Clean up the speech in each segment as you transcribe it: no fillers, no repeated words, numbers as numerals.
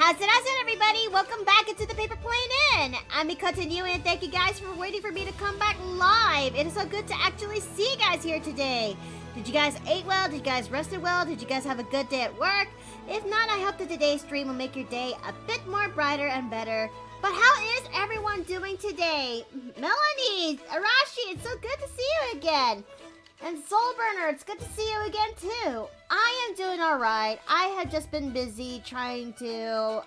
How's it, everybody? Welcome back into the Paper Plane Inn. I'm Emote and thank you guys for waiting for me to come back live. It is so good to actually see you guys here today. Did you guys eat well? Did you guys rested well? Did you guys have a good day at work? If not, I hope that today's stream will make your day a bit more brighter and better. But how is everyone doing today? Melanie, Arashi, it's so good to see you again. And Soulburner, it's good to see you again too. I am doing alright. I have just been busy trying to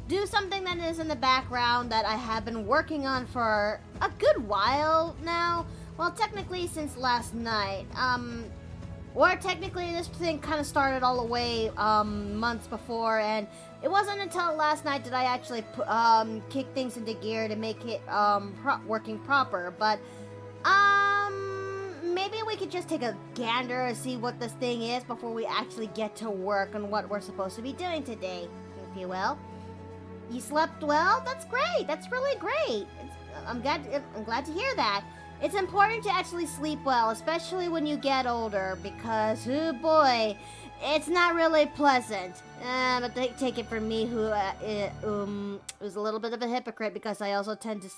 do something that is in the background that I have been working on for a good while now. Well, technically since last night. Or technically this thing kind of started all the way months before, and it wasn't until last night that I actually kick things into gear to make it working proper. But maybe we could just take a gander and see what this thing is before we actually get to work on what we're supposed to be doing today, if you will. You slept well? That's great. That's really great. I'm glad to hear that. It's important to actually sleep well, especially when you get older, because, oh boy, it's not really pleasant. But take it from me, who was a little bit of a hypocrite, because I also tend to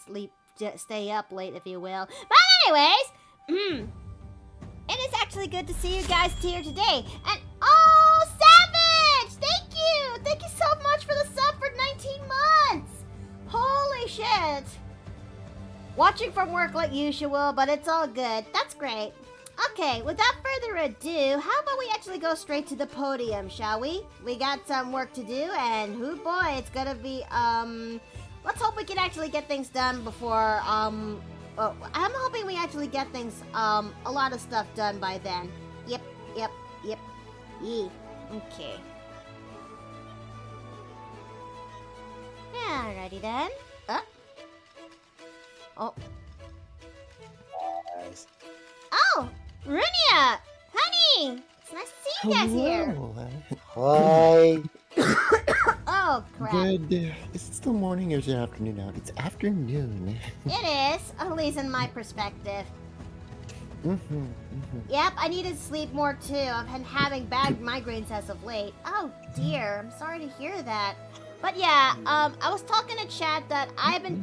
stay up late, if you will. But anyways, it is actually good to see you guys here today. And oh, Savage! Thank you! Thank you so much for the sub for 19 months! Holy shit! Watching from work like usual, but it's all good. That's great. Okay, without further ado, how about we actually go straight to the podium, shall we? We got some work to do, and oh boy, it's gonna be, let's hope we can actually get things done before, well, I'm hoping we actually get things, a lot of stuff done by then. Yep. Yeah, okay. Alrighty then. Oh. Nice. Oh, Runia! Honey! It's nice to see you guys here. Hi. Oh, crap. Good. Is it still morning or is it afternoon out? It's afternoon. It is, at least in my perspective. Yep, I need to sleep more too. I've been having bad migraines as of late. Oh dear, I'm sorry to hear that. But yeah, I was talking to chat that I've been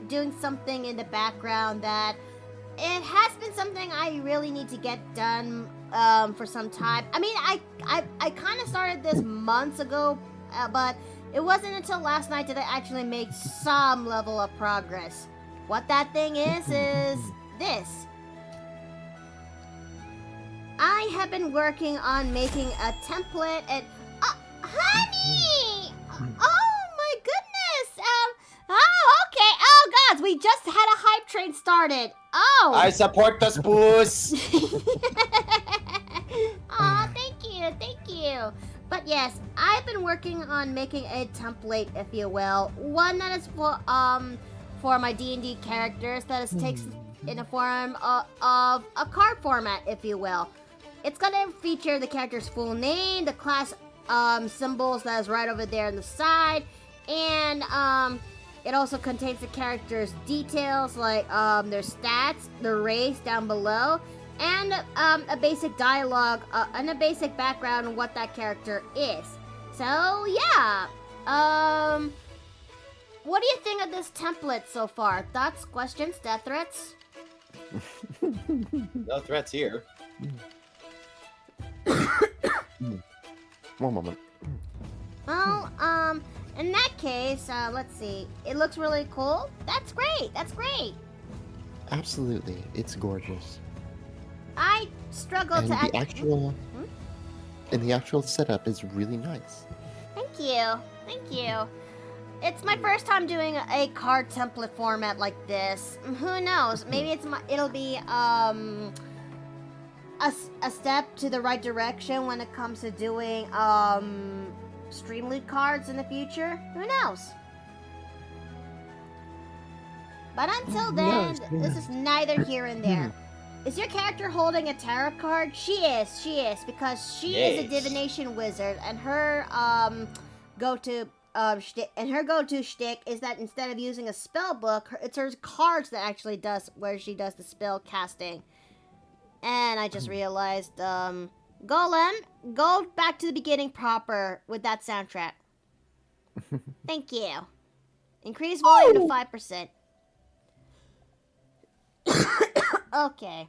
doing something in the background that it has been something I really need to get done for some time. I mean, I kind of started this months ago, but it wasn't until last night that I actually made some level of progress. What that thing is this. I have been working on making a template and... honey! Oh my goodness! Oh, okay. Oh, gods, we just had a hype train started. Oh! I support the spoos! Aw, thank you. But yes, I've been working on making a template, if you will. One that is for my D&D characters that is takes in a form of a card format, if you will. It's gonna feature the character's full name, the class symbols that is right over there on the side, and it also contains the character's details like their stats, their race down below, and a basic dialogue and a basic background on what that character is. So yeah, what do you think of this template so far? Thoughts, questions, death threats? No threats here. One moment. Well, in that case, let's see. It looks really cool. That's great. Absolutely, it's gorgeous. I struggle And to the actual and the actual setup is really nice. Thank you. It's my first time doing a card template format like this. Who knows? Maybe it'll be a step to the right direction when it comes to doing stream loot cards in the future. Who knows? But until then, this is neither here and there. Is your character holding a tarot card? She is, because she is a divination wizard, and her go-to shtick is that instead of using a spell book, it's her cards that actually where she does the spell casting. And I just realized, Golem, go back to the beginning proper with that soundtrack. Thank you. Increase volume to 5%. Okay.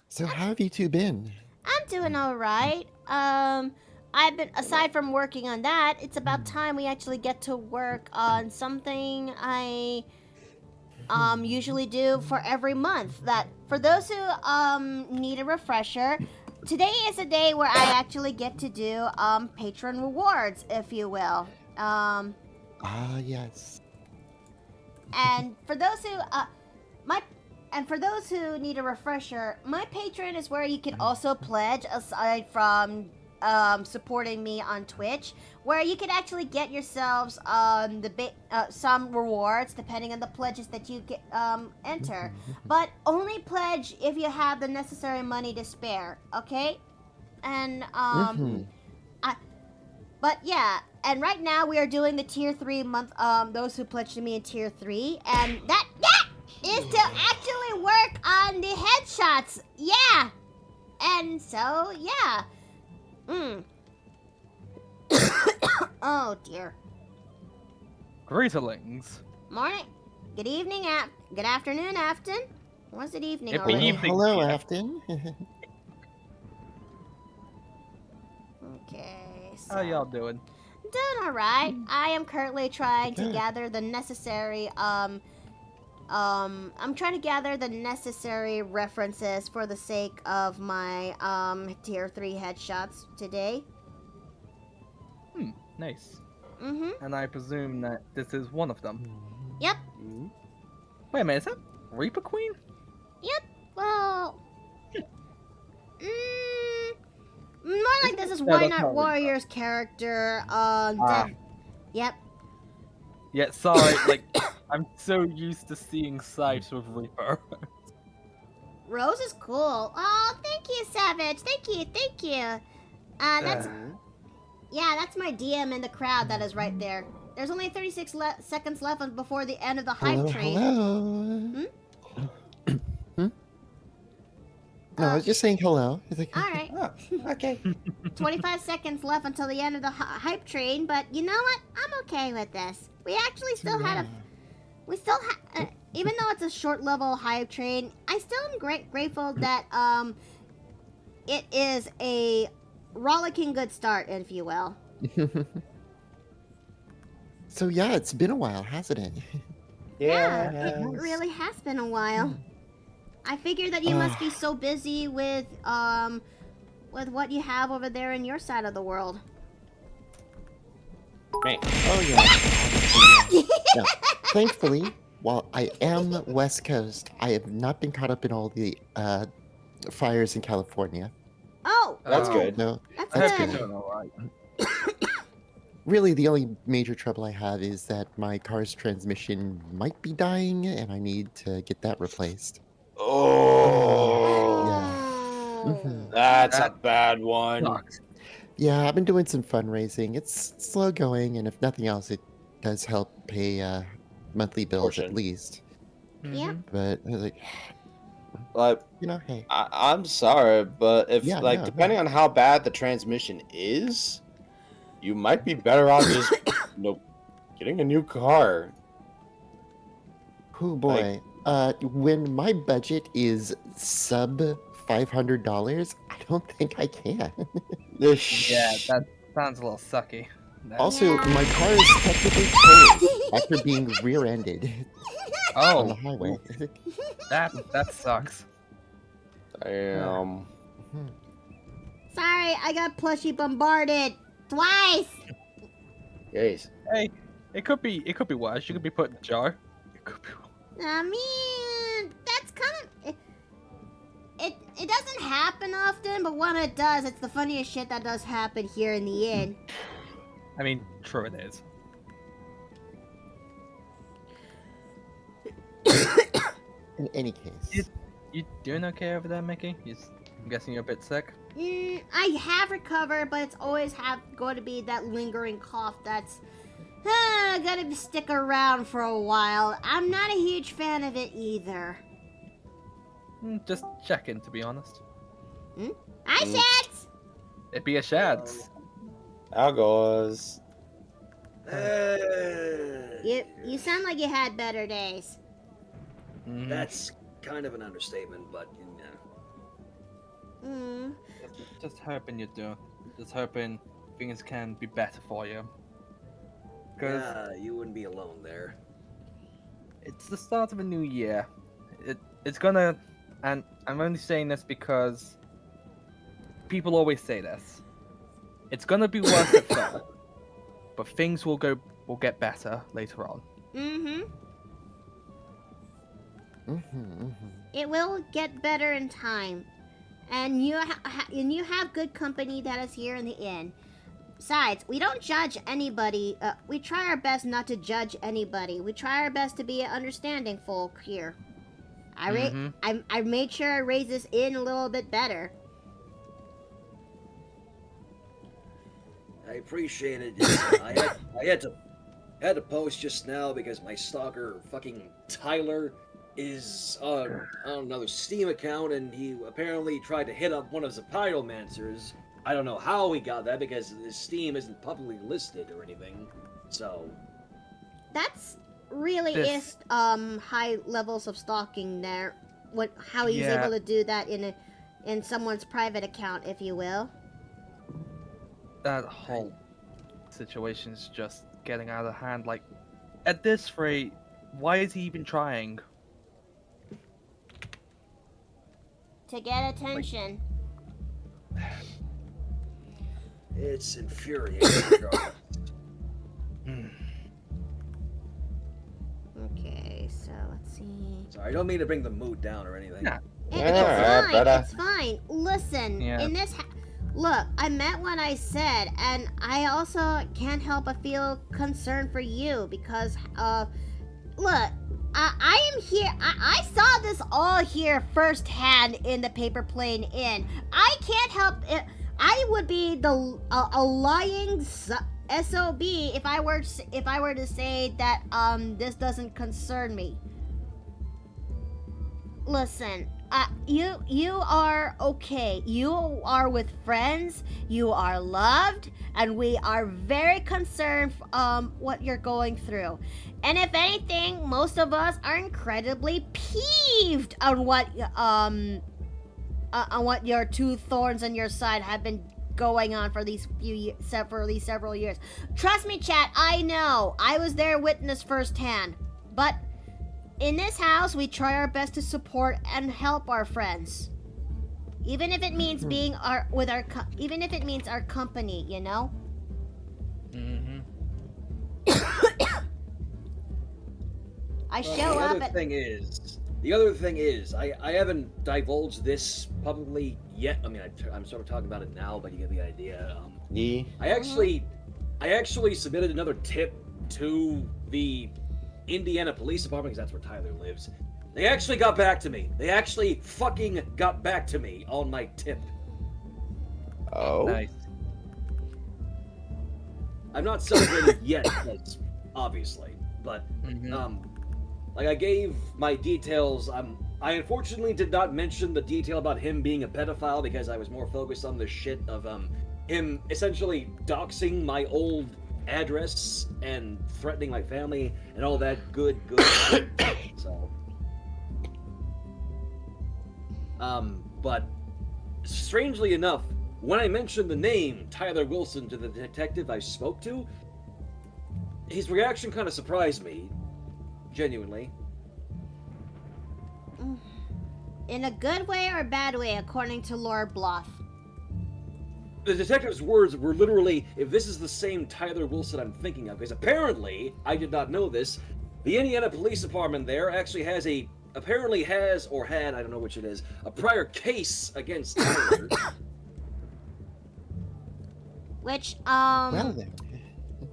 So how have you two been? I'm doing all right. I've been aside from working on that, it's about time we actually get to work on something I usually do for every month. That for those who need a refresher, today is a day where I actually get to do patron rewards, if you will. Yes. And for those who my and for those who need a refresher, my Patreon is where you can also pledge aside from supporting me on Twitch, where you can actually get yourselves some rewards depending on the pledges that you get, enter. But only pledge if you have the necessary money to spare. Okay, and but yeah, and right now we are doing the tier 3 month those who pledge to me in tier 3, and that is to actually work on the headshots. Yeah. And so, yeah. Oh dear. Greetings. Morning. Good evening, good afternoon, Afton. Was it evening Good already? evening. Hello, yeah. Afton. Okay, so How y'all doing? doing all right. I am currently trying to Good. gather the necessary I'm trying to gather the necessary references for the sake of my tier 3 headshots today. Nice. Mhm. And I presume that this is one of them. Yep. Wait a minute, is that Reaper Queen? Yep. Well, more like this is No, Why that's Not not Reaper. Warrior's character. Yep. Yeah, sorry, like, I'm so used to seeing Scythe with Reaper. Rose is cool. Oh, thank you, Savage. Thank you. That's that's my DM in the crowd that is right there. There's only 36 seconds left before the end of the hype Hello, train. hello. No, I was just saying hello. It's like, All right. Oh, okay. 25 seconds left until the end of the hype train, but you know what? I'm okay with this. We actually still had even though it's a short level hype train, I still am grateful that it is a rollicking good start, if you will. So yeah, it's been a while, hasn't it? Yeah. It really has been a while. I figured that you must be so busy with what you have over there in your side of the world. Right. Oh yeah. Yeah. Thankfully, while I am West Coast, I have not been caught up in all the fires in California. Oh, That's good. No, That's I that's hope you're good. doing alright. really the only major trouble I have is that my car's transmission might be dying, and I need to get that replaced. Oh, Mhm. that's a That bad one. sucks. Yeah, I've been doing some fundraising. It's slow going, and if nothing else, it does help pay monthly bills at Portion. least. Yeah. Mhm. But like, Like, hey, I'm sorry, but if Yeah, like no, depending on how bad the transmission is, you might be better off just getting a new car. oh boy. When my budget is sub $500, I don't think I can. Yeah, that sounds a little sucky. Also, Yeah. my car is technically towed after being rear-ended on the Oh, highway. that sucks. Damn. Sorry, I got plushie bombarded twice. Yes. Hey, it could be worse. You could be put in a jar. It could be. I mean, that's kind of it doesn't happen often, but when it does, it's the funniest shit that does happen here in the inn. I mean, true it is. In any case. You doing okay over there, Mickey? I'm guessing you're a bit sick. I have recovered, but it's always going to be that lingering cough that's gonna stick around for a while. I'm not a huge fan of it either. Just checking, to be honest. Hi, Shats! It'd be a shads. How goes? You sound like you had better days. Mhm. That's kind of an understatement, but Mm. Just hoping you do. Just hoping things can be better for you. Because yeah, you wouldn't be alone there. it's the start of a new year. It's gonna, and I'm only saying this because people always say this. It's gonna be worse at first, but things will get better later on. Mm-hmm. Mm-hmm. It will get better in time, and you have good company that is here in the inn. Besides, we don't judge anybody. We try our best not to judge anybody. We try our best to be understanding folk here. Mhm. I made sure I raised this inn a little bit better. I appreciate it. I had to post just now because my stalker fucking Tyler is on another Steam account, and he apparently tried to hit up one of the pyromancers. I don't know how he got that because his Steam isn't publicly listed or anything. So That's really This- is high levels of stalking there. How he's Yeah. able to do that in someone's private account, if you will. That whole situation's just getting out of hand. Like, at this rate, why is he even trying? To get attention. it's infuriating. Okay, so let's see. Sorry, I don't mean to bring the mood down or anything. Nah. It's fine. but, It's fine. Listen, Yeah. in this. Look, I meant what I said, and I also can't help but feel concerned for you because, look, I am here. I saw this all here firsthand in the Paper Plane Inn. I can't help it. I would be a lying SOB if I were to say that this doesn't concern me. Listen, you are okay. You are with friends. You are loved, and we are very concerned what you're going through. And if anything, most of us are incredibly peeved on what your two thorns on your side have been going on for these several years. Trust me, chat. I know. I was there, witness firsthand. But in this house, we try our best to support and help our friends, even if it means even if it means our company, you know. Mm-hmm. I Well, show the up other at. The other thing is, I haven't divulged this publicly yet. I mean, I'm sort of talking about it now, but you get the idea. I actually submitted another tip to the Indiana Police Department because that's where Tyler lives. They actually got back to me. They actually fucking got back to me on my tip. Oh. Nice. I'm not celebrating yet, because obviously, but Mhm. like I gave my details. I unfortunately did not mention the detail about him being a pedophile because I was more focused on the shit of him essentially doxing my old address and threatening my family and all that good shit. So but strangely enough, when I mentioned the name Tyler Wilson to the detective I spoke to, his reaction kind of surprised me, genuinely. In a good way or a bad way, according to Lord Bluff. The detective's words were literally, if this is the same Tyler Wilson I'm thinking of, because apparently, I did not know this, the Indiana Police Department there actually apparently has, or had, I don't know which it is, a prior case against Tyler. Which, Well then.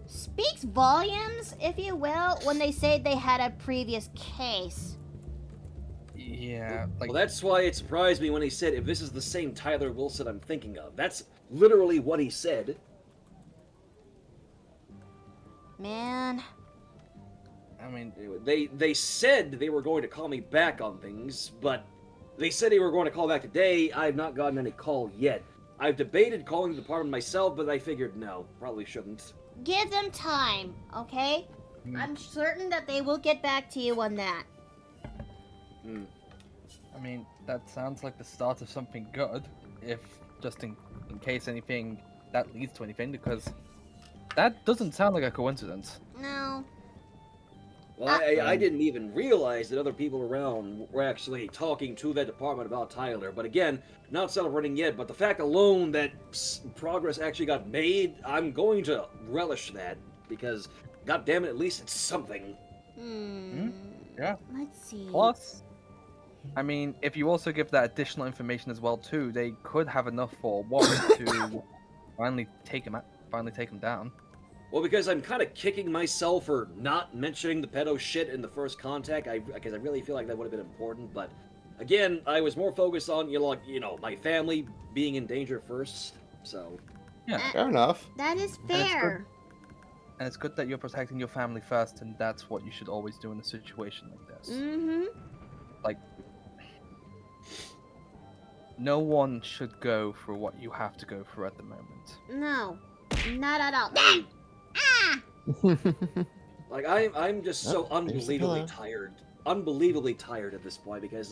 speaks volumes, if you will, when they say they had a previous case. Yeah. Like, Well, that's why it surprised me when he said, if this is the same Tyler Wilson I'm thinking of. That's literally what he said. Man. I mean, They said they were going to call me back on things, but they said they were going to call back today. I have not gotten any call yet. I've debated calling the department myself, but I figured no, probably shouldn't. give them time, okay? Mm. I'm certain that they will get back to you on that. I mean, that sounds like the start of something good, if just in case anything that leads to anything, because that doesn't sound like a coincidence. No. Well, I didn't even realize that other people around were actually talking to that department about Tyler. But again, not celebrating yet. But the fact alone that progress actually got made, I'm going to relish that because, god damn it, at least it's something. Yeah. Let's see. Plus, I mean, if you also give that additional information as well too, they could have enough for Warren to finally take him down. Well, because I'm kind of kicking myself for not mentioning the pedo shit in the first contact, because I really feel like that would have been important. But again, I was more focused on my family being in danger first. So Yeah, Fair enough. That is And it's fair. and it's good that you're protecting your family first, and that's what you should always do in a situation like this. Mm-hmm. Like, no one should go through what you have to go through at the moment. No. Not at all. like I'm just so Oh, there's the unbelievably pillow. tired. Unbelievably tired at this point because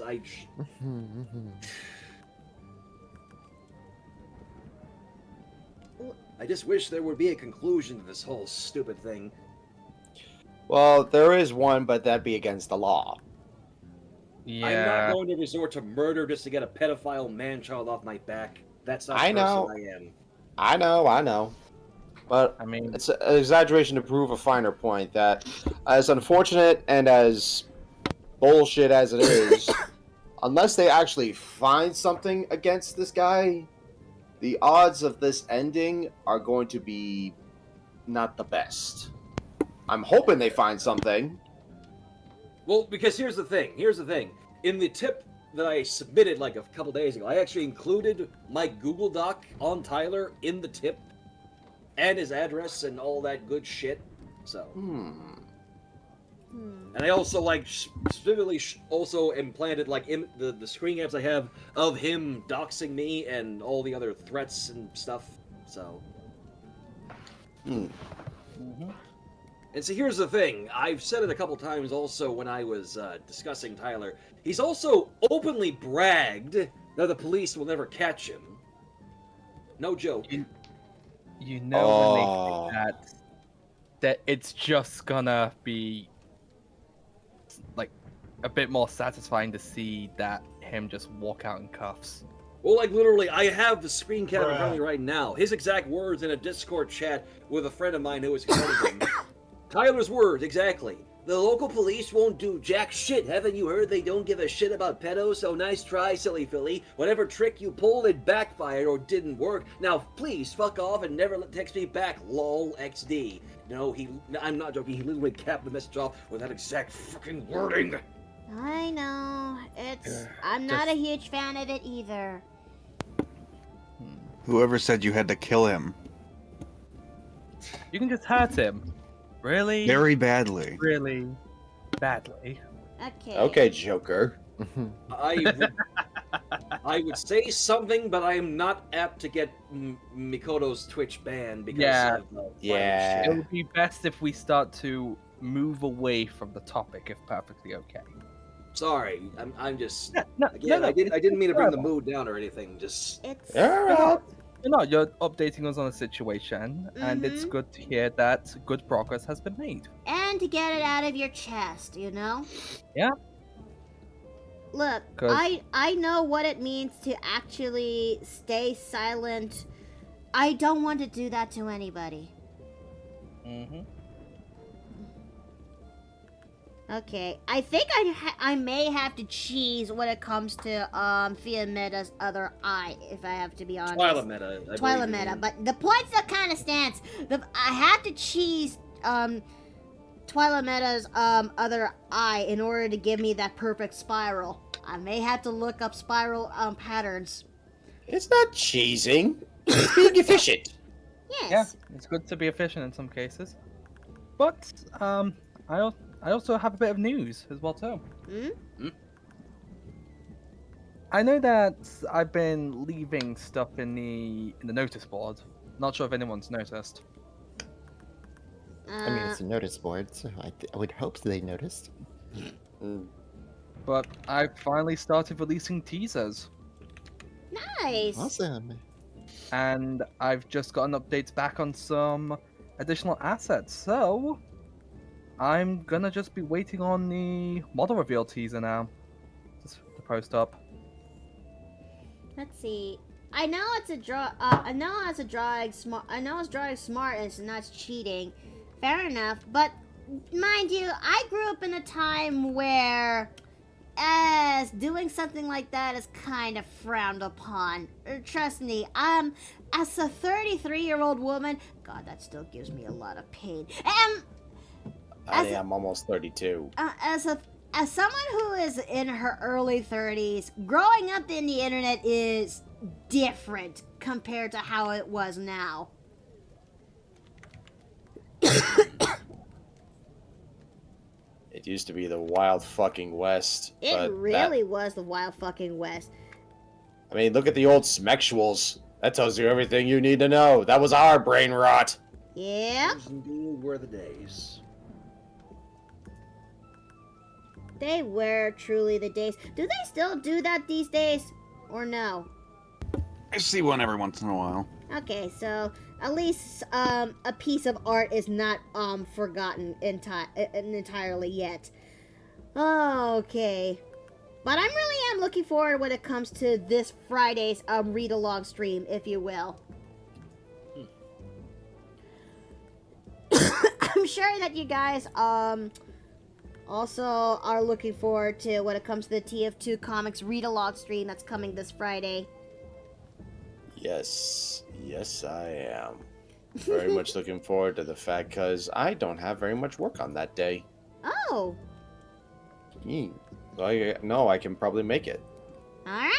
I just wish there would be a conclusion to this whole stupid thing. Well, there is one, but that'd be against the law. I'm not Yeah, going to resort to murder just to get a pedophile man-child off my back. That's not I the person know. I am. I know. But I mean, it's an exaggeration to prove a finer point that, as unfortunate and as bullshit as it is, unless they actually find something against this guy, the odds of this ending are going to be not the best. I'm hoping they find something. Well, because here's the thing. In the tip that I submitted like a couple days ago, I actually included my Google Doc on Tyler in the tip and his address and all that good shit. So, and I also specifically also implanted in the screen caps I have of him doxing me and all the other threats and stuff. So, mhm. and see, here's the thing. I've said it a couple times also when I was discussing Tyler. He's also openly bragged that the police will never catch him. No joke. You know when they say that it's just gonna be like a bit more satisfying to see that him just walk out in cuffs. Well, literally, I have the screen cap in front of me right now. His exact words in a Discord chat with a friend of mine who was confronting him. Tyler's words, exactly. The local police won't do jack shit. Haven't you heard they don't give a shit about pedos? So nice try, silly filly. Whatever trick you pulled, it backfired or didn't work. Now, please, fuck off and never text me back, lol, XD. No, I'm not joking. He literally capped the message off with that exact fucking wording. I know. I'm not a huge fan of it either. Whoever said you had to kill him? You can just hurt him. Really? Very badly. Really badly. Okay. Okay, Joker. I would say something, but I am not apt to get Mikoto's Twitch banned because Yeah. of violent Yeah. shit. It would be best if we start to move away from the topic, if perfectly okay. Sorry, I'm just No, again. no, I didn't mean to bring the terrible. mood down or anything. Just It's Alright. You're updating us on the situation, and it's Mhm. good to hear that good progress has been made. and to get it out of your chest, you know? Yeah. Look, 'Cause- I know what it means to actually stay silent. I don't want to do that to anybody. Mm-hmm. Okay, I think I may have to cheese when it comes to Fiametta's other eye, if I have to be honest. Twyla meta. I Twyla believe meta, in. but the point still kind of stands. I have to cheese Twyla meta's other eye in order to give me that perfect spiral. I may have to look up spiral patterns. It's not cheesing. It's being efficient. Yes. Yeah, it's good to be efficient in some cases. But I also have a bit of news as well too. Hmm? I know that I've been leaving stuff in the notice board. Not sure if anyone's noticed. I mean, it's a notice board, so I would hope they noticed. Mm. But I finally started releasing teasers, Nice. Awesome. and I've just gotten updates back on some additional assets. So I'm gonna just be waiting on the model reveal teaser now, just to post up. Let's see. I know it's a draw. I know it's a drawing smart. I know it's drawing smart and it's not cheating. Fair enough. But mind you, I grew up in a time where, as doing something like that is kind of frowned upon. Trust me. As a 33-year-old woman, God, that still gives me a lot of pain. I am almost 32. As someone who is in her early 30s, growing up in the internet is different compared to how it was now. It used to be the wild fucking west. It but really was the wild fucking west. I mean, look at the old Smexuals. That tells you everything you need to know. That was our brain rot. Yep, Those indeed were the days. they were truly the days. Do they still do that these days? Or no? I see one every once in a while. Okay, so at least a piece of art is not forgotten entirely yet. Okay. But I really am looking forward when it comes to this Friday's read along stream, if you will. I'm sure that you guys also are looking forward to when it comes to the TF2 Comics read along stream that's coming this Friday. Yes, I am. Very much looking forward to the fact, because I don't have very much work on that day. Oh, I can probably make it. alright.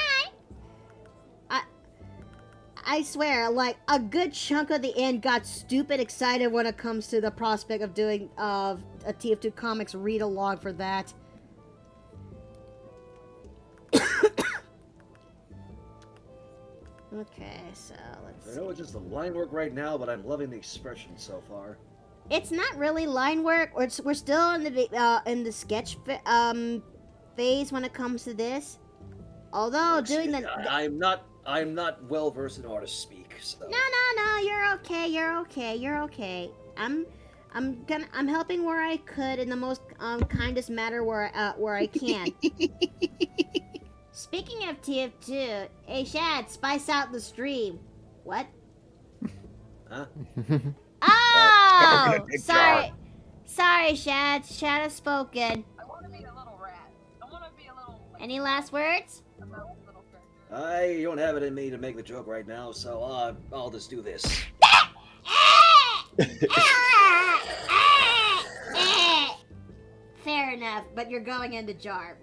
I swear, like, a good chunk of the end got stupid excited when it comes to the prospect of doing a TF2 Comics read along for that. Okay, so let's I see. know it's just the line work right now, but I'm loving the expression so far. It's not really line work. We're still in the sketch phase when it comes to this. Although doing the I'm not well versed in artist speak, so. No, you're okay. I'm helping where I could in the most kindest manner where I can. Speaking of TF2, hey Shad, spice out the stream. What? Huh? Oh, Big sorry, Shad. Shad has spoken. I want to be a little rat. I want to be a little. Any last words? A little character. I don't have it in me to make the joke right now, so I'll just do this. Fair enough, but you're going in the jar.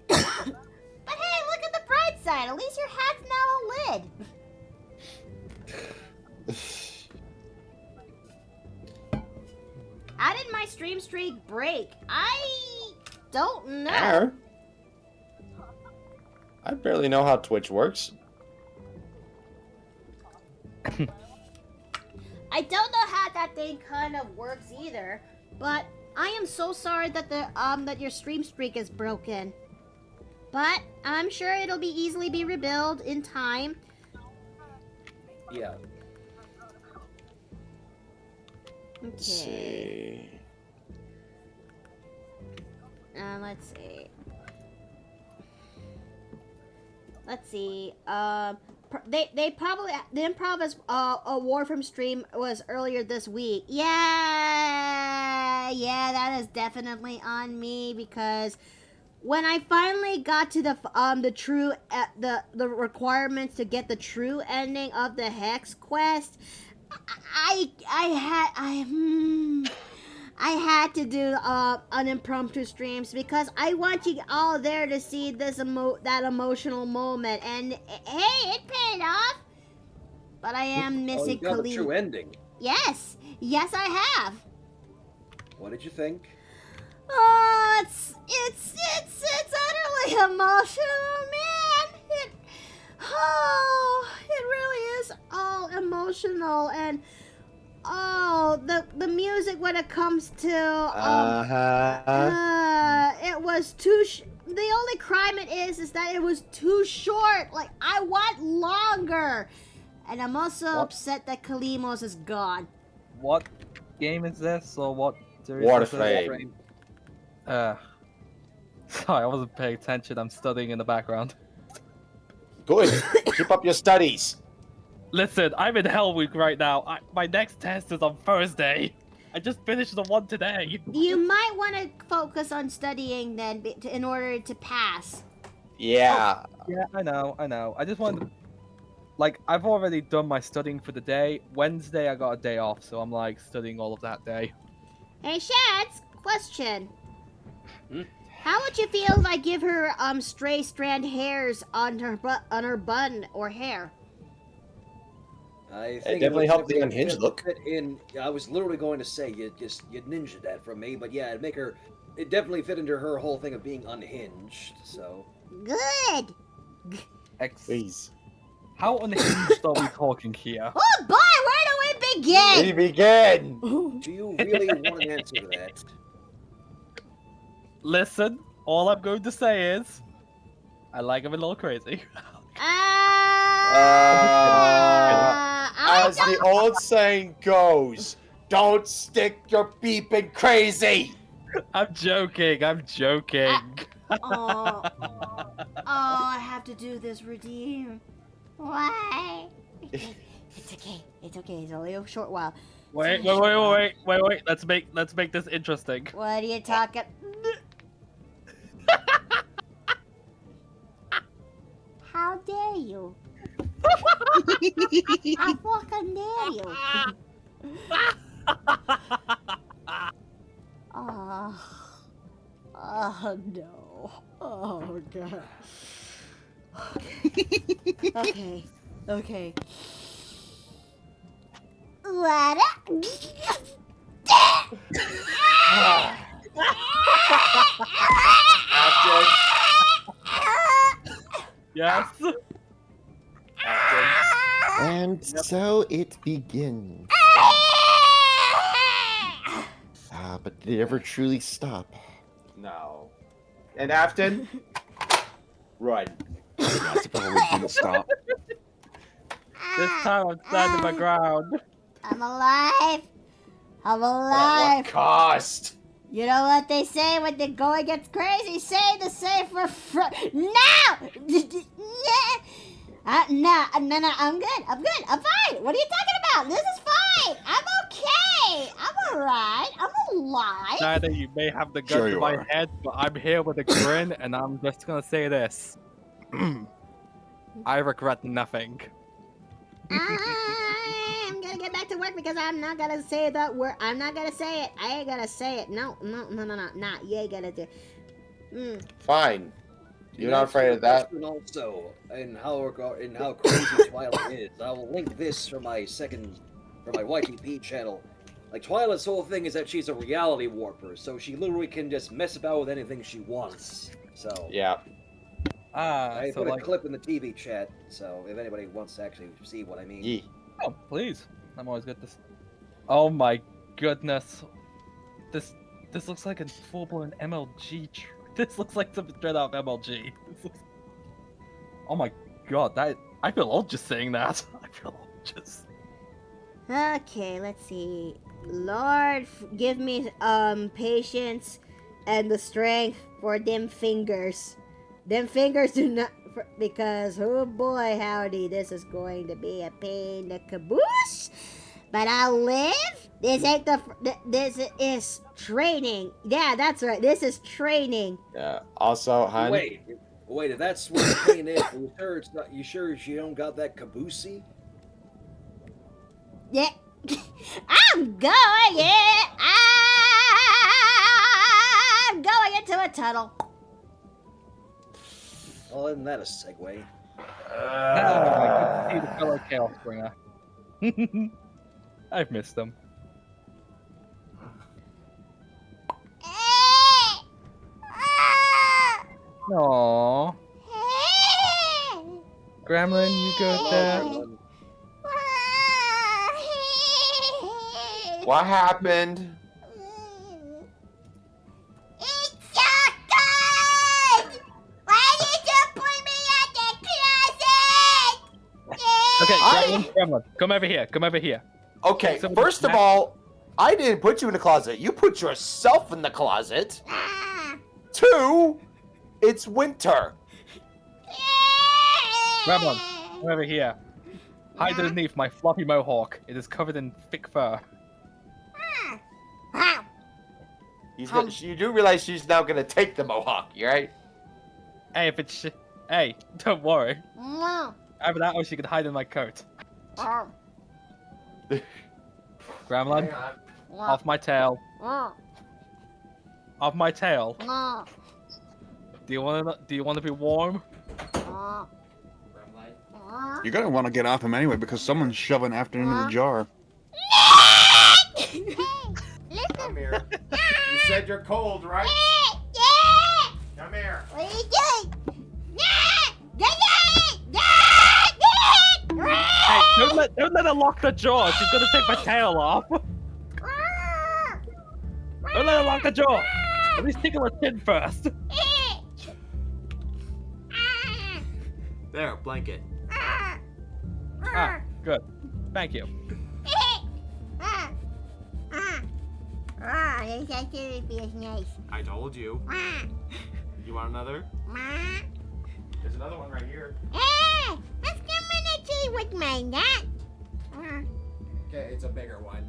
But hey, look at the bright side. At least your hat's now a lid. How did my stream streak break? I don't know. Arr. I barely know how Twitch works. I don't know how that thing kind of works either, but I am so sorry that that your stream streak is broken. But I'm sure it'll be easily be rebuilt in time. Yeah. Let's Okay. see. Let's see. Let's see. They probably the improv award from stream was earlier this week. Yeah, that is definitely on me because when I finally got to the true the requirements to get the true ending of the Hex quest, I had to do an impromptu streams because I want you all there to see this that emotional moment, and hey, it paid off. But I am Oh, you missing got the Khalid. true ending. Yes, I have. What did you think? Oh, it's utterly emotional, man. It really is all emotional, and Oh, the music when it comes to it was too. The only crime it is that it was too short. Like I want longer, and I'm also upset that Kalimos is gone. What game is this, or what series is this? Warframe. Sorry, I wasn't paying attention. I'm studying in the background. Good. Keep up your studies. Listen, I'm in Hell Week right now. My next test is on Thursday. I just finished the one today. You might want to focus on studying then, in order to pass. Yeah. Yeah, I know. I just wanted to... Like, I've already done my studying for the day. Wednesday, I got a day off, so I'm, like, studying all of that day. Hey, Shads, question. Hmm? How would you feel if I give her stray strand hairs on her bun or hair? I think definitely would helped the unhinged definitely look. fit in. I was literally going to say you ninja that from me, but yeah, it'd make her. It definitely fit into her whole thing of being unhinged. So Good. Please. How unhinged are we talking here? Oh boy, where do we begin? We begin. do you really want an answer to that? Listen, all I'm going to say is... I like him a little crazy. As the old saying goes, don't stick your beeping crazy. I'm joking. Oh, I have to do this routine. Why? It's okay. It's only a short while. Wait. Let's make this interesting. What are you talking? How dare you? How fucking dare you? Oh no. Oh god. Okay. What? Yes. And so it begins. But did it ever truly stop? No. And Afton, run. That's probably didn't stop. This time I'm standing my ground. I'm alive. I'm At alive. what cost? You know what they say when the going gets crazy? Say the safer now. No, I'm good. I'm fine. What are you talking about? This is fine. I'm okay. I'm alright. I'm alive. Neither you may have the Sure gun to you my are. head, but I'm here with a grin, and I'm just gonna say this. I regret nothing. I'm gonna get back to work because I'm not gonna say that word. I'm not gonna say it. I ain't gonna say it. No. Nah, you ain't gonna do it. Fine. You're not That's afraid of that? And also, in how crazy Twilight is, I will link this for my YTP channel. Like Twilight's whole thing is that she's a reality warper, so she literally can just mess about with anything she wants. So Yeah. I So put a like, clip in the TV chat, so if anybody wants to actually see what I mean. Yee. oh please, I'm always good. Oh my goodness, this looks like a full-blown MLG. This looks like something straight out of MLG. Oh my god, I feel old just saying that. I feel old just. Okay, let's see. Lord, give me patience and the strength for them fingers. Them fingers do not, because oh boy, howdy, this is going to be a pain in the caboose. But I'll live. This ain't this is training. Yeah, that's right. This is training. Yeah. Also, hon. Wait, if that's what the pain is, are you sure it's not? You sure she don't got that caboosey? Yeah, I'm going. Yeah, I'm going into a tunnel. Oh, isn't that a segue? I could see the fellow Chaos Bringer. I've missed them. Aww. Gremlin, you good there? What happened? It's so cold! Why did you put me at the closet? Okay, I- Gremlin, come over here. Come over here. Okay, Somebody first of smack- all, I didn't put you in the closet. You put yourself in the closet. Ah. 2, it's winter. Gremlin, come over here. Hide underneath my floppy mohawk. It is covered in thick fur. Ah. You do realize she's now gonna take the mohawk, right? Hey, if it's hey, don't worry. No. Either that or she can hide in my coat. Oh. Gremlin, off my tail. Oh. Off my tail. Oh. Do you want to be warm? Oh. Oh. You're gonna want to get off him anyway because someone's shoving after him in the jar. Hey, listen. Come here. You said you're cold, right? Yeah. Come here. What are you doing? Hey, don't let her lock the jaw. She's gonna take my tail off. Don't let her lock the jaw. At least tickle her chin first. There, blanket. Ah, good. Thank you. This actually feels nice. I told you. You want another? There's another one right here. Let's come in and see with my nut. Okay, it's a bigger one.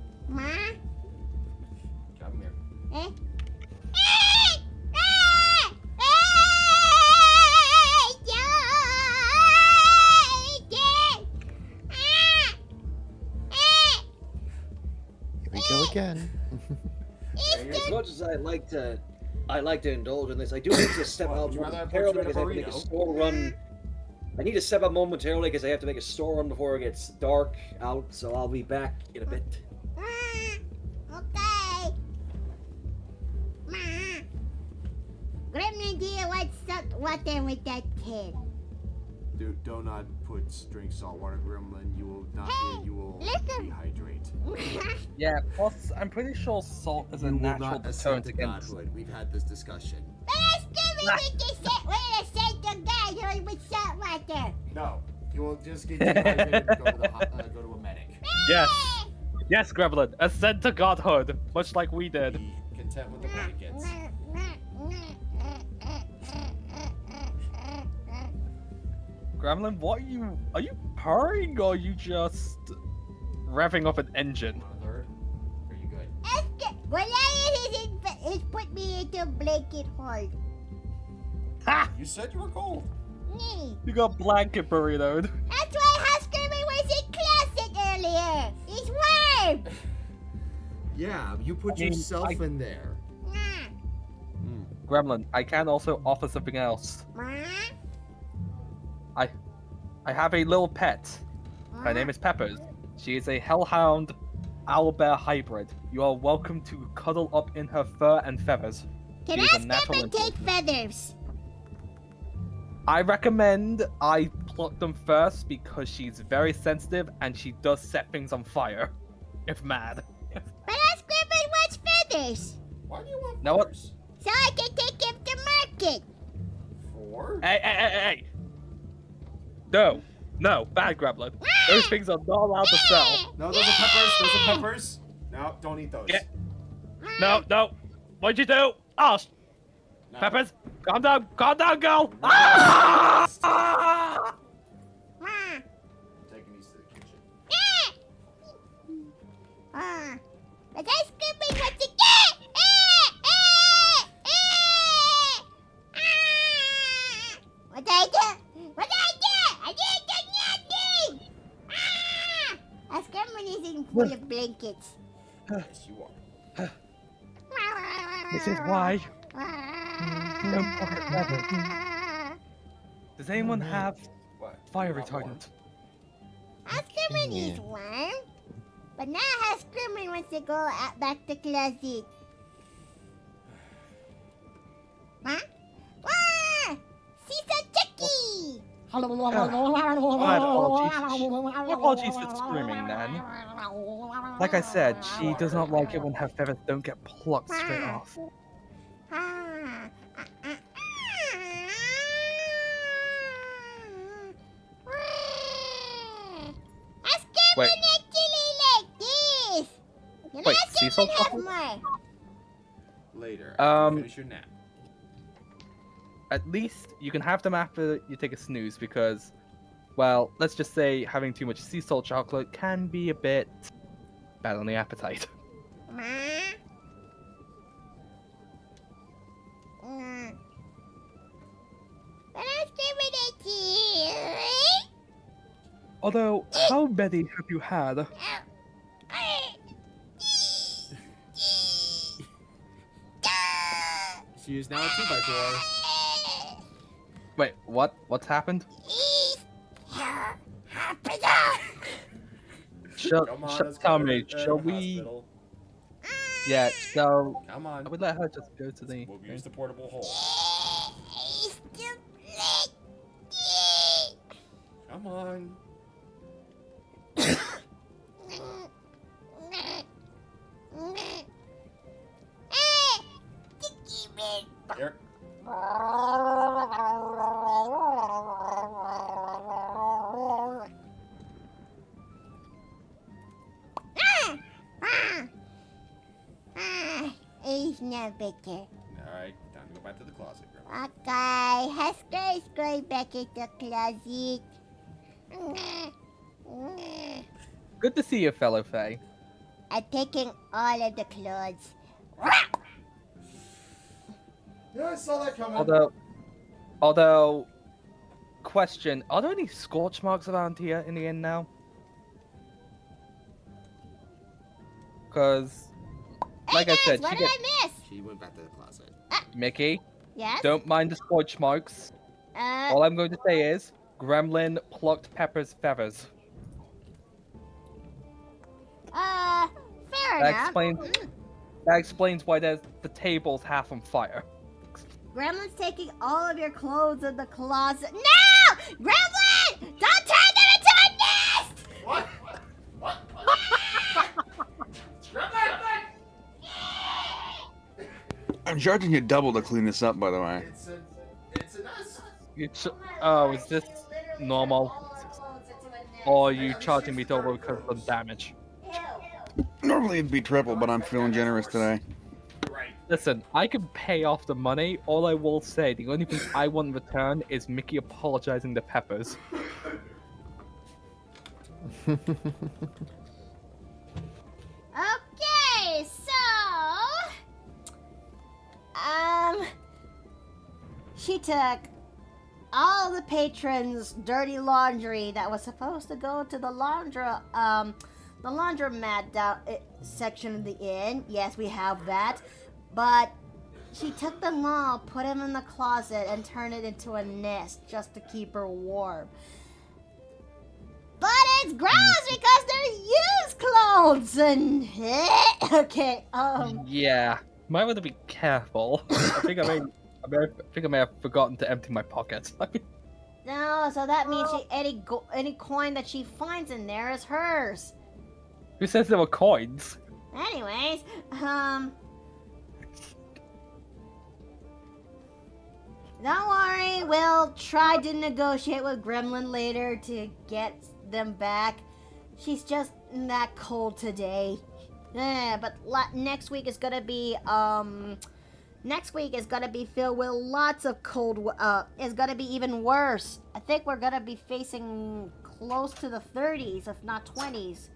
Come here. Here we go again. And as much as I like to indulge in this, I do need to step Well, out would you rather I put momentarily you in a because I have to make a burrito? store run. I need to step out momentarily because I have to make a store run before it gets dark out. So I'll be back in a bit. Okay. Gremlin, do you want salt water with that tin? Do not put drink salt water, Gremlin. You will not. Hey, You will listen. dehydrate. Yeah, plus I'm pretty sure salt is a You will natural not ascend deterrent to against. godhood. We've had this discussion. But ask Gremlin with the salt to godhood with salt water. No, you will just get dehydrated and go to a medic. Yes, yes, Gremlin, ascend to godhood, much like we did. Be content with the blankets. Gremlin, what are you purring or are you just revving up an engine? Want a third? Are you good? Goliath is put me into blanket hold. Ha! You said you were cold. Nee. You got blanket burritoed. That's why Huskerman was in closet earlier. He's warm. Yeah, you put I mean, yourself I- in there. Gremlin, I can also offer something else. I have a little pet. Her name is Peppers. She is a hellhound owlbear hybrid. You are welcome to cuddle up in her fur and feathers. Can She is a natural Huskerman take improvement. feathers? I recommend I pluck them first because she's very sensitive and she does set things on fire. If mad. But Huskerman wants feathers. Why do you want Know what? feathers? So I can take him to market. 4? Hey. No, bad Gremlin. Those things are not allowed to sell. No, those are peppers. Those are peppers. No, don't eat those. Yeah. No. What'd you do? Oh, No. Peppers, calm down, girl. No. Ah! I'm taking these to the kitchen. But Huskerman wants to What did I do? I didn't do nothing! Huskerman isn't full of blankets. Yes, you are. This is why. Does anyone have What? fire You want more? retardant? Huskerman Yeah. is warm. But now Huskerman wants to go back to closet. Huh? Caesar Chucky! My apologies. My apologies for screaming, then. Like I said, she does not like it when her feathers don't get plucked straight off. Wait, wait, sea salt chocolate? Later, after you finish your nap. At least you can have them after you take a snooze because, well, let's just say having too much sea salt chocolate can be a bit bad on the appetite. Although, how many have you had? She is now a 2x4. Wait, what? What's happened? Come on, let's Tell go me, to shall the we? hospital. Yeah, so Come on. I would let her just go to the. We'll use the portable hole. Come on. Here. He's no better. Alright, time to go back to the closet, girl. Okay, Hesker's going back in the closet. Good to see you, fellow Faye. I'm taking all of the clothes. Yeah, I saw that coming. Although, question: are there any scorch marks around here in the inn now? Because, like I said, what she did gets I miss? She went back to the closet. Mickey. Yes? Don't mind the scorch marks. All I'm going to say is, Gremlin plucked Pepper's feathers. Fair That enough. explains why the table's half on fire. Gremlin's taking all of your clothes in the closet. No! Gremlin! Don't turn them into a nest! What? I'm charging you double to clean this up, by the way. It's a nest. Oh, is this normal? Or are you charging me double because of damage? Normally it'd be triple, but I'm feeling generous today. Right. Listen, I can pay off the money. All I will say, the only thing I want in return is Mickey apologizing to Peppers. Okay, so she took all the patrons' dirty laundry that was supposed to go to the laundromat section of the inn. Yes, we have that, but she took them all, put them in the closet, and turned it into a nest just to keep her warm. But it's gross because they're used clothes and okay. Yeah, might want to be careful. I think I may have forgotten to empty my pockets. No, so that means any coin that she finds in there is hers. Who says there were coins? Anyways, don't worry, we'll try to negotiate with Gremlin later to get them back. She's just that cold today. Yeah, but next week is gonna be filled with lots of cold. It's gonna be even worse. I think we're gonna be facing close to the 30s, if not 20s.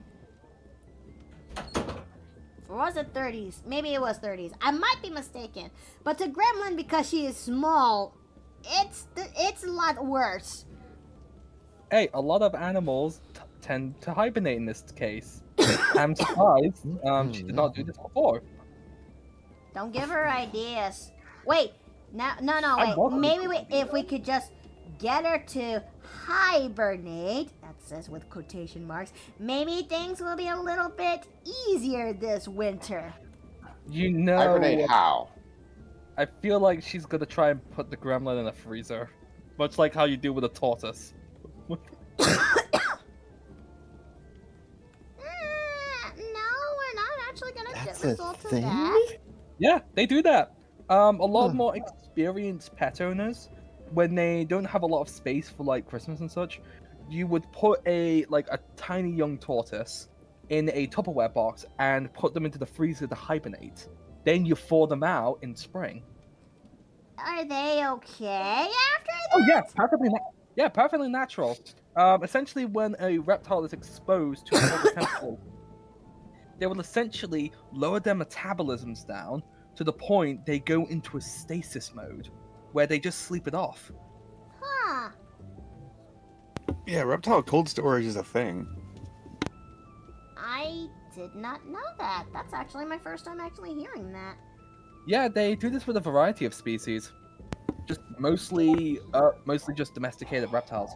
Or was it 30s? Maybe it was 30s. I might be mistaken. But to Gremlin, because she is small, it's a lot worse. Hey, a lot of animals tend to hibernate in this case. I'm surprised she did not do this before. Don't give her ideas. Wait, no, I'm wait. If we could just get her to hibernate, that says with quotation marks, maybe things will be a little bit easier this winter. You know, Hibernate how? I feel like she's gonna try and put the gremlin in a freezer. much like how you do with a tortoise. No, we're not actually gonna That's resort a to thing? that. Yeah, they do that. A lot Huh. more experienced pet owners, when they don't have a lot of space for like Christmas and such, you would put a tiny young tortoise in a Tupperware box and put them into the freezer to hibernate. Then you thaw them out in spring. Are they okay after Oh yeah, that? perfectly natural. Essentially, when a reptile is exposed to colder temperatures, they will essentially lower their metabolisms down to the point they go into a stasis mode, where they just sleep it off. Huh. Yeah, reptile cold storage is a thing. I did not know that. That's actually my first time actually hearing that. Yeah, they do this with a variety of species, just mostly just domesticated reptiles,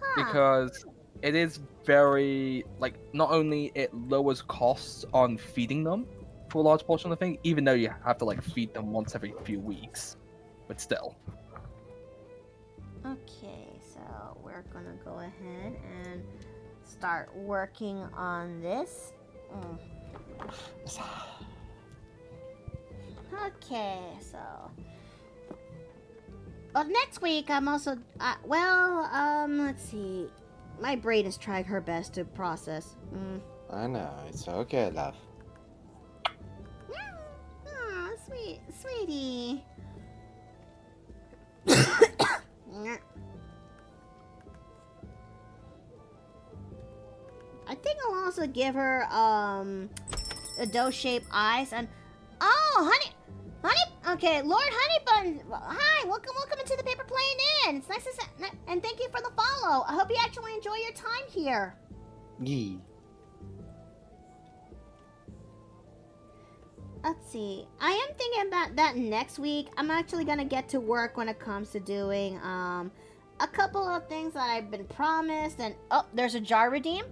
Huh. because it is very not only it lowers costs on feeding them for a large portion of the thing, even though you have to feed them once every few weeks, but still. Okay, so we're gonna go ahead and start working on this. Okay, so. Well, next week I'm also. Let's see. My brain is trying her best to process. I know, it's okay, love. Oh, sweetie. I think I'll also give her a dough-shaped eyes and honey. Okay, Lord Honeybun. Hi, welcome into the Paper Plane Inn. It's nice to and thank you for the follow. I hope you actually enjoy your time here. Yee. Let's see. I am thinking about that next week. I'm actually gonna get to work when it comes to doing a couple of things that I've been promised. And oh, there's a jar redeem.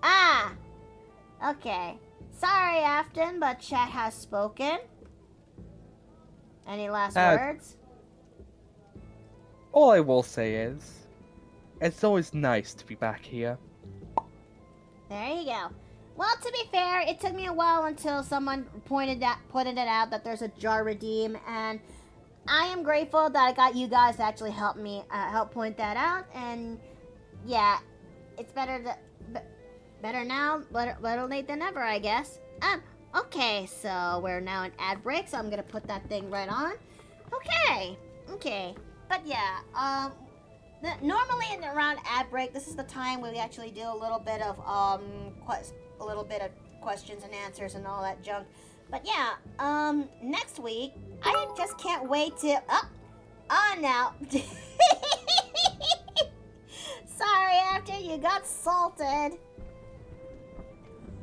Ah, okay. Sorry, Afton, but chat has spoken. Any last words? All I will say is, it's always nice to be back here. There you go. Well, to be fair, it took me a while until someone pointed it out that there's a jar redeem, and I am grateful that I got you guys to actually help me help point that out. And yeah, it's better now, better late than never, I guess. Okay, so we're now in ad break, so I'm gonna put that thing right on. Okay, but yeah, normally in around ad break, this is the time where we actually do a little bit of questions and answers and all that junk. But yeah, next week I just can't wait to now. Sorry, after you got salted.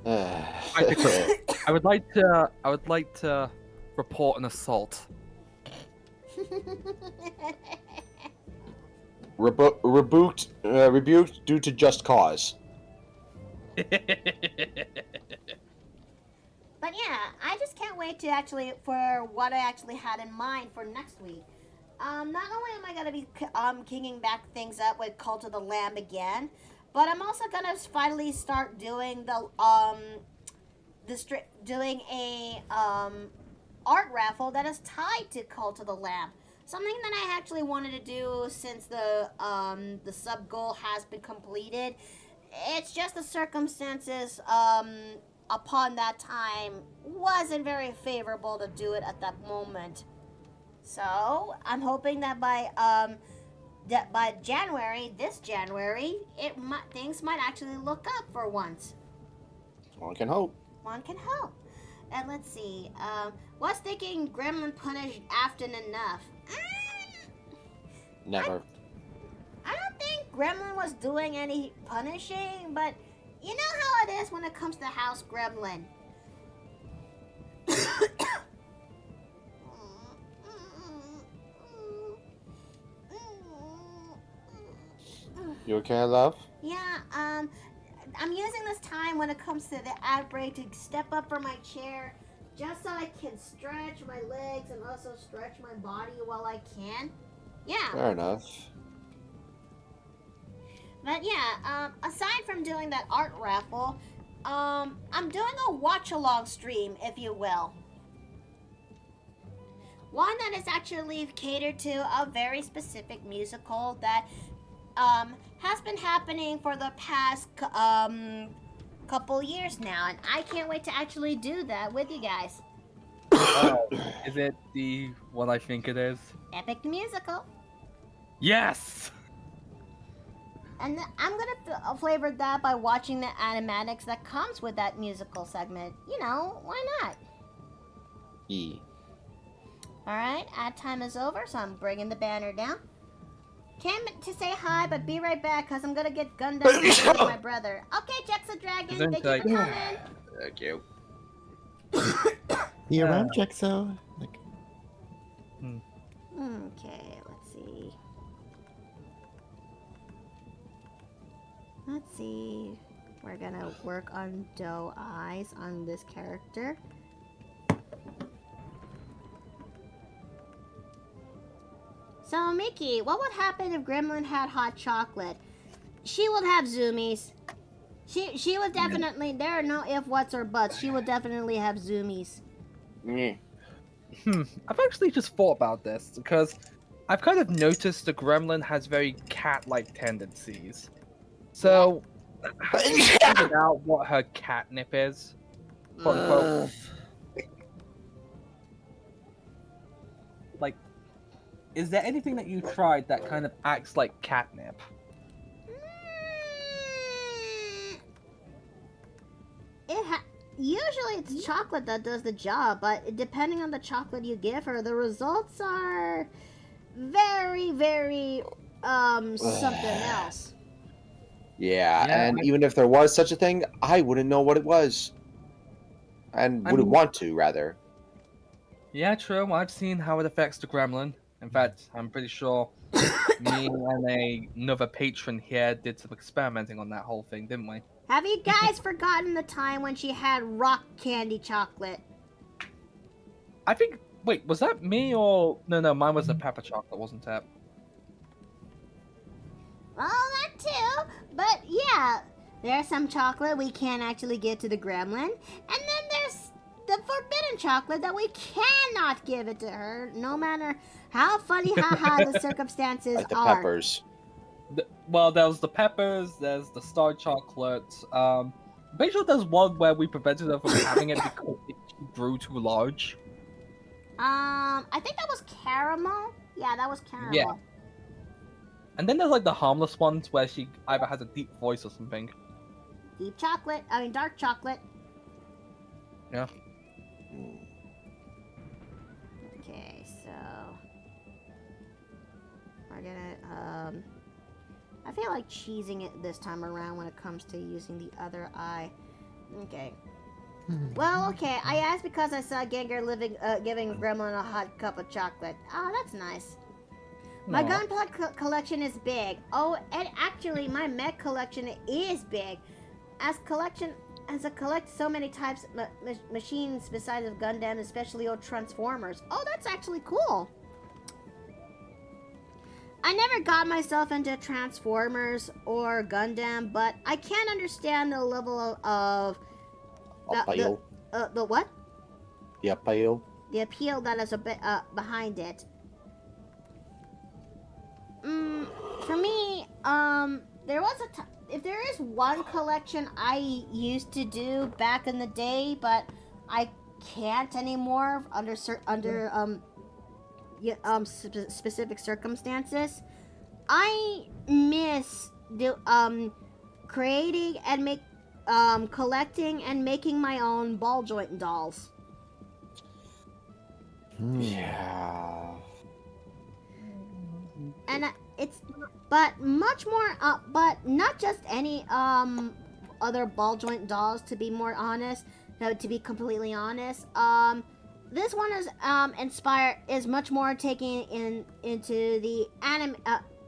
I would like to report an assault. Rebuked due to just cause. But yeah, I just can't wait to for what I actually had in mind for next week. Not only am I gonna be kicking back things up with Cult of the Lamb again, but I'm also gonna finally start doing doing a art raffle that is tied to Cult of the Lamb. Something that I actually wanted to do since the sub goal has been completed. It's just the circumstances upon that time wasn't very favorable to do it at that moment. So I'm hoping that by this January, things might actually look up for once. One can hope. One can hope. And let's see. Was thinking Gremlin punished Afton enough? Never. I don't think Gremlin was doing any punishing, but you know how it is when it comes to House Gremlin. You okay, love? Yeah, I'm using this time when it comes to the ad break to step up from my chair just so I can stretch my legs and also stretch my body while I can. Yeah. Fair enough. But yeah, aside from doing that art raffle, I'm doing a watch along stream, if you will. One that is actually catered to a very specific musical that has been happening for the past couple years now, and I can't wait to actually do that with you guys. Oh, is it the one I think it is? Epic the Musical. Yes! And I'm gonna flavor that by watching the animatics that comes with that musical segment. You know, why not? E. Alright, ad time is over, so I'm bringing the banner down. Came to say hi, but be right back, because I'm gonna get gunned down with my brother. Okay, Jexa Dragon, thank you for coming. Thank you. You around, Jexo? Like, Okay, let's see. Let's see. We're gonna work on doe eyes on this character. So, Mickey, what would happen if Gremlin had hot chocolate? She would have zoomies. She would definitely, there are no if, whats, or buts. She would definitely have zoomies. Mm. I've actually just thought about this because I've kind of noticed the gremlin has very cat-like tendencies. So, have you figured out what her catnip is? Quote unquote. Like, is there anything that you tried that kind of acts like catnip? Usually it's chocolate that does the job, but depending on the chocolate you give her, the results are very, very, something else. Yeah, Yeah, and even if there was such a thing, I wouldn't know what it was. And wouldn't want to, rather. Yeah, true. I've seen how it affects the gremlin. In fact, I'm pretty sure me and another patron here did some experimenting on that whole thing, didn't we? Have you guys forgotten the time when she had rock candy chocolate? I think. Wait, was that me or no? Mine was the pepper chocolate, wasn't it? Well, that too. But yeah, there's some chocolate we can't actually give to the gremlin, and then there's the forbidden chocolate that we cannot give it to her, no matter how funny haha the circumstances Like the are. peppers. Well, there's the peppers. There's the star chocolate. I'm pretty sure there's one where we prevented her from having it because it grew too large. I think that was caramel. Yeah, that was caramel. Yeah. And then there's like the harmless ones where she either has a deep voice or something. Deep chocolate. I mean, dark chocolate. Yeah. Okay, so we're gonna I feel like cheesing it this time around when it comes to using the other eye. Okay. Well, okay. I asked because I saw Gengar giving Gremlin a hot cup of chocolate. Oh, that's nice. My Aw. gunpla collection is big. Oh, and actually, my mech collection is big. As I collect so many types of machines besides of Gundam, especially old Transformers. Oh, that's actually cool. I never got myself into Transformers or Gundam, but I can understand the level of Appeal. the what? The appeal. The appeal that is a bit behind it. For me, there was if there is one collection I used to do back in the day, but I can't anymore under specific circumstances. I miss creating and collecting and making my own ball joint dolls. Yeah. And but much more, but not just any other ball joint dolls. To be more honest, no, to be completely honest, this one is is much more taking into the anime.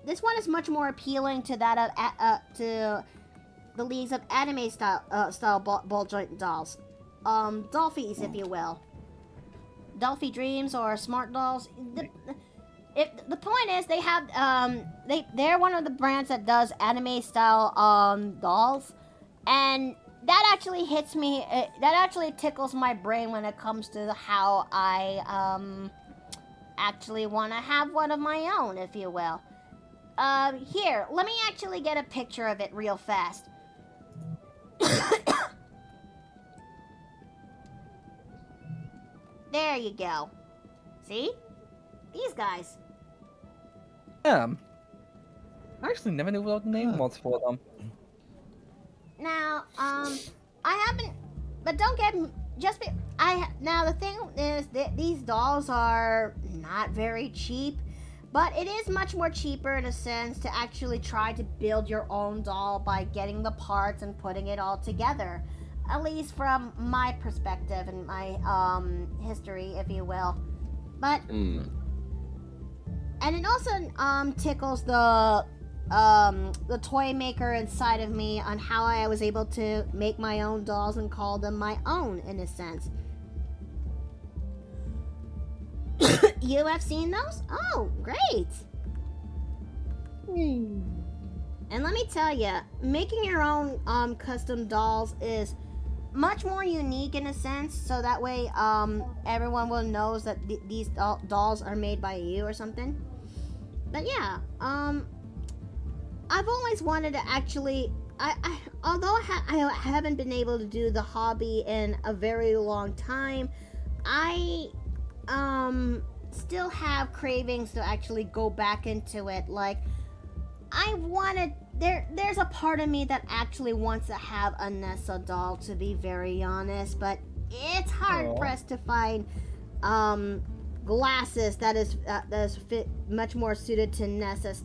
This one is much more appealing to that of to the leagues of anime style ball joint dolls, dollfies, if you will. Delphi Dreams or Smart Dolls. The point is they have they're one of the brands that does anime style dolls, and that actually hits me. That actually tickles my brain when it comes to how I actually want to have one of my own, if you will. Here, let me actually get a picture of it real fast. There you go. See? These guys. I actually never knew what the name was for them. Now, I haven't, but don't get just be. Now the thing is that these dolls are not very cheap, but it is much more cheaper in a sense to actually try to build your own doll by getting the parts and putting it all together. At least from my perspective and my history, if you will. But and it also tickles the toy maker inside of me on how I was able to make my own dolls and call them my own in a sense. You have seen those? Oh, great! And let me tell you, making your own custom dolls is much more unique in a sense, so that way everyone will knows that these dolls are made by you or something. But yeah, I've always wanted to actually. Although I haven't been able to do the hobby in a very long time, I still have cravings to actually go back into it. Like, I wanted. There's a part of me that actually wants to have a Nessa doll, to be very honest, but it's hard pressed to find glasses that is fit much more suited to Nessa's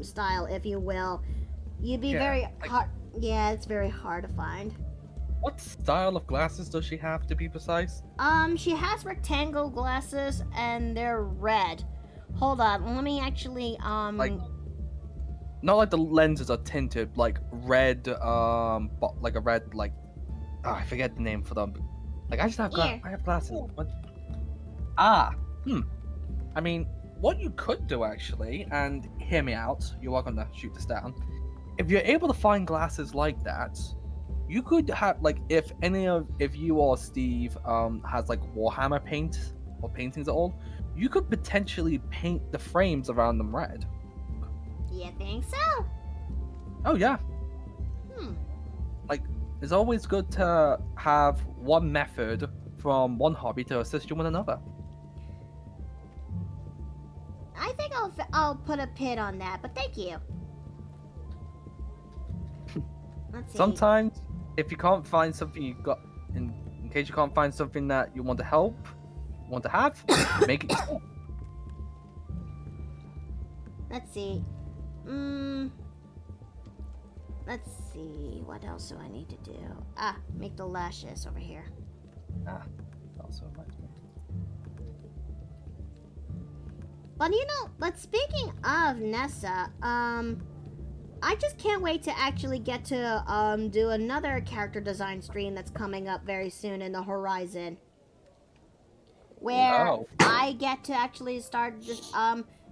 style, if you will. You'd be very hard. Yeah, it's very hard to find. What style of glasses does she have, to be precise? She has rectangle glasses and they're red. Hold on, let me actually Like, not like the lenses are tinted, like red, like a red, like, I forget the name for them. Like, I just have I have glasses. What? I mean, what you could do actually, and hear me out, you're welcome to shoot this down. If you're able to find glasses like that, you could have, like, if you or Steve has like Warhammer paint or paintings at all, you could potentially paint the frames around them red. You think so? Oh yeah. Like, it's always good to have one method from one hobby to assist you with another. I think I'll put a pin on that, but thank you. Let's see. Sometimes, if you can't find something you got, in case you can't find something that you want to have, make it yourself. Let's see. Let's see. What else do I need to do? Make the lashes over here. Also reminds me. But but speaking of Nessa, I just can't wait to actually get to do another character design stream that's coming up very soon in the horizon. Where I get to actually start just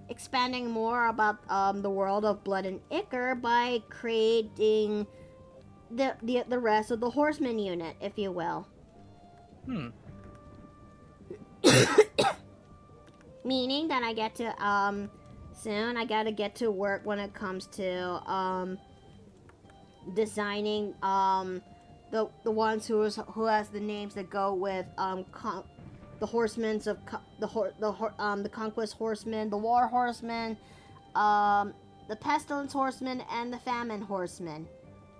expanding more about the world of Blood and Ichor by creating the rest of the Horseman unit, if you will. Meaning that I get to soon I gotta get to work when it comes to designing the ones who has the names that go with the horsemen of the conquest horsemen, the war horsemen, the pestilence horsemen, and the famine horsemen.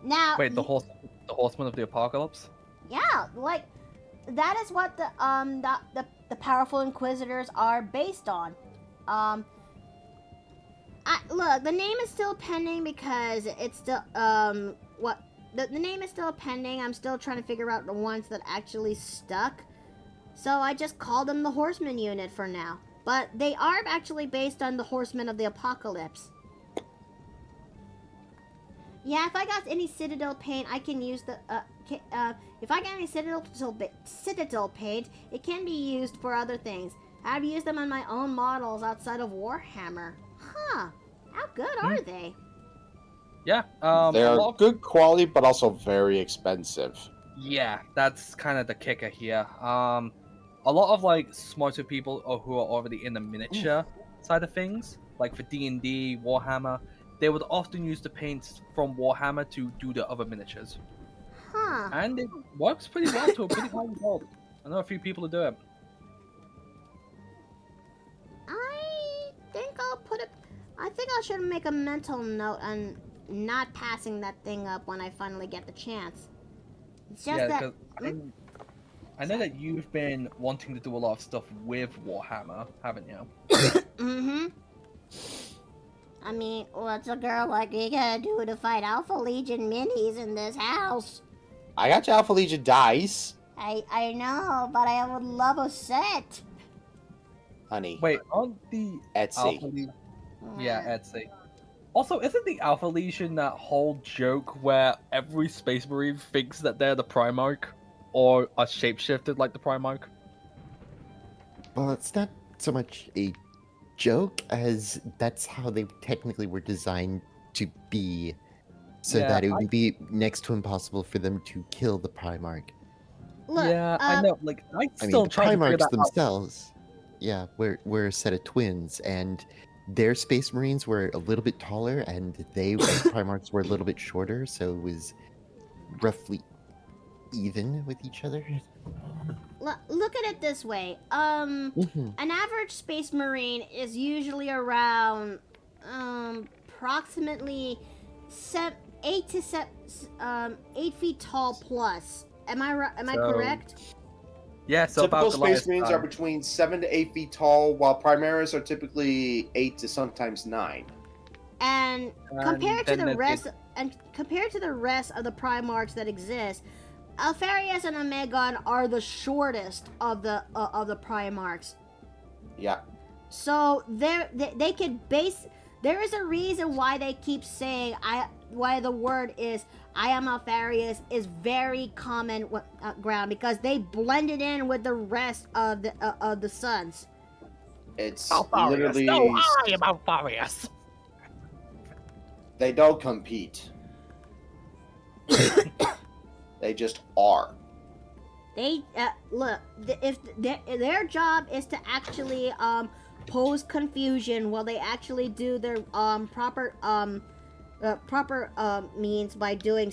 Now, wait, the horsemen of the apocalypse? Yeah, like that is what the powerful inquisitors are based on. Look, the name is still pending because it's still the name is still pending. I'm still trying to figure out the ones that actually stuck. So I just called them the Horseman unit for now. But they are actually based on the Horsemen of the Apocalypse. Yeah, if I got any Citadel paint, I can use the If I get any Citadel paint, it can be used for other things. I've used them on my own models outside of Warhammer. Huh. How good are they? Yeah. They're good quality, but also very expensive. Yeah, that's kind of the kicker here. A lot of like smarter people or who are already in the miniature side of things, like for D&D, Warhammer, they would often use the paints from Warhammer to do the other miniatures, Huh. and it works pretty well to a pretty high result. I know a few people who do it. I think I'll put it. I think I should make a mental note on not passing that thing up when I finally get the chance. It's just Yeah, that. because I know that you've been wanting to do a lot of stuff with Warhammer, haven't you? Mm-hmm. I mean, what's a girl like me gonna do to fight Alpha Legion minis in this house? I got your Alpha Legion dice, I know, but I would love a set. honey. Wait, on the Etsy. Alpha Legion? Yeah, Etsy. Also, isn't the Alpha Legion that whole joke where every Space Marine thinks that they're the Primarch or are shapeshifted like the Primarch? Well, it's not so much a joke as that's how they technically were designed to be, so Yeah, that it would be next to impossible for them to kill the Primarch. Look, yeah, I know. Like, I I mean, still the try to figure Primarchs that out. themselves, yeah, we're a set of twins, and their Space Marines were a little bit taller, and the Primarchs were a little bit shorter, so it was roughly even with each other. look at it this way. Mhm. An average Space Marine is usually around, approximately 8 feet tall plus. Am I right? Am I So, correct? Yeah, so Typical about Space Goliath Marines time. are between 7 to 8 feet tall, while Primaris are typically 8 to sometimes 9. And And compared to then the there's rest of the Primarchs that exist, Alpharius and Omegon are the shortest of the Primarchs. Yeah. So they can base. There is a reason why they keep saying why the word is I am Alpharius is very common ground, because they blended in with the rest of the sons. It's Alpharius. literally. No, I am Alpharius. They don't compete. They just are. They look, if their job is to actually pose confusion while they actually do their proper means by doing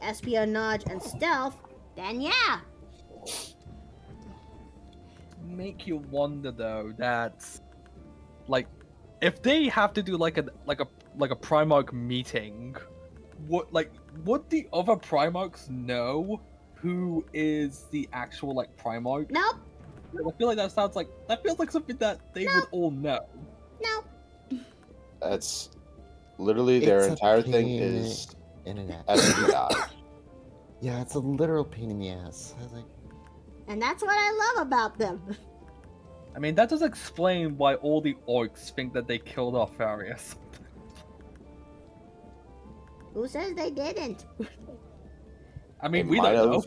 espionage and stealth, then yeah. Make you wonder though that, like, if they have to do like a Primarch meeting, would the other Primarchs know who is the actual like Primarch? Nope. I feel like that feels like something that they would all know. Nope. That's literally their It's a entire thing pain is in an ass. espionage. Yeah, it's a literal pain in the ass. I was like, And that's what I love about them. I mean, that does explain why all the orcs think that they killed Alpharius. Who says they didn't? I mean, They we might don't know.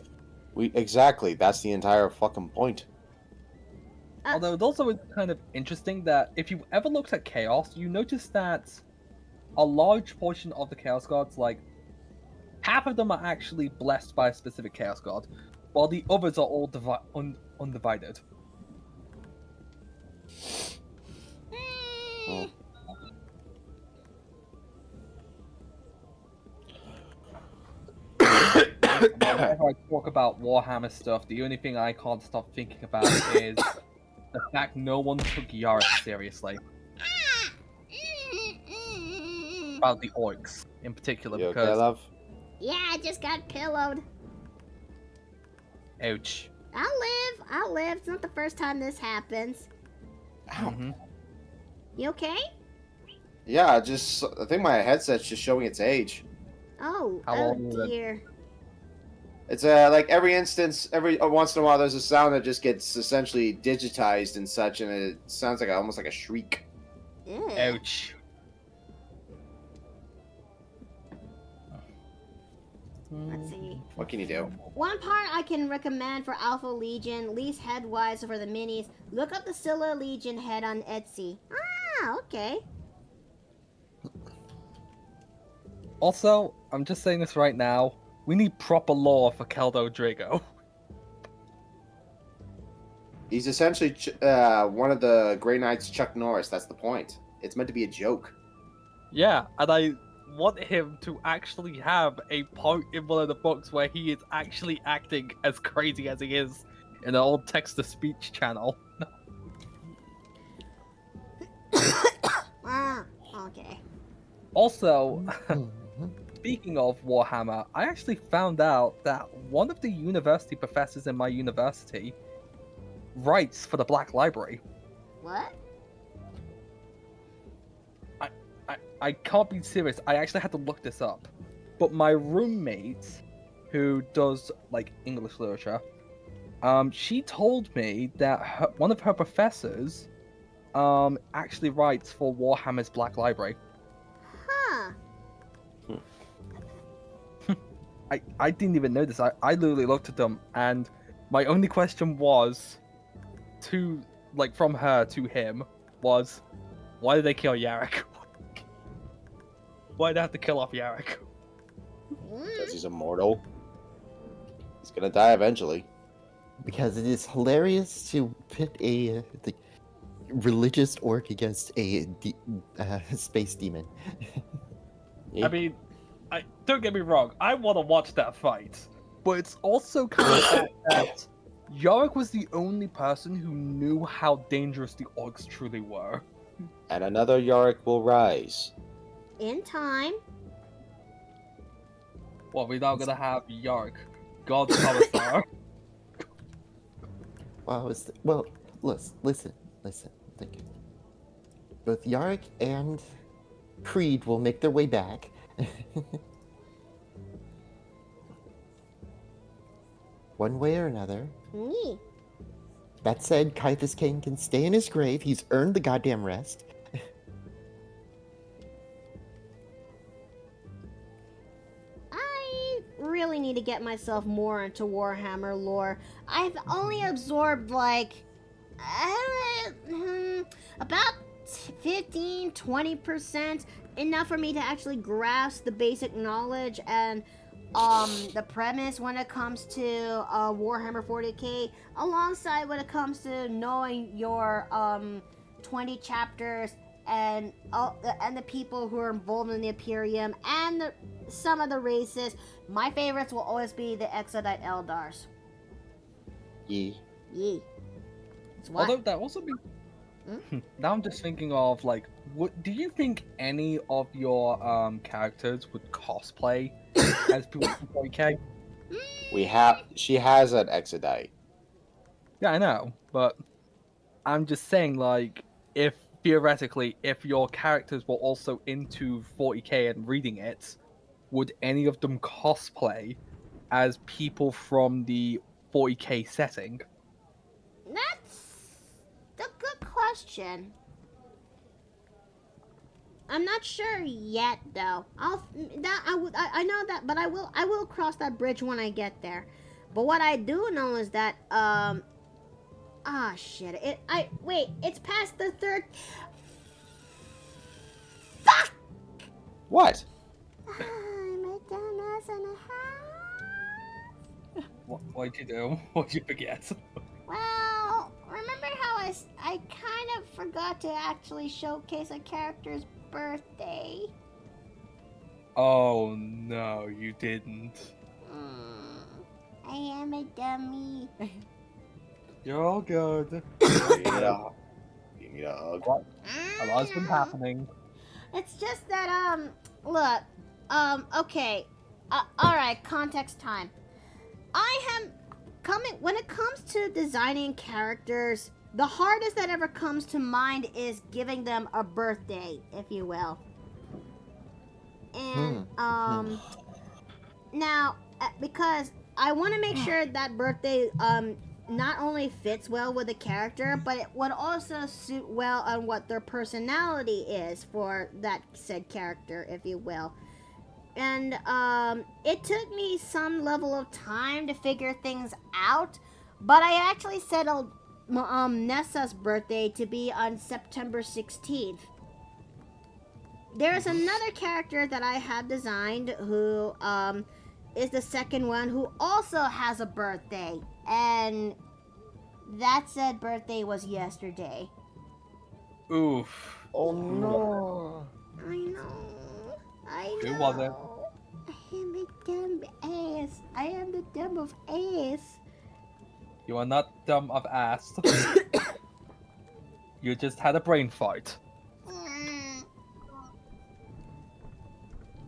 have. Exactly. That's the entire fucking point. Although it also is kind of interesting that if you ever looked at Chaos, you notice that a large portion of the Chaos Gods, like, half of them are actually blessed by a specific Chaos God, while the others are all undivided. Well, Whenever I talk about Warhammer stuff, the only thing I can't stop thinking about is the fact no one took Yara seriously. About the orcs, in particular, you okay, because... love? Yeah, I just got pillowed. Ouch. I'll live. It's not the first time this happens. Ow. Mhm. You okay? Yeah, I think my headset's just showing its age. Oh, How oh long is it? dear. It's like every instance, every once in a while, there's a sound that just gets essentially digitized and such, and it sounds like almost like a shriek. Ugh. Ouch. Let's see. What can you do? One part I can recommend for Alpha Legion, least head-wise for the minis, look up the Scylla Legion head on Etsy. Ah, okay. Also, I'm just saying this right now. We need proper lore for Caldo Drago. He's essentially one of the Grey Knights, Chuck Norris. That's the point. It's meant to be a joke. Yeah, and I want him to actually have a part in one of the books where he is actually acting as crazy as he is in the old text-to-speech channel. Ah, okay. Also, Mhm. speaking of Warhammer, I actually found out that one of the university professors in my university writes for the Black Library. What? I can't be serious. I actually had to look this up. But my roommate, who does like English literature, she told me that one of her professors, actually writes for Warhammer's Black Library. Huh. I didn't even know this. I literally looked at them, and my only question was, from her to him, was, why did they kill Yarrick? Why did they have to kill off Yarrick? Because he's immortal. He's gonna die eventually. Because it is hilarious to pit a religious orc against a space demon. I mean, don't get me wrong, I want to watch that fight, but it's also kind of sad that Yorick was the only person who knew how dangerous the orcs truly were. And another Yorick will rise. In time. Well, we're now gonna have Yorick, God's commissar. Well, listen. Thank you. Both Yarrick and Creed will make their way back. One way or another. Me. That said, Caiaphas King can stay in his grave. He's earned the goddamn rest. I really need to get myself more into Warhammer lore. I've only absorbed like about 15-20%, enough for me to actually grasp the basic knowledge and the premise when it comes to Warhammer 40k, alongside when it comes to knowing your 20 chapters and the people who are involved in the Imperium and some of the races. My favorites will always be the Exodite Eldars. Yee. Yee. It's what? Although that also be. Now I'm just thinking of like, what do you think any of your characters would cosplay as people from 40k? She has an Exodite. Yeah, I know, but I'm just saying, like, if theoretically, if your characters were also into 40k and reading it, would any of them cosplay as people from the 40k setting? That's a good question. I'm not sure yet, though. I know that, but I will cross that bridge when I get there. But what I do know is that shit. Wait, it's past the third. Fuck! What? I'm a dumbass and a half. What'd you do? What'd you forget? Well, remember how I kind of forgot to actually showcase a character's birthday? Oh no, you didn't. I am a dummy. You're all good. You need a hug. A lot's been happening. It's just that, look, okay. Alright, context time. When it comes to designing characters, the hardest that ever comes to mind is giving them a birthday, if you will. And, now, because I want to make sure that birthday, not only fits well with the character, but it would also suit well on what their personality is for that said character, if you will. it took me some level of time to figure things out, but I actually settled Nessa's birthday to be on September 16th. There's another character that I have designed who is the second one who also has a birthday, and that said birthday was yesterday. Oof. Oh no. I know. I know. Who was it? I am a dumb ass. I am the dumb of ass. You are not dumb of ass. You just had a brain fart.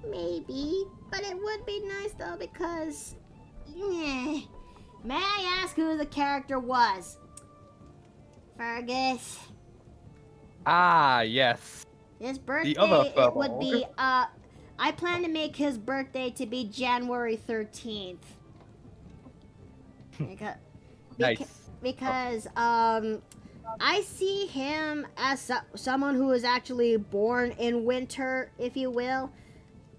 Maybe, but it would be nice though because. May I ask who the character was? Fergus. Ah, yes. His birthday other it would Furball. be I plan to make his birthday to be January 13th. Because, Nice. because I see him as someone who is actually born in winter, if you will.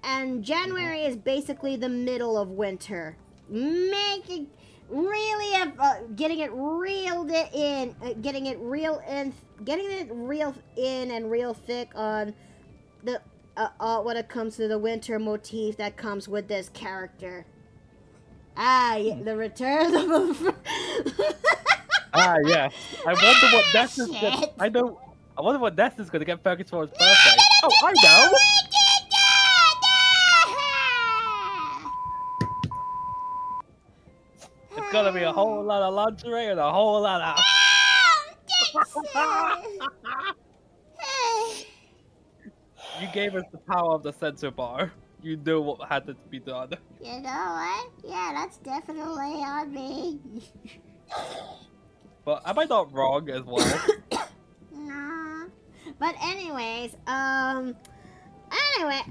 And January is basically the middle of winter. Making really getting it reeled in, getting it real in, getting it real in and real thick on the when it comes to the winter motif that comes with this character. Ah, yeah, the return of Ah, yes. I wonder what Ness is Shit. gonna. I wonder what Ness is gonna get Fergus for his birthday. Oh, I know. It's gonna be a whole lot of lingerie and a whole lot of. You gave us the power of the sensor bar. You knew what had to be done. You know what? Yeah, that's definitely on me. But am I not wrong as well? Nah. But anyways, anyway,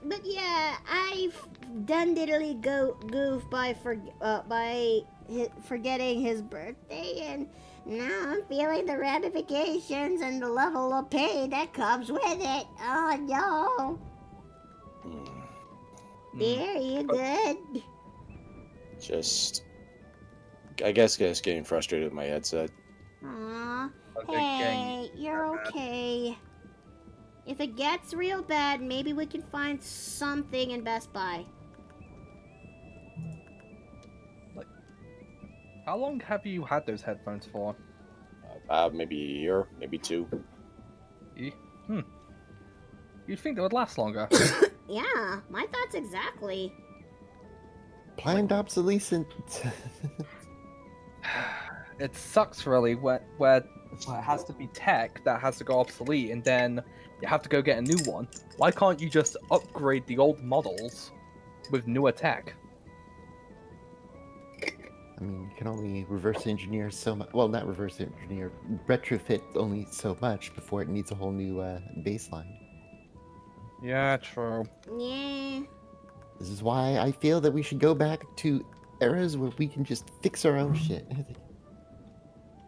but yeah, I've done diddly goof by forgetting his birthday, and now I'm feeling the ramifications and the level of pain that comes with it. Oh no. Dear, you good? Just, I guess, just getting frustrated with my headset. Aw. Okay, Hey, you're okay. If it gets real bad, maybe we can find something in Best Buy. How long have you had those headphones for? Maybe a year, maybe two. You'd think they would last longer. Yeah, my thoughts exactly. Planned obsolescence. It sucks really where it has to be tech that has to go obsolete and then you have to go get a new one. Why can't you just upgrade the old models with newer tech? I mean, you can only reverse engineer so much. Well, not reverse engineer, retrofit only so much before it needs a whole new baseline. Yeah, true. Yeah. This is why I feel that we should go back to eras where we can just fix our own shit.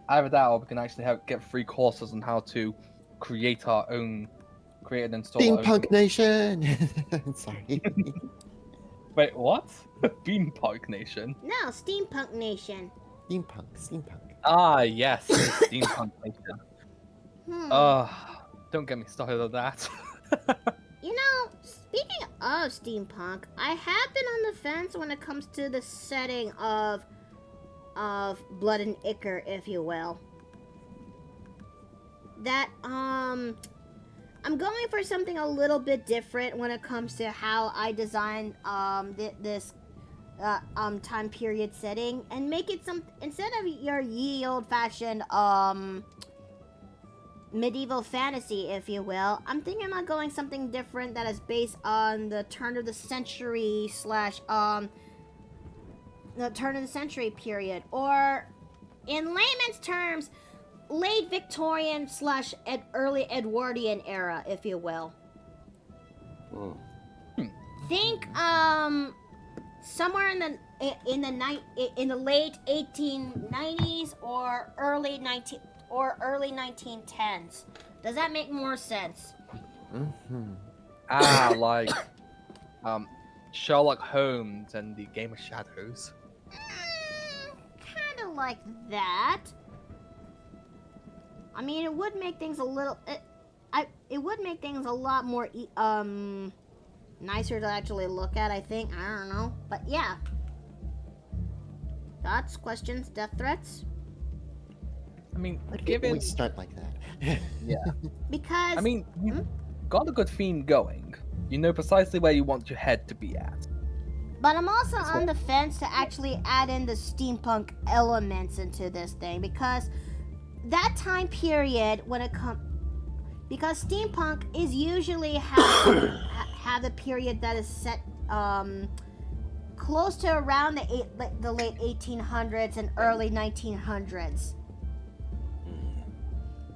Either that or we can actually get free courses on how to create our own, create and install our own. Steampunk Nation! Sorry. Wait, what? Beanpunk Nation? No, Steampunk Nation. Steampunk. Ah, yes, Steampunk Nation. Hmm. Don't get me started on that. You know, speaking of steampunk, I have been on the fence when it comes to the setting of Blood and Ichor, if you will. That I'm going for something a little bit different when it comes to how I designed this time period setting, and make it some, instead of your ye old fashioned medieval fantasy, if you will. I'm thinking about going something different that is based on the turn of the century slash the turn of the century period, or in layman's terms, late Victorian slash early Edwardian era, if you will. Think somewhere in the late 1890s or early 1910s. Does that make more sense? Mm-hmm. Like Sherlock Holmes and the Game of Shadows. Kind of like that. I mean, it would make things a little. It would make things a lot more nicer to actually look at. I think. I don't know, but yeah. Thoughts, questions, death threats? I mean, Why do we given always start like that? yeah, Because I mean, you've got a good theme going. You know precisely where you want your head to be at. But I'm also That's on the fence to actually add in the steampunk elements into this thing because that time period when it comes, because steampunk is usually have the period that is set close to around the late 1800s and early 1900s.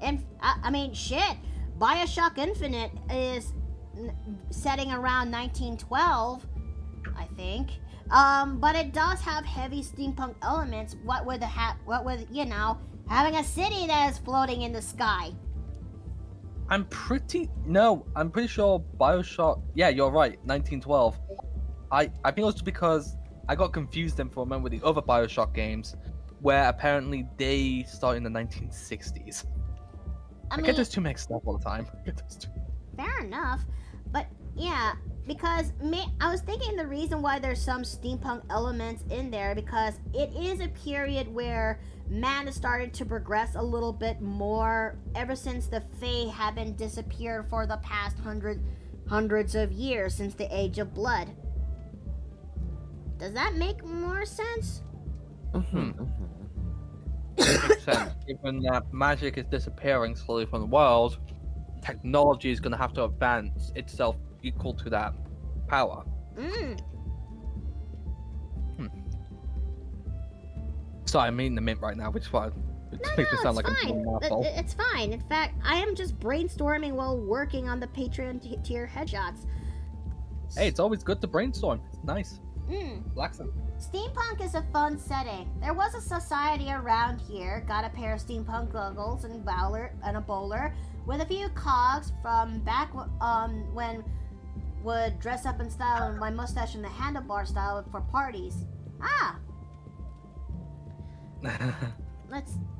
And I mean, shit, BioShock Infinite is setting around 1912. I think. But it does have heavy steampunk elements. What with having a city that is floating in the sky. I'm pretty sure BioShock. Yeah, you're right. 1912. I think it was because I got confused then for a moment with the other BioShock games, where apparently they start in the 1960s. I get those two mixed up all the time. Fair enough, but yeah, because I was thinking the reason why there's some steampunk elements in there because it is a period where man has started to progress a little bit more ever since the Fae haven't disappeared for the past hundreds of years since the Age of Blood. Does that make more sense? Makes sense. Given that magic is disappearing slowly from the world, technology is going to have to advance itself equal to that power. Sorry, I'm eating the mint right now, which is why it makes me sound like fine. I'm an asshole. It's fine. In fact, I am just brainstorming while working on the Patreon tier headshots. Hey, it's always good to brainstorm. It's nice. Relaxing. Steampunk is a fun setting. There was a society around here, got a pair of steampunk goggles and a bowler, with a few cogs from back when would dress up in style and my mustache in the handlebar style for parties.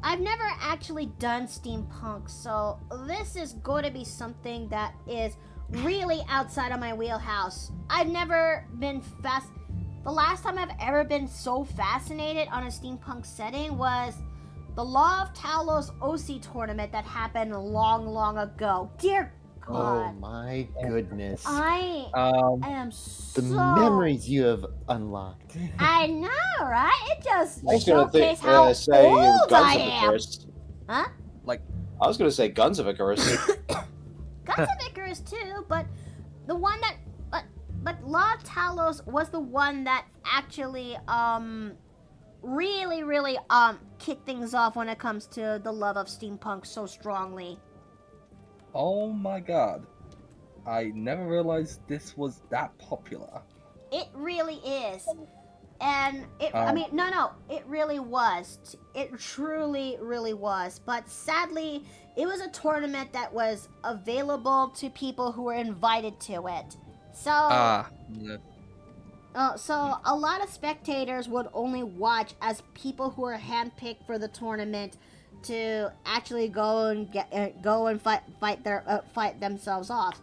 I've never actually done steampunk, so this is going to be something that is really outside of my wheelhouse. I've never been the last time I've ever been so fascinated on a steampunk setting was the Law of Talos OC tournament that happened long ago. Dear God. Oh my goodness. I am so... The memories you have unlocked. I know, right? It just I was gonna showcased how say old Guns I of am. Icarus. Huh? I was gonna say Guns of Icarus. Guns of Icarus too, but the one that... But Law of Talos was the one that actually, really, kicked things off when it comes to the love of steampunk so strongly. Oh my god. I never realized this was that popular. It really is. And it really was. It truly, really was. But sadly, it was a tournament that was available to people who were invited to it. So, so a lot of spectators would only watch as people who were handpicked for the tournament to actually go and fight themselves off.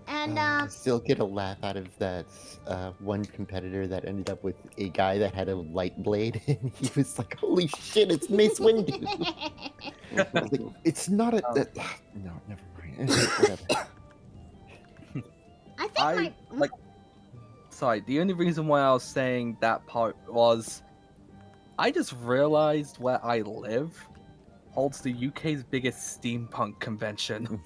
And I still get a laugh out of that one competitor that ended up with a guy that had a light blade, and he was like, "Holy shit, it's Mace Windu!" I was like, it's not a. No, never mind. Whatever. I think Sorry, the only reason why I was saying that part was I just realized where I live holds the UK's biggest steampunk convention.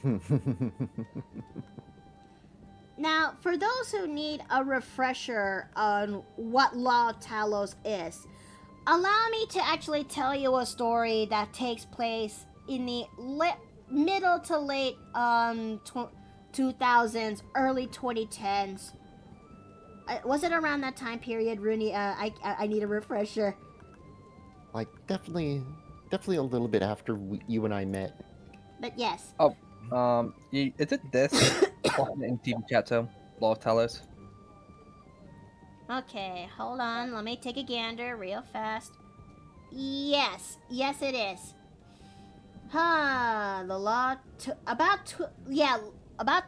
Now, for those who need a refresher on what Law of Talos is, allow me to actually tell you a story that takes place in the middle to late 2000s, early 2010s. Was it around that time period, Rooney? I need a refresher. Like definitely a little bit after you and I met. But yes. Is it this in TV chat too? Law of Talos? Okay, hold on. Let me take a gander real fast. Yes, it is. The law about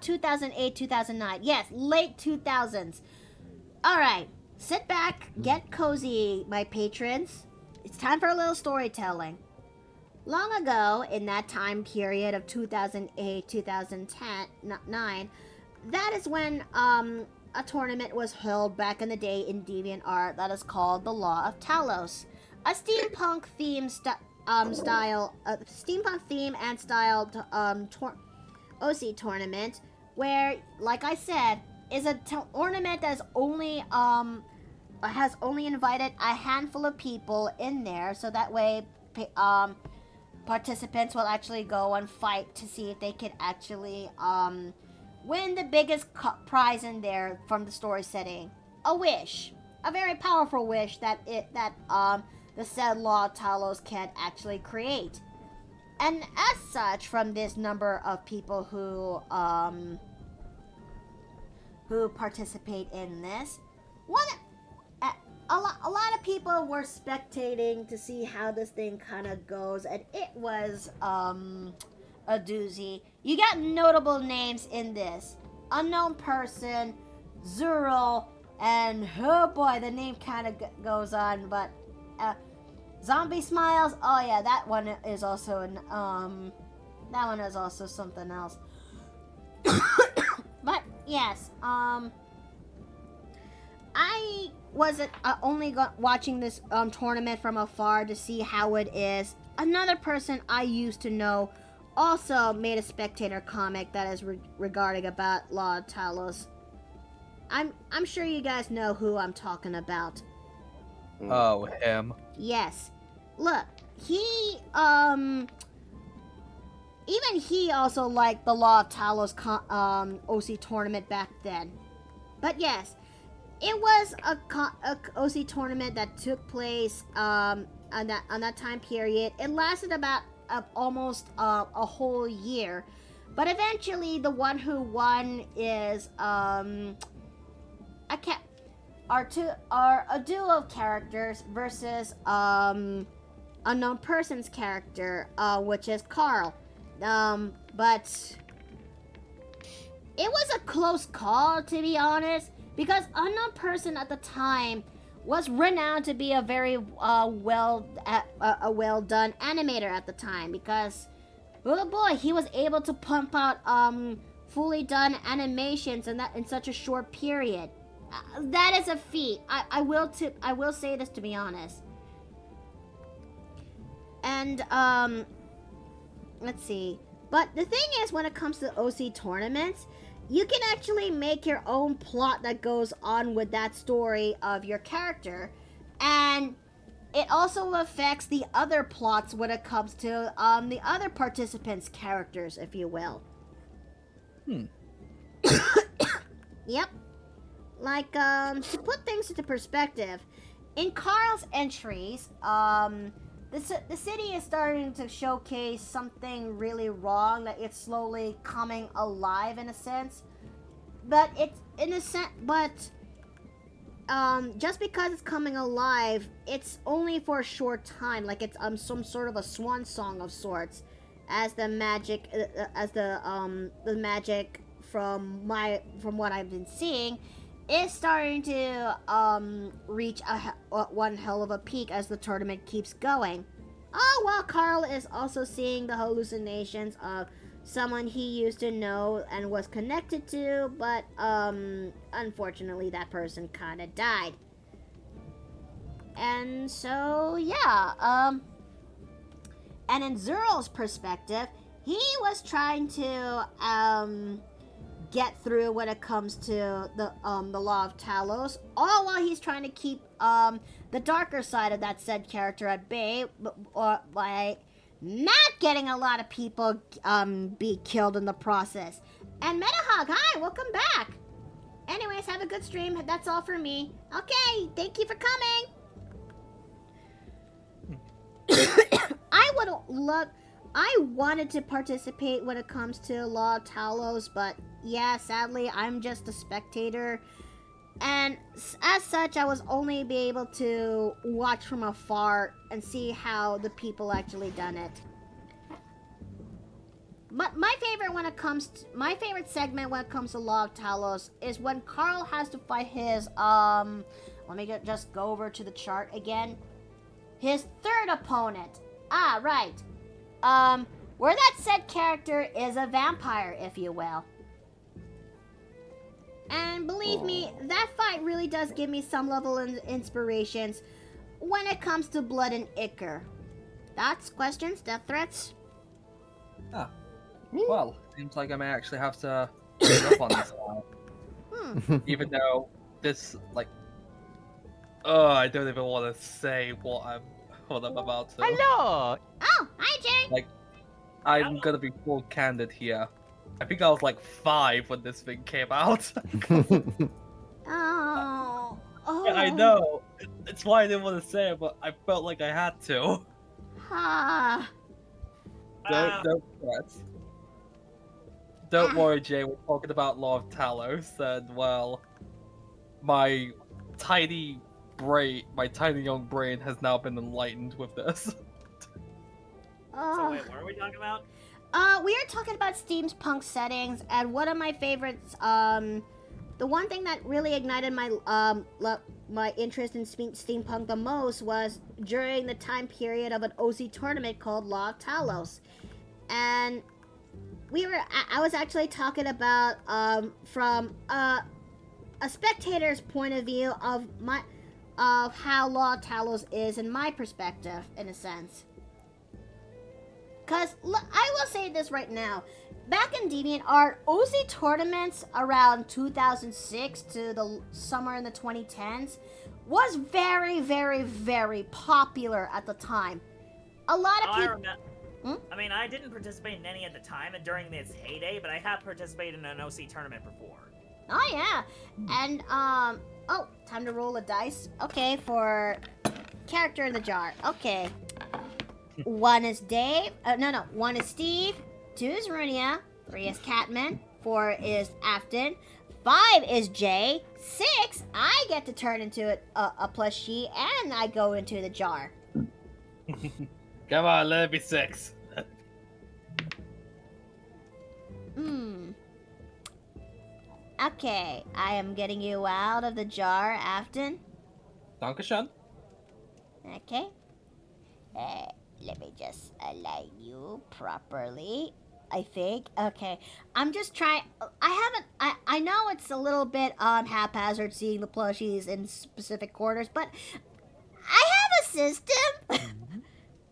2008, 2009. Yes, late 2000s. All right, sit back, get cozy, my patrons. It's time for a little storytelling. Long ago, in that time period of 2008, 2010, 9, that is when a tournament was held back in the day in DeviantArt that is called the Law of Talos, a steampunk theme steampunk theme and style OC tournament, where, like I said, is a tournament that is only has only invited a handful of people in there, so that way participants will actually go and fight to see if they can actually win the biggest prize in there from the story setting. A wish, a very powerful wish that the said Law Talos can actually create. And as such, from this number of people who participate in this, a lot of people were spectating to see how this thing kind of goes, and it was a doozy. You got notable names in this: Unknown Person, Zero, and oh boy, the name kind of goes on. But Zombie Smiles. Oh yeah, that one is also something else. But yes, I wasn't only watching this tournament from afar to see how it is. Another person I used to know also made a spectator comic that is regarding about Law Talos. I'm sure you guys know who I'm talking about. Oh, him. Yes. Look, he even he also liked the Law of Talos OC tournament back then. But yes, it was a OC tournament that took place on that time period. It lasted about almost a whole year, but eventually the one who won is a duo of characters versus Unknown Person's character, which is Carl. But it was a close call, to be honest, because Unknown Person at the time was renowned to be a very well done animator at the time, because oh boy, he was able to pump out fully done animations in such a short period. That is a feat. I will say this, to be honest. And let's see. But the thing is, when it comes to OC tournaments, you can actually make your own plot that goes on with that story of your character, and it also affects the other plots when it comes to the other participants' characters, if you will. Yep. Like, to put things into perspective, in Carl's entries, the city is starting to showcase something really wrong, that it's slowly coming alive in a sense. But just because it's coming alive, it's only for a short time, like it's some sort of a swan song of sorts, as the magic from what I've been seeing is starting to reach one hell of a peak as the tournament keeps going. Oh, well, Carl is also seeing the hallucinations of someone he used to know and was connected to, but unfortunately that person kind of died. And so, yeah, and in Zero's perspective, he was trying to get through when it comes to the Law of Talos, all while he's trying to keep the darker side of that said character at bay, by not getting a lot of people be killed in the process. And Metahog, hi, welcome back. Anyways, have a good stream. That's all for me. Okay, thank you for coming. I wanted to participate when it comes to Law of Talos, but yeah, sadly, I'm just a spectator. And as such, I was only be able to watch from afar and see how the people actually done it. But my favorite segment when it comes to Law of Talos is when Carl has to fight his let me just go over to the chart again. His third opponent. Ah, right. Where that said character is a vampire, if you will. And believe me, that fight really does give me some level of inspirations when it comes to blood and ichor. Thoughts, questions, death threats? Well, seems like I may actually have to read up on this now. Even though this, like, I don't even want to say what I'm about to. Hello! Oh, hi, Jay. Like, I'm gonna be full candid here. I think I was like 5 when this thing came out. Oh. Yeah, I know. It's why I didn't want to say it, but I felt like I had to. Ah. Don't fret. Don't worry, Jay. We're talking about Law of Talos, and well, my tiny young brain has now been enlightened with this. So wait, what are we talking about? We are talking about steampunk settings, and one of my favorites, the one thing that really ignited my my interest in steampunk the most was during the time period of an OC tournament called Law of Talos, and I was actually talking about from a spectator's point of view of how Law of Talos is in my perspective, in a sense. Because, I will say this right now. Back in DeviantArt, OC tournaments around 2006 to the somewhere in the 2010s was very, very, very popular at the time. A lot of people... I mean, I didn't participate in any at the time and during its heyday, but I have participated in an OC tournament before. Oh, yeah. And, oh, time to roll a dice. Okay, for character in the jar. Okay. 1 is Dave. No. 1 is Steve. 2 is Runia. 3 is Catman. 4 is Afton. 5 is Jay. 6, I get to turn into a plushie, and I go into the jar. Come on, let it be 6. Okay, I am getting you out of the jar, Afton. Dankeschön. Okay. Let me just align you properly, I think. Okay. I'm just trying... I know it's a little bit haphazard seeing the plushies in specific quarters, but I have a system.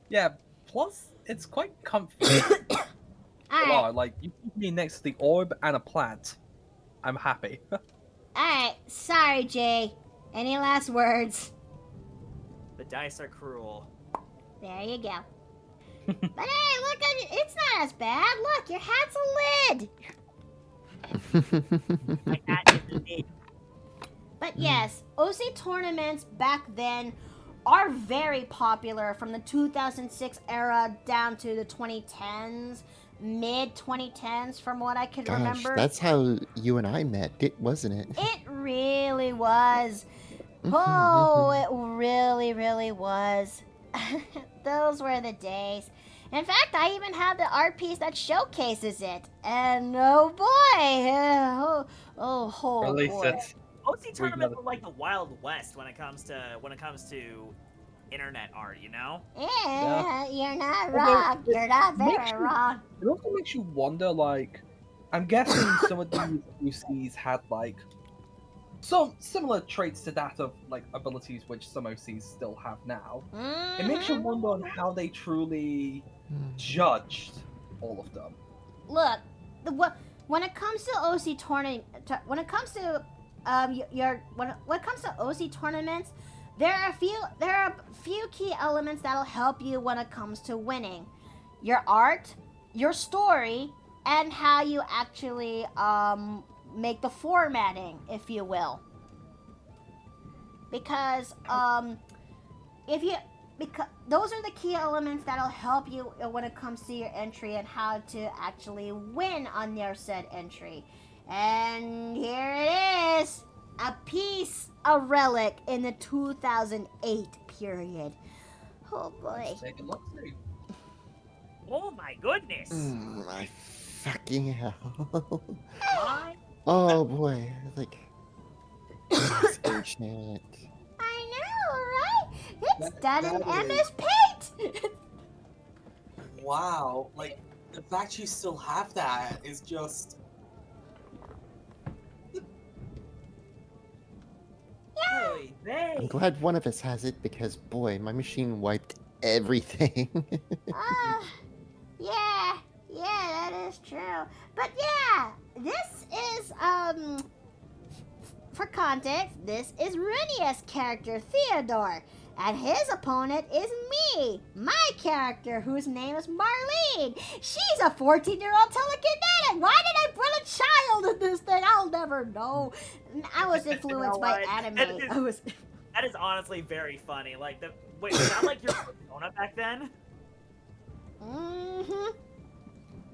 Yeah, plus it's quite comfy. Alright. Wow, like, you put me next to the orb and a plant. I'm happy. Alright. Sorry, Jay. Any last words? The dice are cruel. There you go. But hey, look, it's not as bad. Look, your hat's a lid. My hat is a lid. But yes, OC tournaments back then are very popular from the 2006 era down to the 2010s, mid 2010s, from what I can Gosh, remember. that's how you and I met, wasn't it? It really was. Oh, it really, really was. Those were the days. In fact, I even have the art piece that showcases it. And oh boy, Release boy. it. OC tournaments are like the Wild West when it comes to internet art, you know? Yeah, you're not Although wrong. You're not very makes you- wrong. It also makes you wonder, like, I'm guessing some of these OCs had, like, some similar traits to that of, like, abilities which some OCs still have now. It makes you wonder on how they truly judged all of them. Look, when it comes to OC tournament, when it comes to when it comes to OC tournaments, there are a few key elements that'll help you when it comes to winning. Your art, your story, and how you actually make the formatting, if you will. Because because those are the key elements that'll help you when it comes to your entry and how to actually win on your said entry. And here it is. a piece, a relic in the 2008 period. Oh boy. Let's take a look. See. Oh my goodness! My fucking hell. My Oh boy. Like, it's ancient. I know, right? It's done in that MS Paint. Wow, like the fact you still have that is just. Really, I'm they. glad one of us has it because, boy, my machine wiped everything. Yeah, that is true. But yeah, this is for context, this is Runia's character Theodore, and his opponent is me, my character, whose name is Marlene. She's a 14-year-old telekinetic. Why did I put a child in this thing? I'll never know. I was influenced by what? anime. I was. That is honestly very funny. Like wait, was that like your persona back then? Mm-hmm.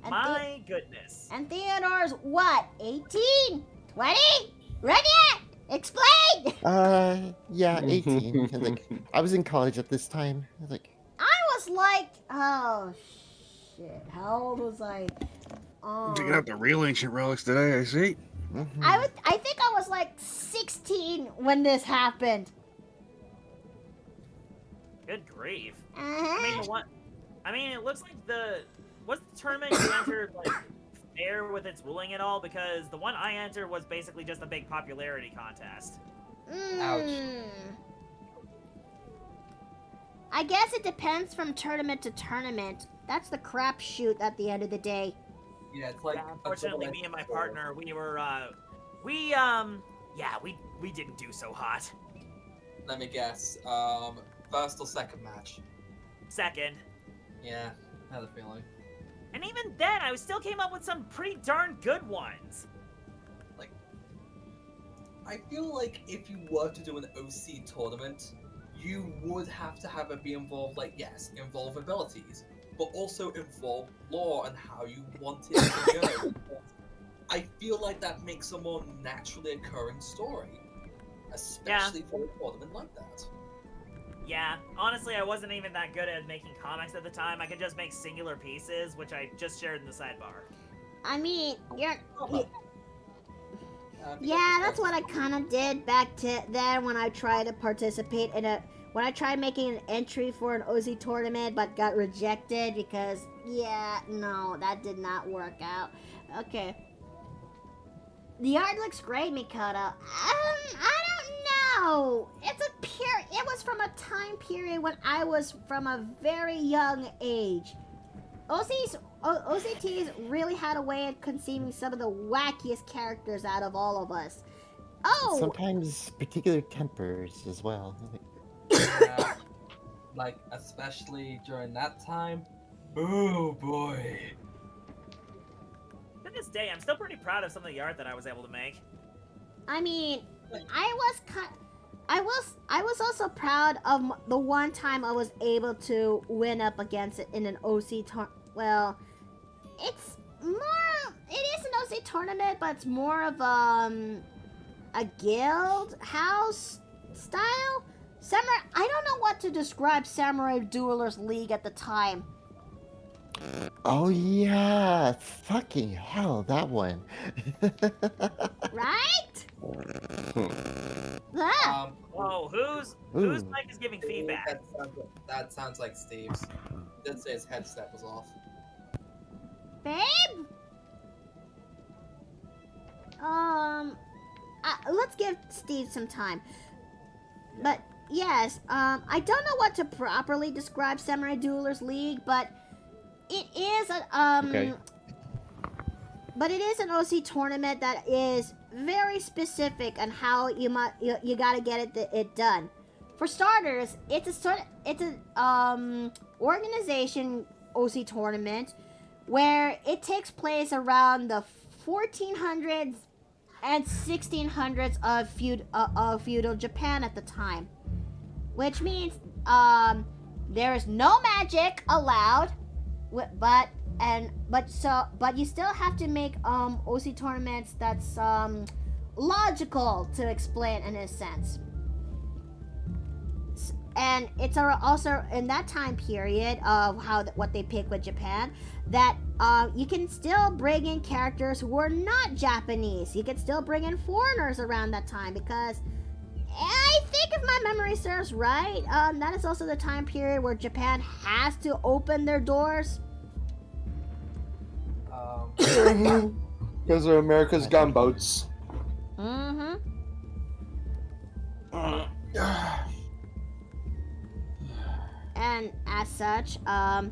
My goodness. And Theodore's what? 18? 20? Runya! Explain! Yeah, 18. 'Cause, like, I was in college at this time. I was like, I was like, oh shit. How old was I? Digging out the real ancient relics today, I see. I think I was like 16 when this happened. Good grief. Uh-huh. I mean, it looks like was the tournament you entered like fair with its ruling at all? Because the one I entered was basically just a big popularity contest. Ouch. I guess it depends from tournament to tournament. That's the crapshoot at the end of the day. Yeah, it's like. Yeah, unfortunately, me and my partner, we didn't do so hot. Let me guess. First or second match? Second. Yeah, I had a feeling. And even then, I still came up with some pretty darn good ones. Like, I feel like if you were to do an OC tournament, you would have to have it be involved, like, yes, involve abilities, but also involve lore and how you want it to go. I feel like that makes a more naturally occurring story, especially for a tournament like that. Yeah, honestly, I wasn't even that good at making comics at the time. I could just make singular pieces, which I just shared in the sidebar. I mean, Yeah, yeah, that's what I kind of did back to then when I tried to participate in when I tried making an entry for an OZ tournament but got rejected because, yeah, no, that did not work out. Okay. The art looks great, Mikata. I don't know. It was from a time period when I was from a very young age. OCTs really had a way of conceiving some of the wackiest characters out of all of us. Oh! sometimes particular tempers as well. Yeah, like, especially during that time. Oh boy. To this day, I'm still pretty proud of some of the art that I was able to make. I mean, I was also proud of the one time I was able to win up against it in an OC well, it is an OC tournament, but it's more of a guild house style. I don't know what to describe Samurai Duelers League at the time. Oh yeah, fucking hell, that one. Right? Ah, Whoa, whose Ooh. mic is giving feedback? That sounds like Steve's. Did say his headset was off. babe? Let's give Steve some time. But yes, I don't know what to properly describe Samurai Duelers League, but it is Okay. But it is an OC tournament that is very specific on how you gotta get it done. For starters, it's a organization OC tournament where it takes place around the 1400s and 1600s of feudal Japan at the time, which means there is no magic allowed, but you still have to make OC tournaments that's logical to explain in a sense. And it's also in that time period of what they pick with Japan that you can still bring in characters who are not Japanese. You can still bring in foreigners around that time because I think if my memory serves right, that is also the time period where Japan has to open their doors. Because of America's gunboats. Mm-hmm. And as such, a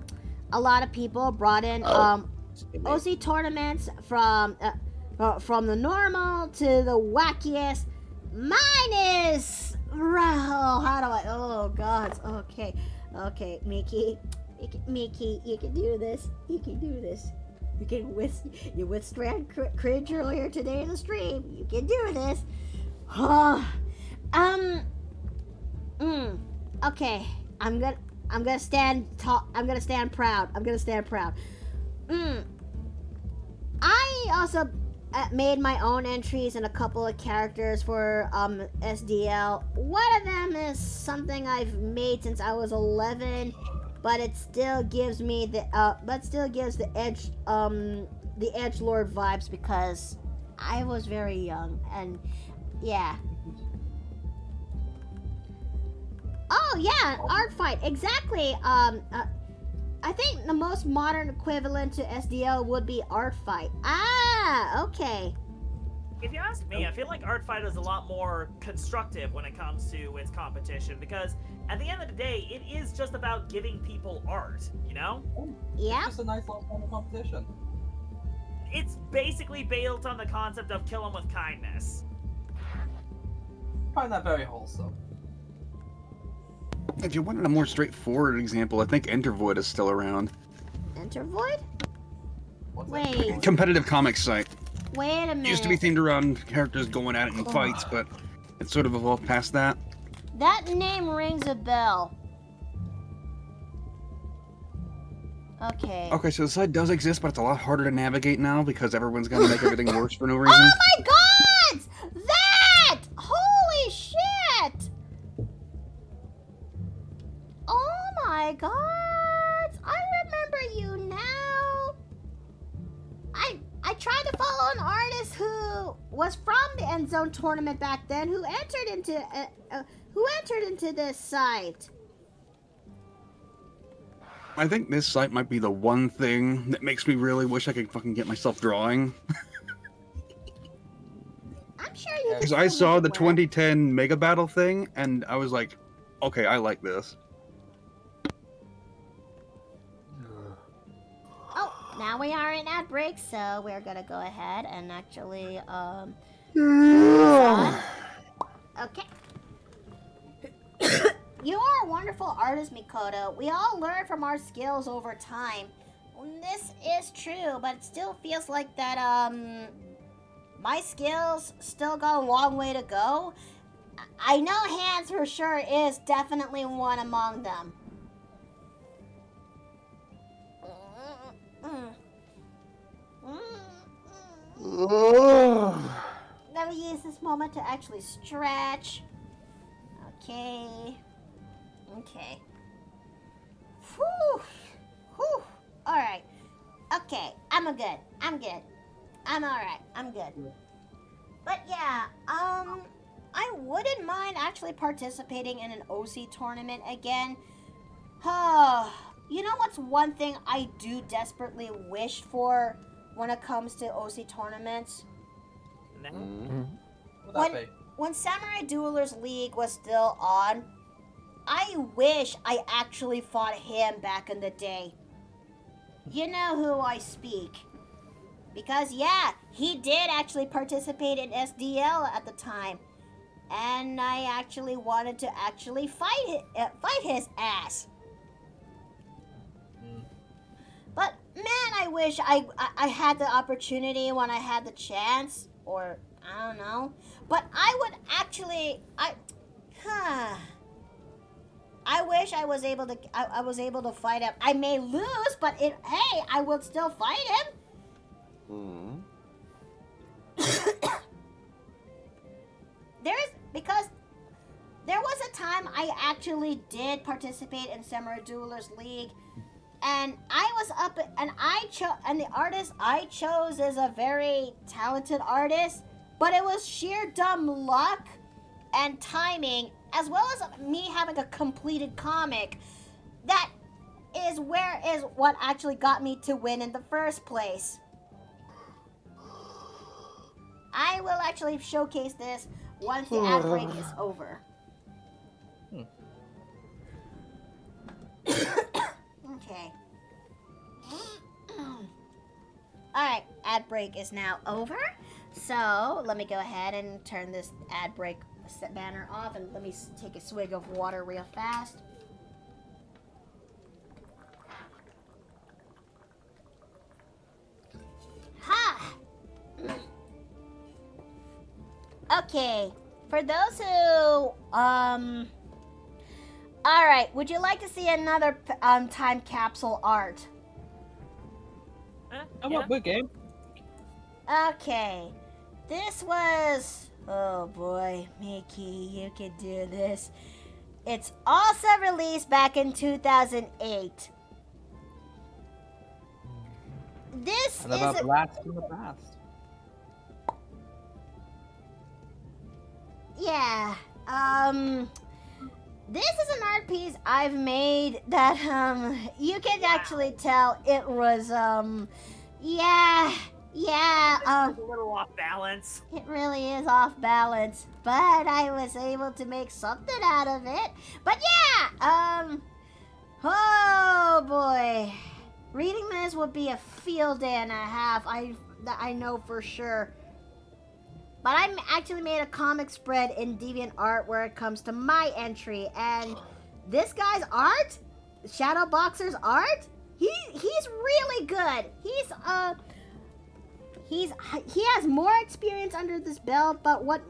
lot of people brought in OC tournaments from the normal to the wackiest. Mine is how do I? Oh God. Okay, Mickey, you can do this. You can do this. You withstand cringe earlier today in the stream. You can do this. Okay. I'm gonna stand tall. I'm gonna stand proud. I also made my own entries and a couple of characters for SDL. One of them is something I've made since I was 11, but it still gives me the edgelord vibes because I was very young and yeah. Oh yeah, art fight exactly. I think the most modern equivalent to SDL would be art fight. Ah, okay. If you ask me, I feel like art fight is a lot more constructive when it comes to its competition because at the end of the day, it is just about giving people art, you know? Yeah. It's just a nice little form of competition. It's basically built on the concept of kill 'em with kindness. I find that very wholesome. If you wanted a more straightforward example, I think Entervoid is still around. Entervoid? What's Wait. that? Competitive comic site. Wait a minute. It used to be themed around characters going at it in fights, but it's sort of evolved past that. That name rings a bell. Okay. Okay, so the site does exist, but it's a lot harder to navigate now because everyone's gonna make everything worse for no reason. Oh my God! That! Holy shit! Oh my God! I remember you now. I tried to follow an artist who was from the End Zone tournament back then, who entered into this site. I think this site might be the one thing that makes me really wish I could fucking get myself drawing. I'm sure you. Because I saw the 2010 Mega Battle thing, and I was like, okay, I like this. Oh, now we are in ad break, so we're gonna go ahead and actually okay. You are a wonderful artist, Mikoto. We all learn from our skills over time. This is true, but it still feels like that my skills still got a long way to go. I know Hans for sure is definitely one among them. Let me use this moment to actually stretch. Okay. Okay. Whew. Whew. Alright. Okay. I'm good. I'm alright. I'm good. But yeah, I wouldn't mind actually participating in an OC tournament again. You know what's one thing I do desperately wish for when it comes to OC tournaments? When Samurai Duelers League was still on, I wish I actually fought him back in the day. You know who I speak. Because yeah, he did actually participate in SDL at the time. And I actually wanted to actually fight his ass. But man, I wish I had the opportunity when I had the chance, or I don't know. But I would actually I wish I was able to fight him. I may lose, but hey, I will still fight him. I actually did participate in Samurai Duelers League, and I was up, and and the artist I chose is a very talented artist, but it was sheer dumb luck and timing, as well as me having a completed comic. That is what actually got me to win in the first place. I will actually showcase this once the ad break is over. Okay. Alright, ad break is now over. So, let me go ahead and turn this ad break banner off, and let me take a swig of water real fast. Ha! Okay, for those who, alright, would you like to see another, time capsule art? How about the game? Okay, this was, oh boy, Mickey, you can do this. It's also released back in 2008. This And is about a, blast from the past. yeah, this is an art piece I've made that, you can actually tell it was, yeah, It's a little off balance. it really is off balance, but I was able to make something out of it. But yeah, oh boy, reading this would be a field day and a half. I know for sure. But I actually made a comic spread in DeviantArt where it comes to my entry, and this guy's art, Shadowboxer's art, he really good. He has more experience under this belt, but what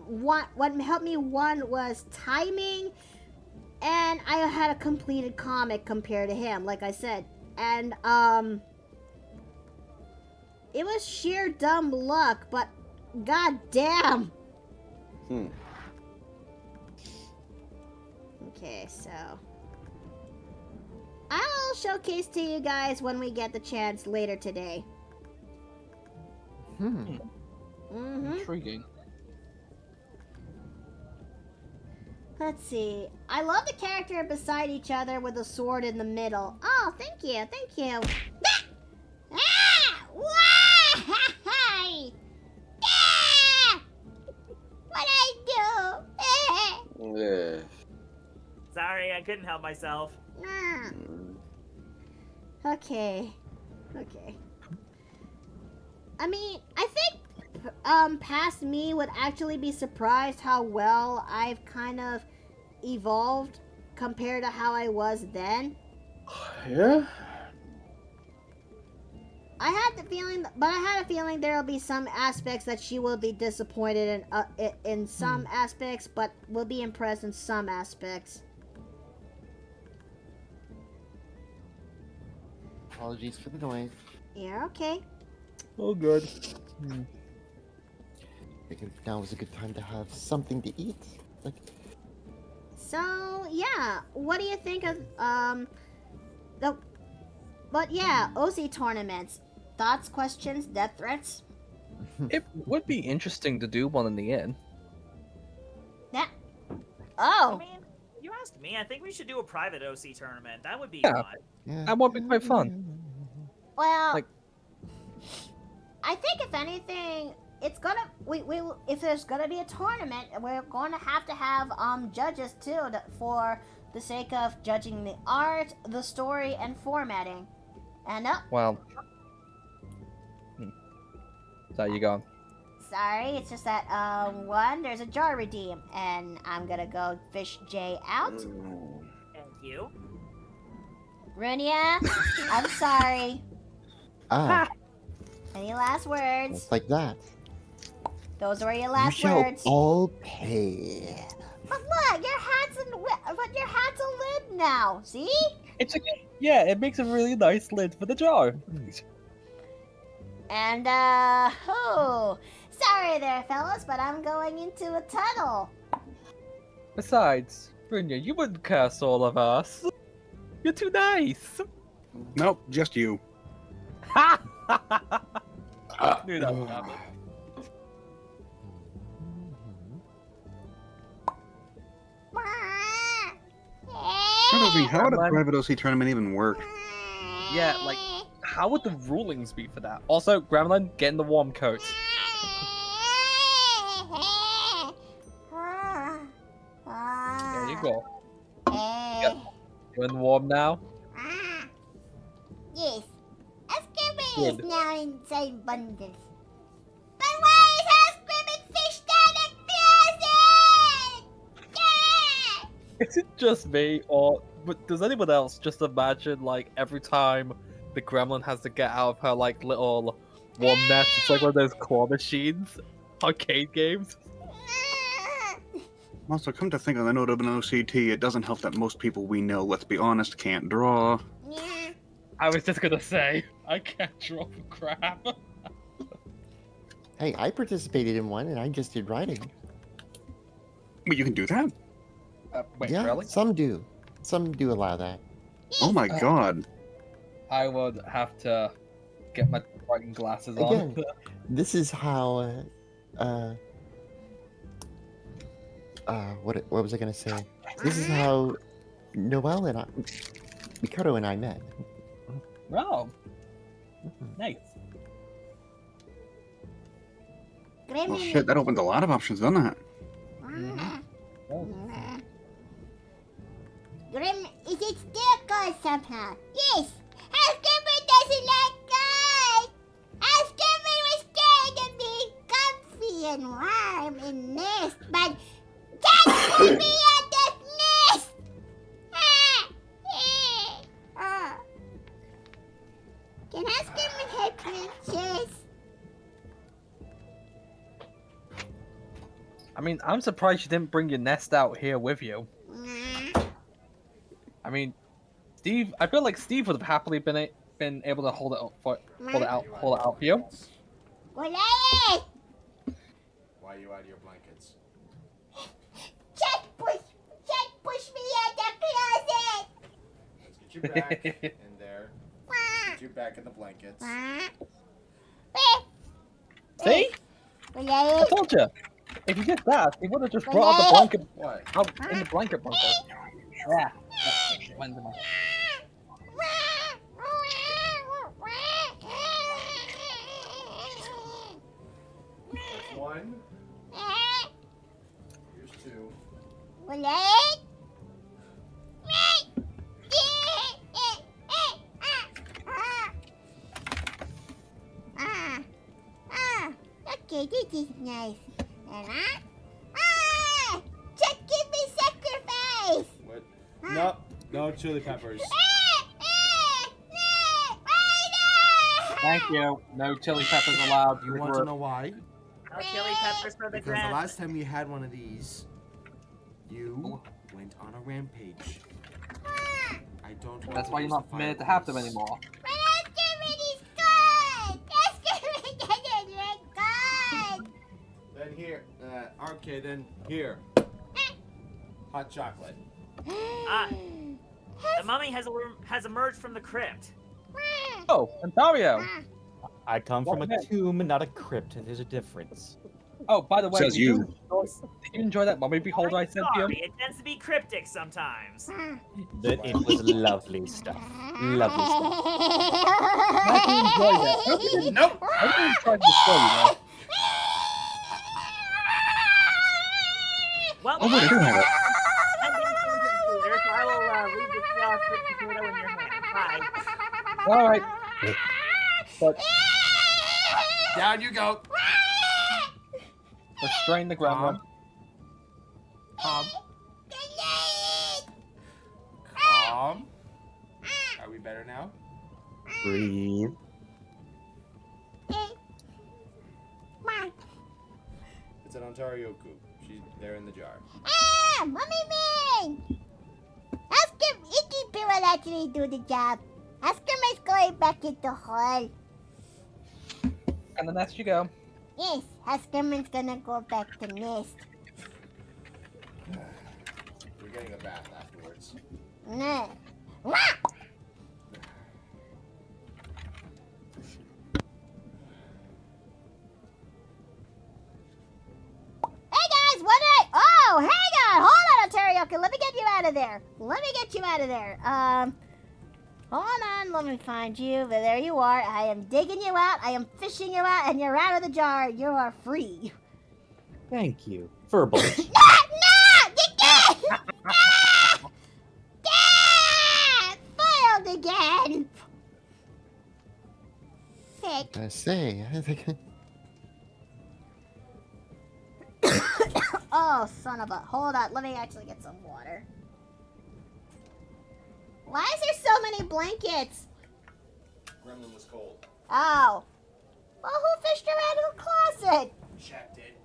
helped me was timing, and I had a completed comic compared to him, like I said, and it was sheer dumb luck, but god damn. Okay, so I'll showcase to you guys when we get the chance later today. Intriguing. Let's see. I love the character beside each other with a sword in the middle. Oh, thank you, thank you. Ah! Why? Ah! What'd I do? Yeah. Sorry, I couldn't help myself. Okay. I mean, I think past me would actually be surprised how well I've kind of evolved compared to how I was then. Yeah. I had a feeling there will be some aspects that she will be disappointed in some aspects, but will be impressed in some aspects. Apologies for the noise. Yeah, okay. Oh, good. Figured now was a good time to have something to eat. Like, So yeah, what do you think of OC tournaments? Thoughts, questions, death threats? It would be interesting to do one in the inn. Yeah. I Oh. mean, you asked me. I think we should do a private OC tournament. That would be Yeah. fun. yeah. That would be quite fun. Well, Like- I think if anything, it's gonna if there's gonna be a tournament, we're going to have judges too for the sake of judging the art, the story, and formatting. And Well. So you go. sorry, it's just that there's a jar redeem, and I'm gonna go fish Jay out. Thank you. Runia, I'm sorry. Ah, Any last words? just like that. Those were your You last shall words. all pay. But look, your hat's a lid now. See? It's yeah, it makes a really nice lid for the jar. And sorry there, fellas, but I'm going into a tunnel. Besides, Brynja, you wouldn't curse all of us. You're too nice. Nope, just you. Ha! Knew that would happen. How would a Gremlin. private OC tournament even work? Yeah, like, how would the rulings be for that? Also, Gremlin, get in the warm coat. There you go. Yep. You're in the warm now? Yes. Escarpment Good. is now inside bundles. But why is Escarpment fished out of closet? Is it just me, or but does anyone else just imagine, like, every time the gremlin has to get out of her, like, little warm nest, it's like one of those claw machines? Arcade games? Also, come to think of the note of an OCT, it doesn't help that most people we know, let's be honest, can't draw. I was just gonna say, I can't draw for crap. Hey, I participated in one and I just did writing. But you can do that? Wait, yeah, really? some do. Some do allow that. Oh my god. I would have to get my writing glasses on. Again, this is how what was I gonna say? This is how Noel and Mikado and I met. Oh, nice. Well, shit, that opens a lot of options, doesn't it? Grim, is it still good somehow? Yes! Escarpment doesn't like God! Escarpment was trying to be comfy and warm in nest, but that's put me at that nest! Can Escarpment help me, Chase? I mean, I'm surprised you didn't bring your nest out here with you. I mean, Steve. I feel like Steve would have happily been able to hold it out for you. Goliath! Why are you out of your blankets? Chet push me out the closet! Let's get you back in there. Get you back in the blankets. See? I Goliath! told you. If you did that, he would have just brought out the blanket What? out in the blanket bundle. Yeah. Went to my- That's one. Here's two. Goliath! Okay, this is nice. Just give me sacrifice! What? No, no chili peppers. Thank you. No chili peppers allowed. You want to know why? No chili peppers for the Because the grand. last time you had one of these, you went on a rampage. I don't want That's to why you're use not the permitted to have them fireplace. anymore. But Escarpment is good! Escarpment doesn't like good! Then here, okay, then here. Hot chocolate. Ah, the mummy has emerged from the crypt. Oh, Ontario. I come from a What? tomb, not a crypt. There's a difference. Oh, by the way, Says you. Did you enjoy that mummy beholder I I'm sent sorry, you? it tends to be cryptic sometimes. It was lovely stuff. Lovely stuff. I did enjoy that. I hope you didn't- Nope. I didn't try to destroy you, though. Well, Oh, wait, I do have it. I'm being sent to the theater, so I will leave this potato in your hand. Bye. Alright. But Down you go. restrain the gremlin. Calm. Calm. Are we better now? Breathe. It's an Ontario coop. She's there in the jar. Mommy man! Icky Bear will actually do the job. Escarpment's going back into hole. And the nest you go. Yes, Escarpment's gonna go back to nest. We're getting a bath afterwards. Nah. Hey guys, what did I... Oh, hang on. Hold on, Teriyaki. Let me get you out of there. Let me get you out of there. Hold on. Let me find you. There you are. I am digging you out. I am fishing you out, and you're out of the jar. You are free. Thank you. Furballs. No! You can't! Ah! Ah! Failed again. Sick. I say, I think. Oh, son of a... Hold on. Let me actually get some water. Why is there so many blankets? Gremlin was cold. Oh. Well, who fished her out of the closet? Checked it.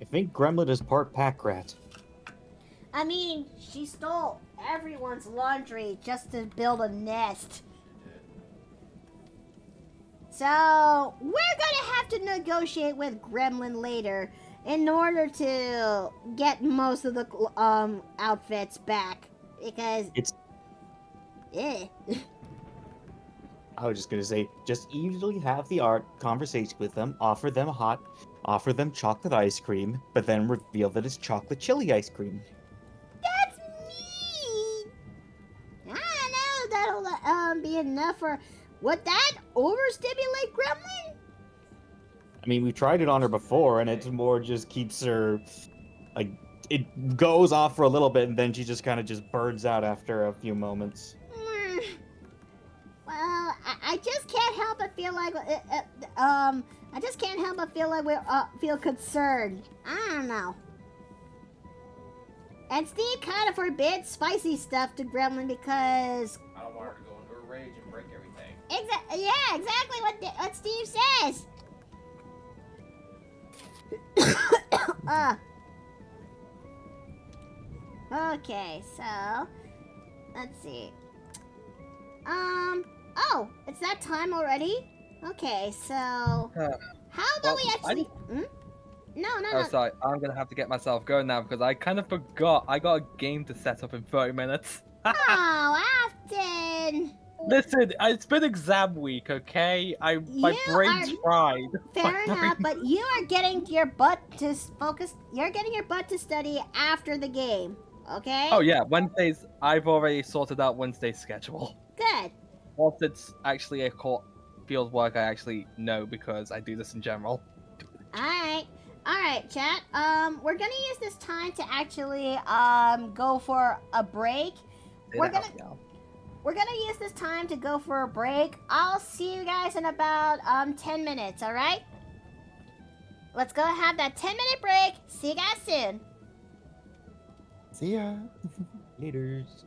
I think Gremlin is part pack rat. I mean, she stole everyone's laundry just to build a nest. So, we're gonna have to negotiate with Gremlin later in order to get most of the outfits back. Because... It's. Eh. I was just gonna say, just easily have the art conversation with them, offer them chocolate ice cream, but then reveal that it's chocolate chili ice cream. That's mean! I don't know that'll be enough for... Would that overstimulate Gremlin? I mean, we tried it on her before, and it's more just keeps her, like, it goes off for a little bit, and then she just kind of just burns out after a few moments. Well, I just can't help but feel like, I just can't help but feel like we feel concerned. I don't know. And Steve kind of forbids spicy stuff to Gremlin because... I don't want her to go into a rage and break everything. Yeah, exactly what Steve says. Okay, so let's see. Oh, it's that time already? Okay, so how about we actually... No. Oh, sorry. I'm gonna have to get myself going now because I kind of forgot I got a game to set up in 30 minutes. Oh, Afton! Listen, it's been exam week, okay? My brain's fried. Fair enough, but you are getting your butt to focus. You're getting your butt to study after the game, okay? Oh yeah, Wednesdays. I've already sorted out Wednesday's schedule. Good. Whilst it's actually a field work, I actually know because I do this in general. All right, chat. We're gonna use this time to actually go for a break. We're gonna use this time to go for a break. I'll see you guys in about 10 minutes. All right? Let's go have that 10-minute break. See you guys soon. See ya. Laters.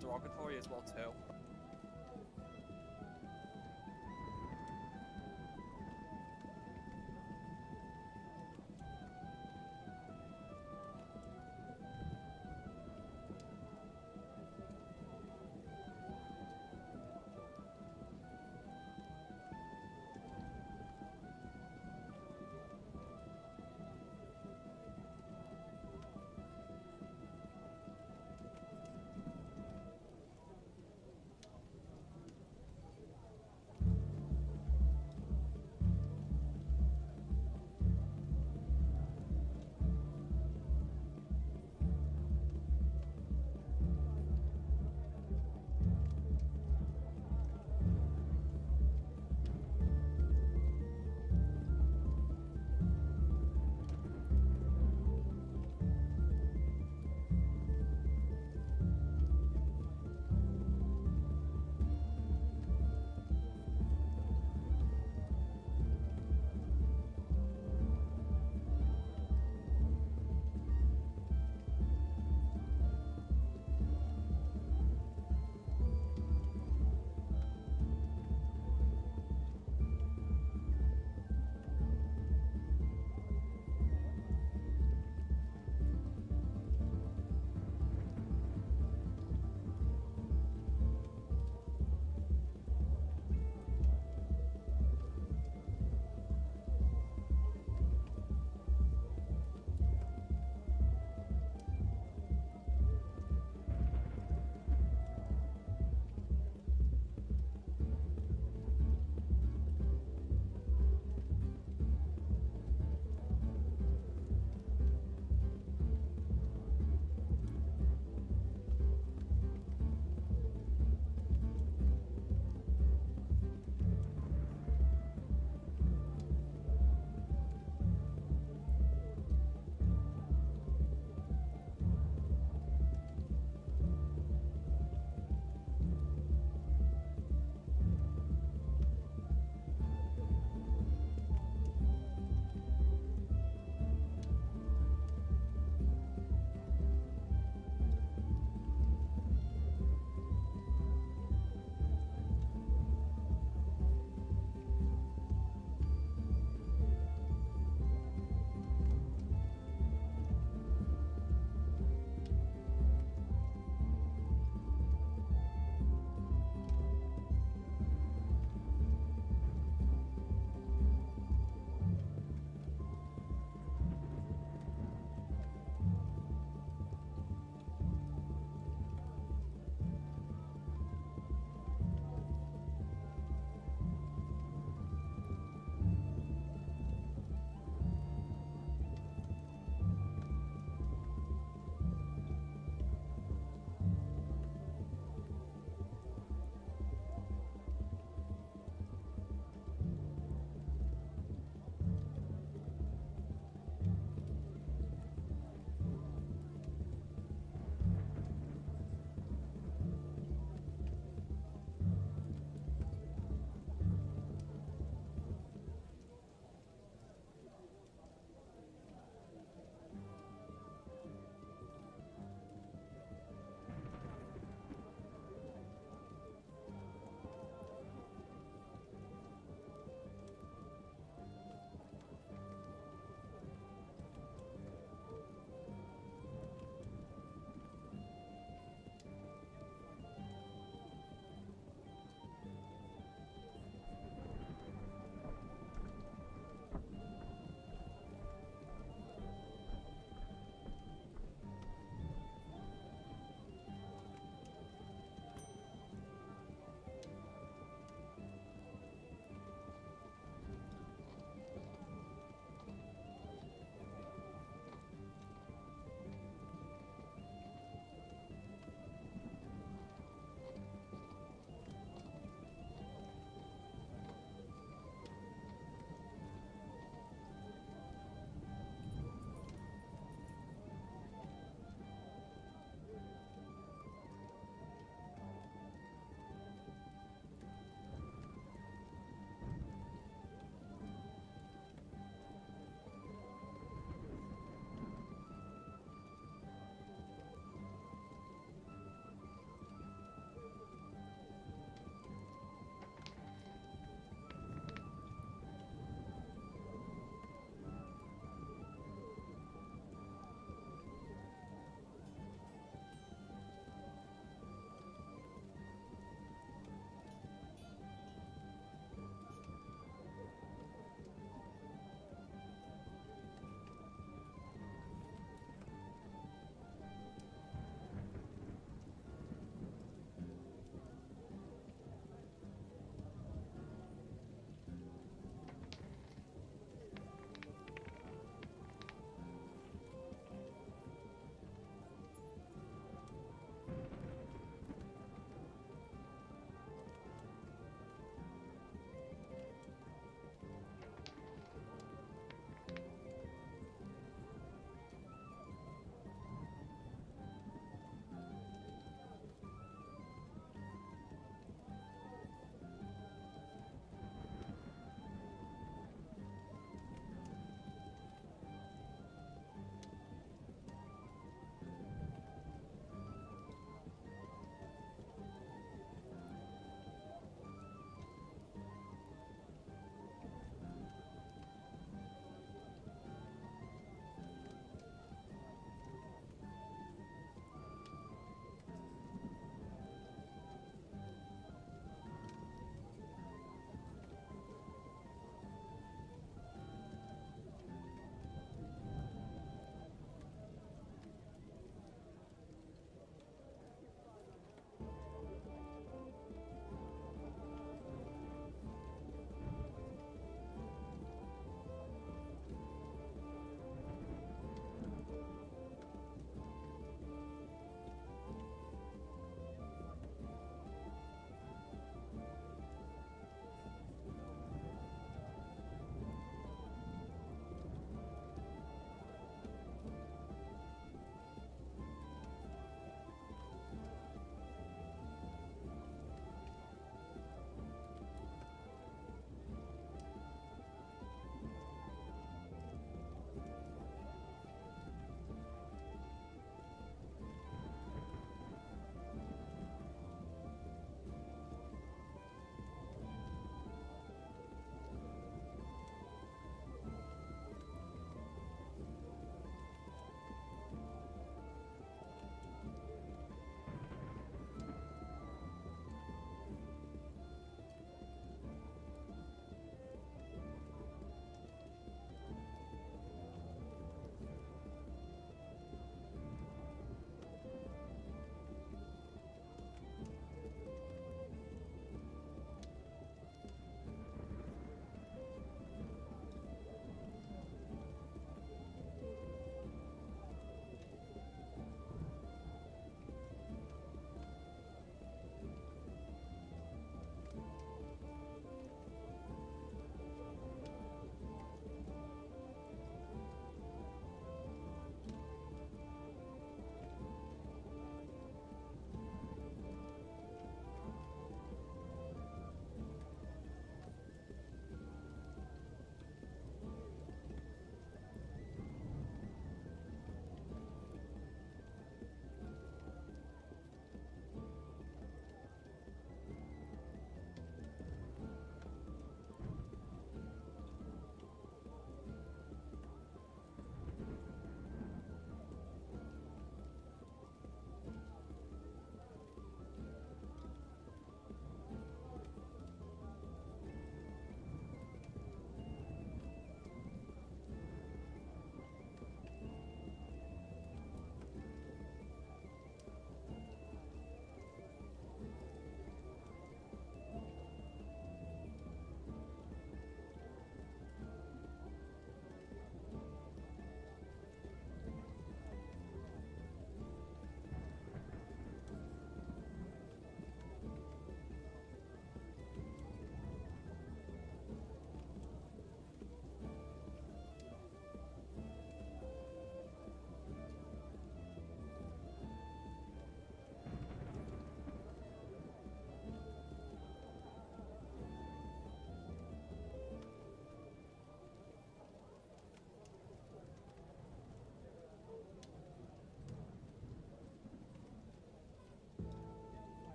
Derogatory as well too.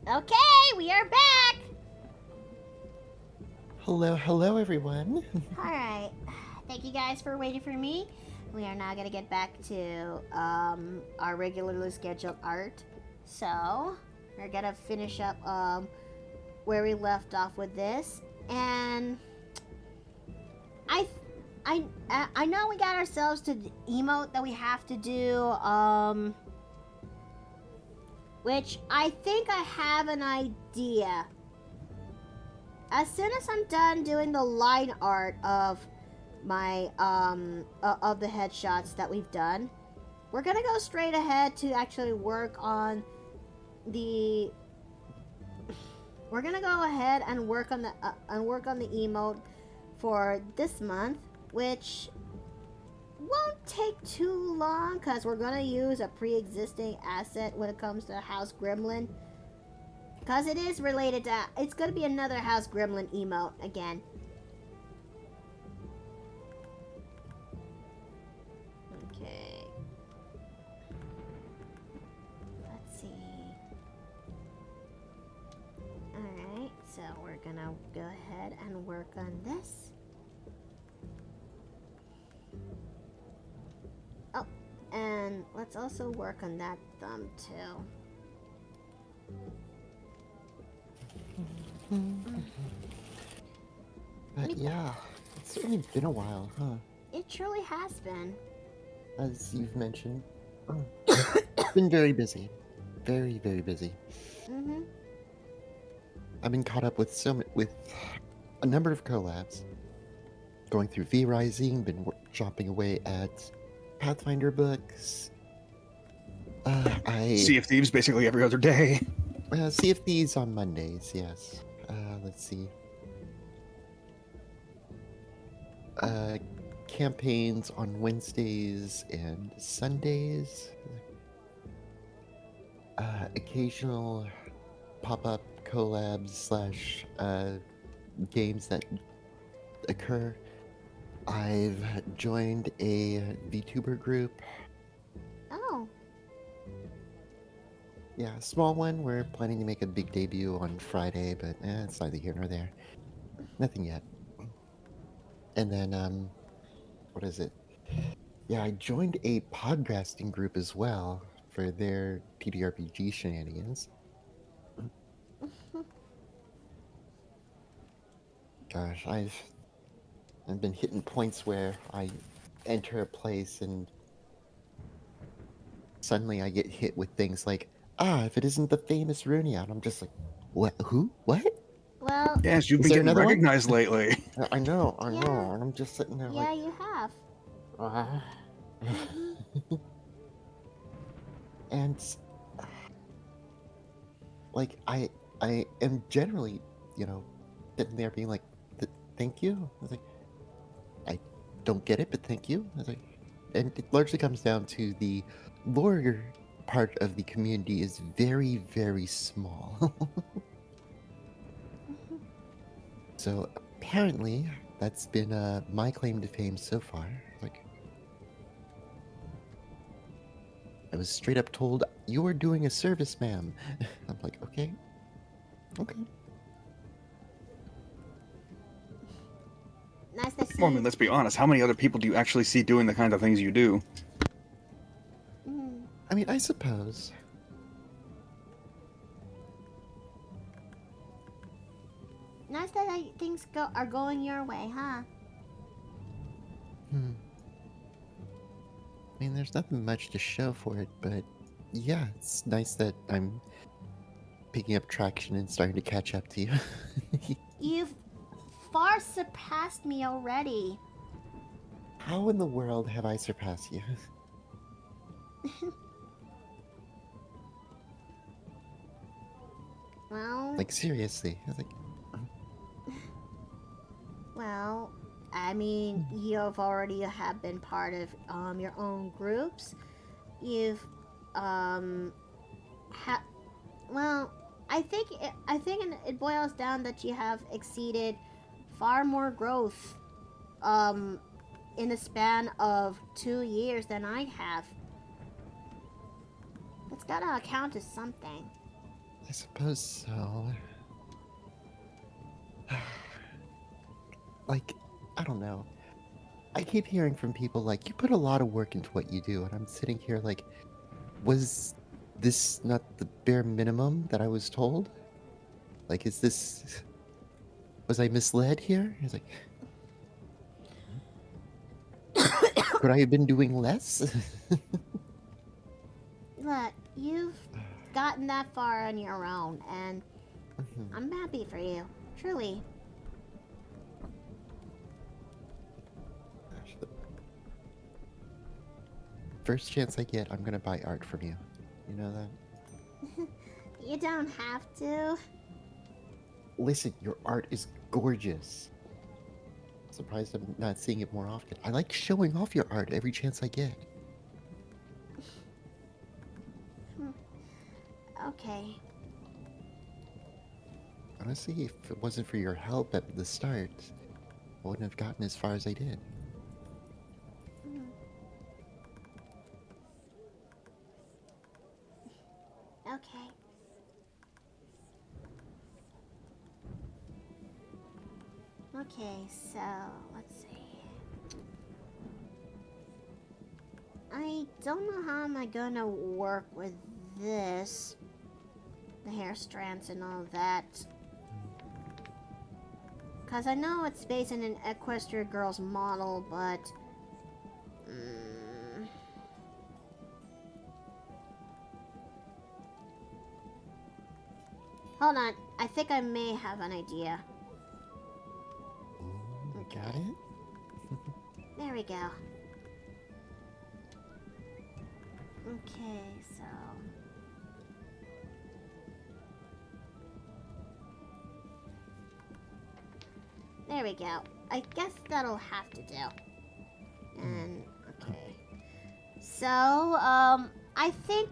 Okay, we are back. Hello, everyone. All right. Thank you guys for waiting for me. We are now gonna get back to our regularly scheduled art. So we're gonna finish up where we left off with this, and I know we got ourselves to the emote that we have to do, which I think I have an idea. As soon as I'm done doing the line art of my of the headshots that we've done, we're gonna go straight ahead to actually work on the. We're gonna go ahead and work on the emote for this month, which won't take too long because we're gonna use a pre-existing asset when it comes to House Gremlin. Because it is related to... It's gonna be another House Gremlin emote again. Okay. Let's see. Alright, so we're gonna go ahead and work on this. Oh, and let's also work on that thumb too. But yeah, it's certainly been a while, huh? It truly has been. As you've mentioned, it's been very busy. Very, very busy. Mm-hmm. I've been caught up with with a number of collabs. Going through V Rising, been chopping away at Pathfinder books. Sea of Thieves basically every other day. Sea of Thieves on Mondays, yes. Let's see. Campaigns on Wednesdays and Sundays. Occasional pop-up collabs slash games that occur. I've joined a VTuber group. Oh. Yeah, a small one. We're planning to make a big debut on Friday, but it's neither here nor there. Nothing yet. And then, what is it? Yeah, I joined a podcasting group as well for their TTRPG shenanigans. Gosh, I've been hitting points where I enter a place and suddenly I get hit with things like, if it isn't the famous Runia, and I'm just like, what? Who? What? Well, Yes, you've Is been there getting another one? recognized lately. I know, Yeah. and I'm just sitting there yeah, like, you have. and like I am generally, sitting there being like, thank you. I was like, I don't get it, but thank you. I was like, and it largely comes down to the lawyer part of the community is very, very small. So apparently, that's been my claim to fame so far. Like, I was straight up told, "You are doing a service, ma'am." I'm like, okay. Nice to see. Well, I mean, let's be honest. How many other people do you actually see doing the kind of things you do? I mean, I suppose. Nice that things are going your way, huh? I mean, there's nothing much to show for it, but yeah, it's nice that I'm picking up traction and starting to catch up to you. You've far surpassed me already. How in the world have I surpassed you? Well... Like, seriously. I was like, Well, I mean, you've already have been part of your own groups. You've well, I think it boils down that you have exceeded far more growth in the span of 2 years than I have. It's gotta account to something. I suppose so. Like, I don't know. I keep hearing from people like, you put a lot of work into what you do, and I'm sitting here like, was this not the bare minimum that I was told? Like, was I misled here? It's like, could I have been doing less? Look, you've gotten that far on your own, and I'm happy for you. Truly. First chance I get, I'm gonna buy art from you. You know that? You don't have to. Listen, your art is gorgeous. Surprised I'm not seeing it more often. I like showing off your art every chance I get. Okay. Honestly, if it wasn't for your help at the start, I wouldn't have gotten as far as I did. Okay. Okay, so let's see. I don't know how am I gonna work with this. The hair strands and all that. Cause I know it's based on an Equestria Girls model, but hold on. I think I may have an idea. Okay. Got it? There we go. Okay, so there we go. I guess that'll have to do. And okay. So, I think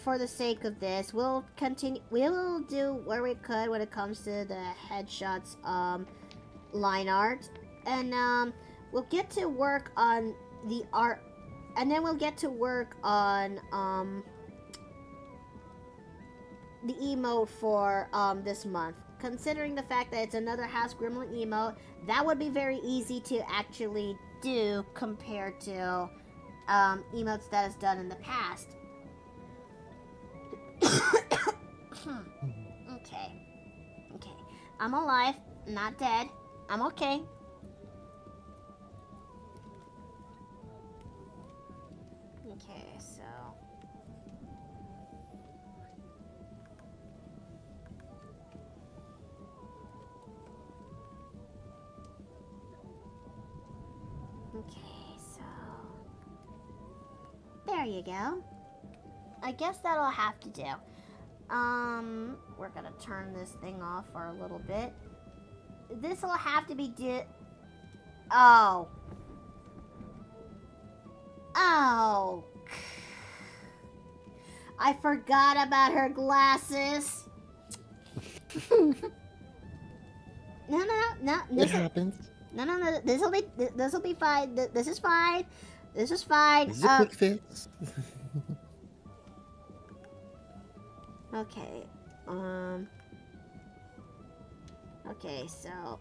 for the sake of this, we'll continue. We'll do where we could when it comes to the headshots line art, and we'll get to work on the art, and then we'll get to work on the emote for this month. Considering the fact that it's another House Gremlin emote, that would be very easy to actually do compared to emotes that is done in the past. Okay. Okay. I'm alive, not dead. I'm okay. Okay, so okay, so there you go. I guess that'll have to do. We're gonna turn this thing off for a little bit. This'll have to be Oh. Oh. I forgot about her glasses. No. It happens. No. This'll be fine. This is fine. This is fine. This is a quick fix. Okay. Okay, so,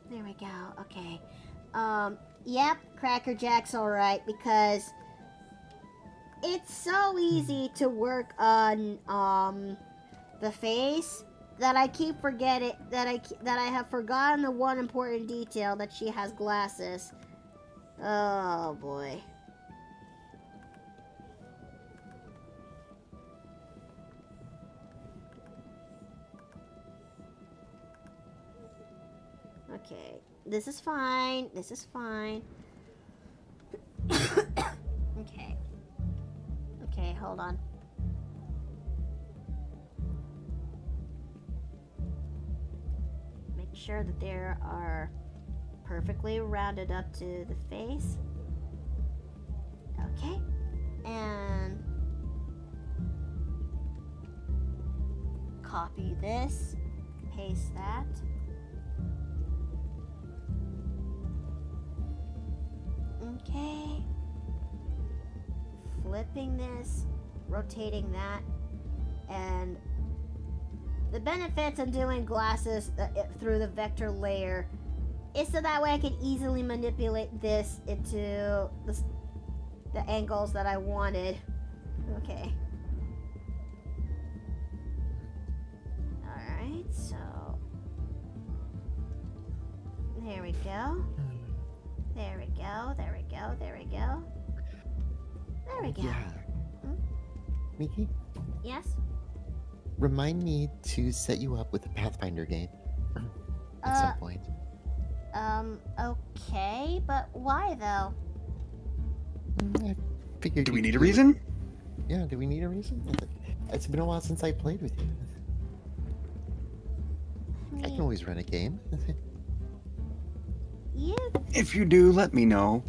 there we go. Okay. Yep, Cracker Jack's alright because it's so easy to work on, the face that I keep forgetting that I have forgotten the one important detail that she has glasses. Oh boy. Okay, this is fine. This is fine. Okay. Okay, hold on. Make sure that there are perfectly rounded up to the face. Okay. And copy this, paste that. flipping this, rotating that, and the benefits of doing glasses through the vector layer is so that way I can easily manipulate this into the angles that I wanted. Okay. Alright, so there we go. There we go, there we go, there we go. There we go. Yeah. Miki, Yes? remind me to set you up with a Pathfinder game at some point. Okay, but why though? I figured. Do you we need could a do it. reason? Yeah, do we need a reason? It's been a while since I played with you. I can always run a game. You If you do, let me know.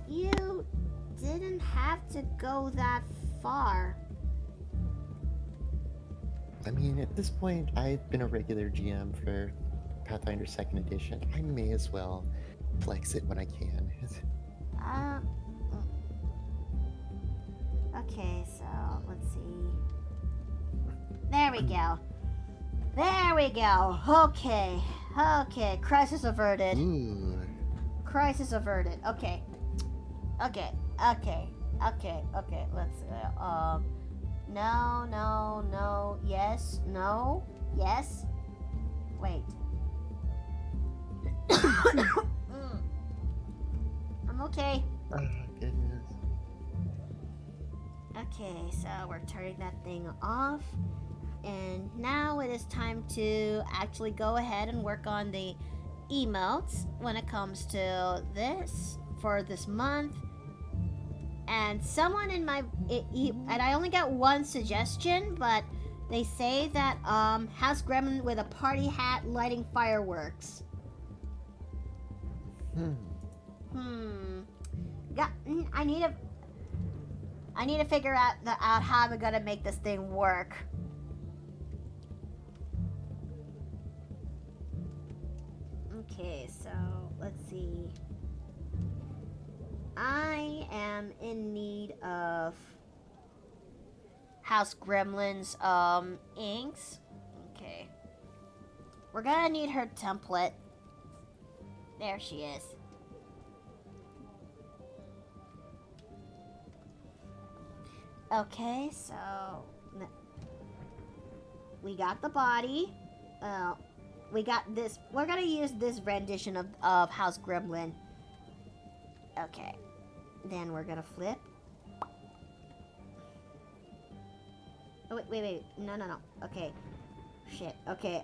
you didn't have to go that far. I mean, at this point, I've been a regular GM for Pathfinder 2nd Edition. I may as well flex it when I can. Okay, so let's see. There we go. There we go. Okay. Okay. Crisis averted. Ooh. Crisis averted. Okay. Okay. Okay. Okay. Okay. Let's no, no, no, yes, no, yes. Wait. I'm okay. Oh, goodness. Okay, so we're turning that thing off. And now it is time to actually go ahead and work on the emotes when it comes to this for this month. And someone in my and I only got one suggestion, but they say that House Gremlin with a party hat lighting fireworks. Yeah, I need to figure out how I'm gonna make this thing work. Okay, so let's see. I am in need of House Gremlin's inks. Okay. We're gonna need her template. There she is. Okay, so we got the body. We got this. We're gonna use this rendition of House Gremlin. Okay. Then we're gonna flip. Oh, wait. No. Okay. Shit. Okay,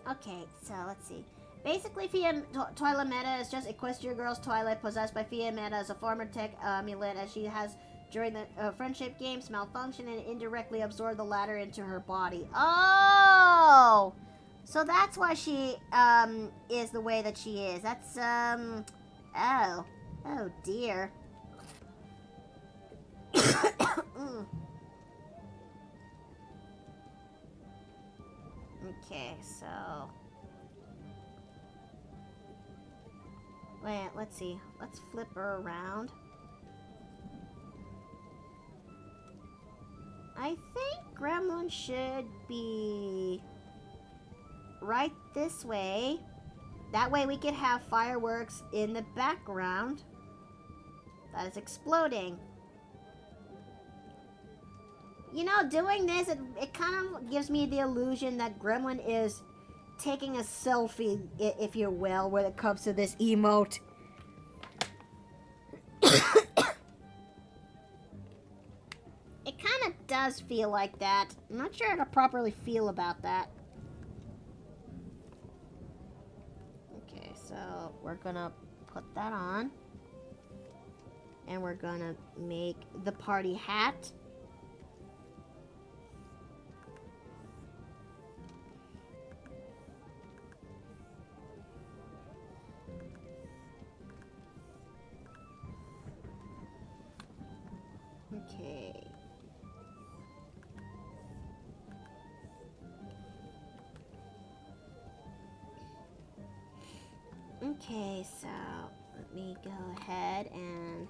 okay, so let's see. Basically, Twilight Meta is just Equestria Girl's Twilight possessed by Fia Meta as a former tech amulet, as she has, during the friendship games, malfunctioned and indirectly absorbed the latter into her body. Oh! So that's why she, is the way that she is. That's, oh. Oh, dear. Okay, so... Wait, let's see. Let's flip her around. I think Gremlin should be right this way. That way we can have fireworks in the background that is exploding. You know, doing this, it kind of gives me the illusion that Gremlin is taking a selfie, if you will, when it comes to this emote. It kind of does feel like that. I'm not sure how to properly feel about that. Okay, so we're gonna put that on. And we're gonna make the party hat. Okay. Okay, so let me go ahead and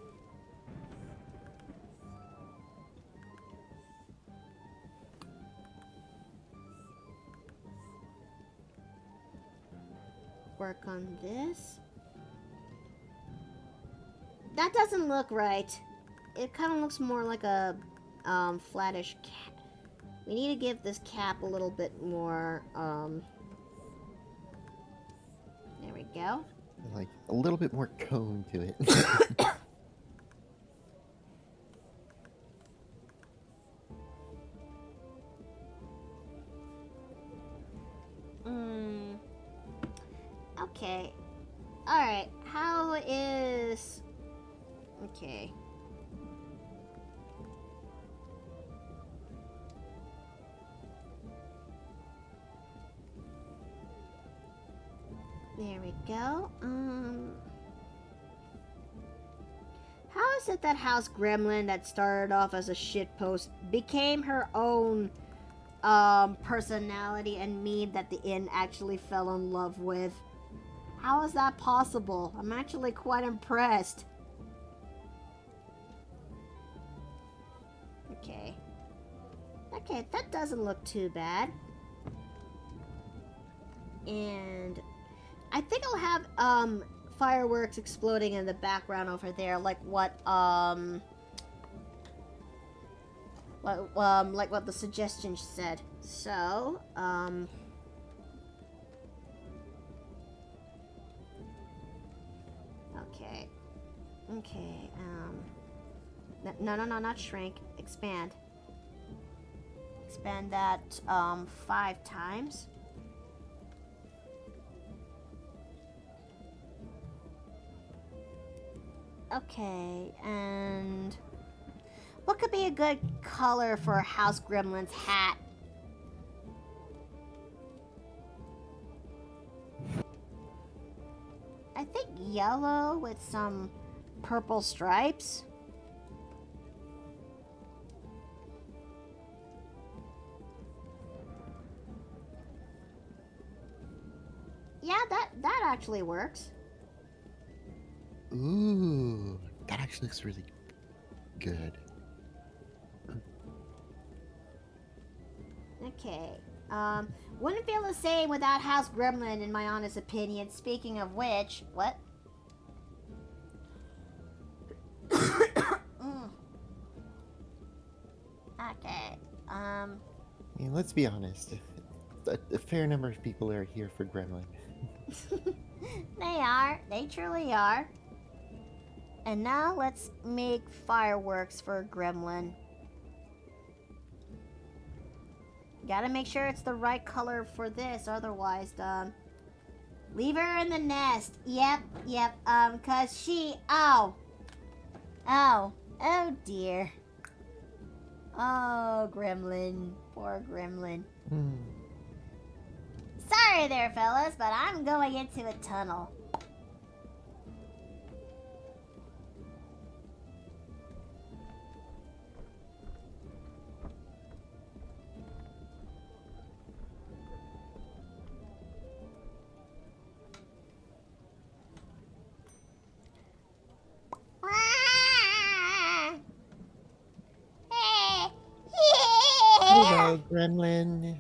work on this. That doesn't look right. It kind of looks more like a flattish cap. We need to give this cap a little bit more, there we go. Like a little bit more cone to it. Okay. Alright, how is... Okay. There we go. How is it that House Gremlin that started off as a shitpost became her own personality and meme that the inn actually fell in love with? How is that possible? I'm actually quite impressed. Okay. Okay, that doesn't look too bad. And I think I'll have fireworks exploding in the background over there, like what like what the suggestion said. So, okay. Okay, no, not shrink. Expand. Expand that, 5 times. Okay, and what could be a good color for House Gremlin's hat? I think yellow with some purple stripes. Yeah, that actually works. Ooh, that actually looks really good. Okay. Wouldn't feel the same without House Gremlin, in my honest opinion. Speaking of which, what? Okay. I mean, let's be honest. A fair number of people are here for Gremlin. They are. They truly are. And now let's make fireworks for Gremlin. Gotta make sure it's the right color for this, otherwise, leave her in the nest. Yep, cause she, oh dear. Oh, Gremlin, poor Gremlin. Sorry there, fellas, but I'm going into a tunnel. Hello, Gremlin.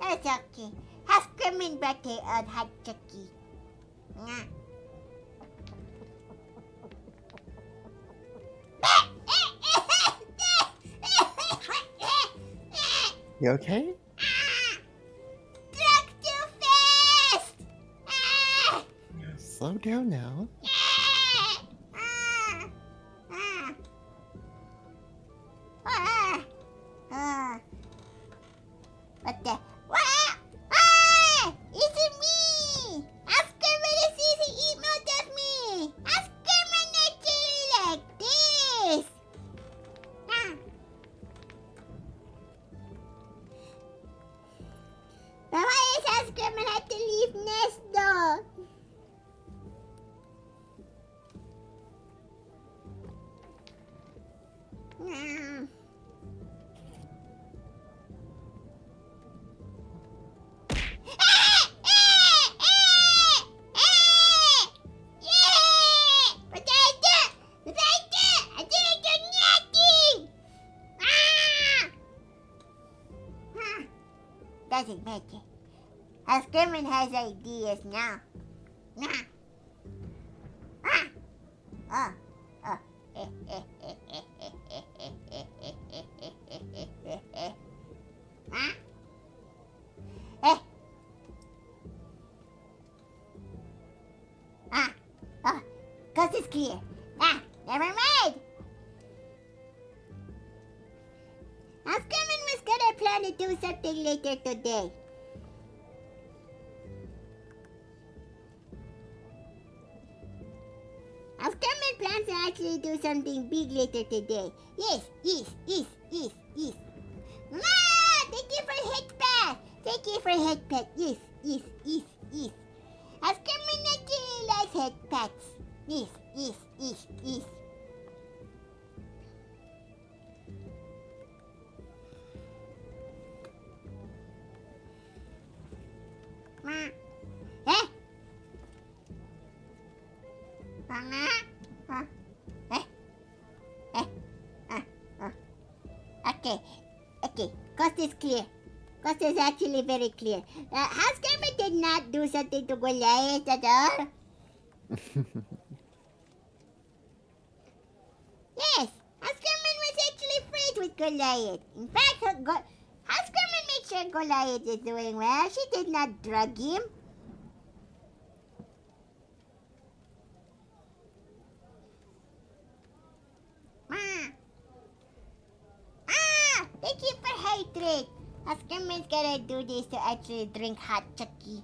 It's okay. Has Gremlin birthday on hot cookie. You okay? Drunk too fast! Slow down now. What the? Is it Mm. What did I do? What did I do? I didn't do nothing! Doesn't matter. Scrimmage has ideas now. Oh. Oh. Oh. Coast is clear. Never mind. Scrimmage was gonna plan to do something later today. Scrimmage plans to actually do something big later today. Yes. Thank you for hit pass. Thank you for hit pass. Yes. Scrimmage actually likes hit packs. Yes. Eh? Okay. Coast is clear. Coast is actually very clear. House Kermit did not do something to Goliath at all. Yes, House Kermit was actually friends with Goliath. In fact, House Kermit made sure Goliath is doing well. She did not drug him. Thank you for hydrate. Kermit's gotta do this to actually drink hot chucky.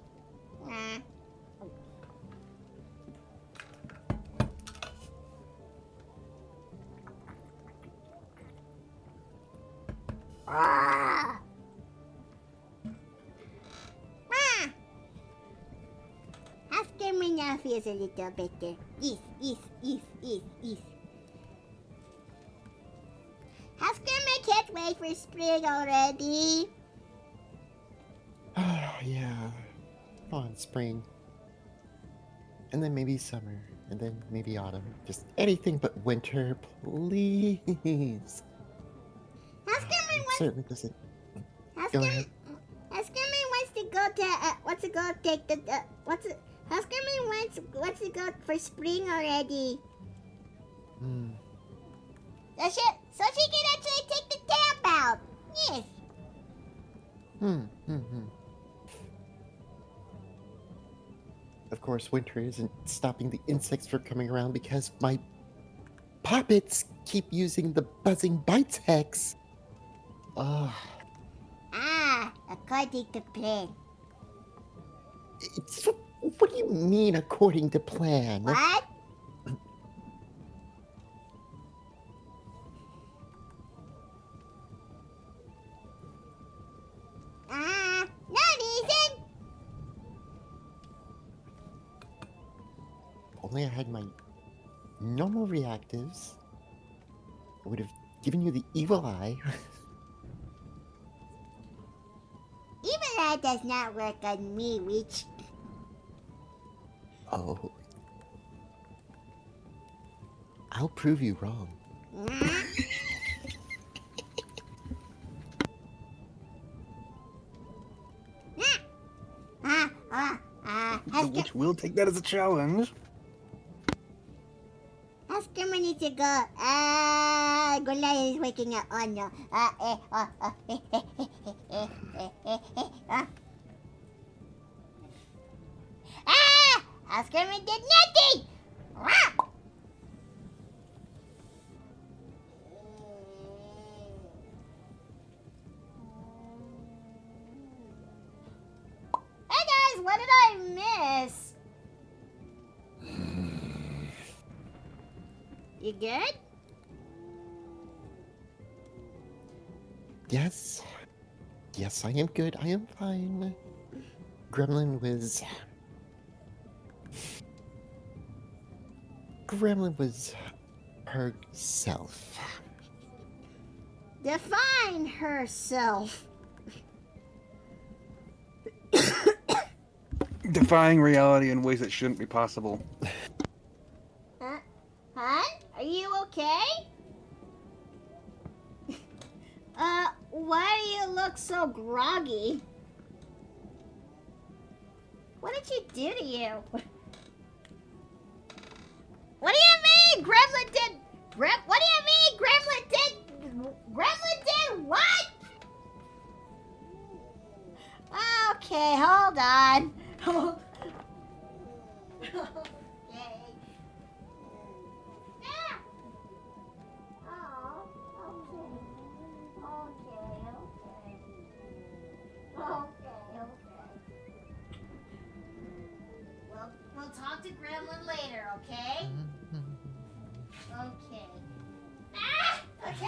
Kermit now feels a little better. Yes. Kermit can't wait for spring already. Yeah. Come on, spring. And then maybe summer. And then maybe autumn. Just anything but winter, please. Kermit Certainly doesn't. House Go Kermit, ahead. House Kermit wants to go to wants to go take the House Kermit wants to go for spring already. So she can actually take the tap out. Yes. Of course, winter isn't stopping the insects from coming around because my puppets keep using the buzzing bites hex. According to plan. What do you mean, according to plan? What? No reason. If only I had my normal reactives, I would have given you the evil eye. Even that does not work on me, Witch. Oh. I'll prove you wrong. The witch will take that as a challenge. Kermit needs to go. Goliath is waking up. Oh no. Kermit did nothing. Hey guys, what did I miss? You good? Yes. Yes, I am good. I am fine. Gremlin was herself. define herself. Defying reality in ways that shouldn't be possible. Huh? Hon? Are you okay? Why do you look so groggy? What did she do to you? What do you mean, Gremlin did? What do you mean, Gremlin did? Gremlin did what? Okay, hold on. Okay. Ah! Oh, okay. We'll talk to Gremlin later, okay? Okay. Ah! Okay!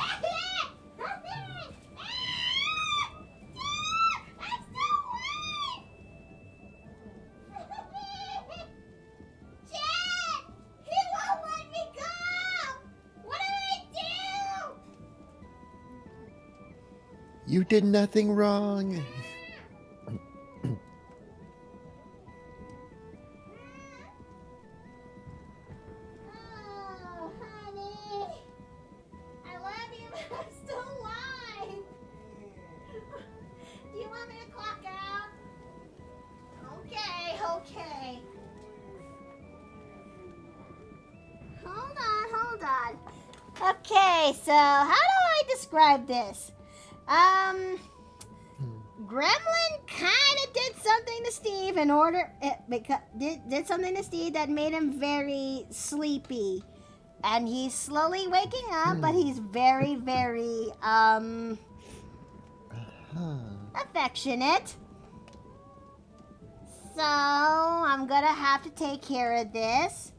Chad! He won't let me go! What do I do? You did nothing wrong. Oh, honey. I love you, but I'm still alive. Do you want me to clock out? Okay. Hold on. Okay, so how do I describe this? Gremlin kind of did something to Steve did something to Steve that made him very sleepy. And he's slowly waking up, but he's very, very, affectionate. So, I'm gonna have to take care of this.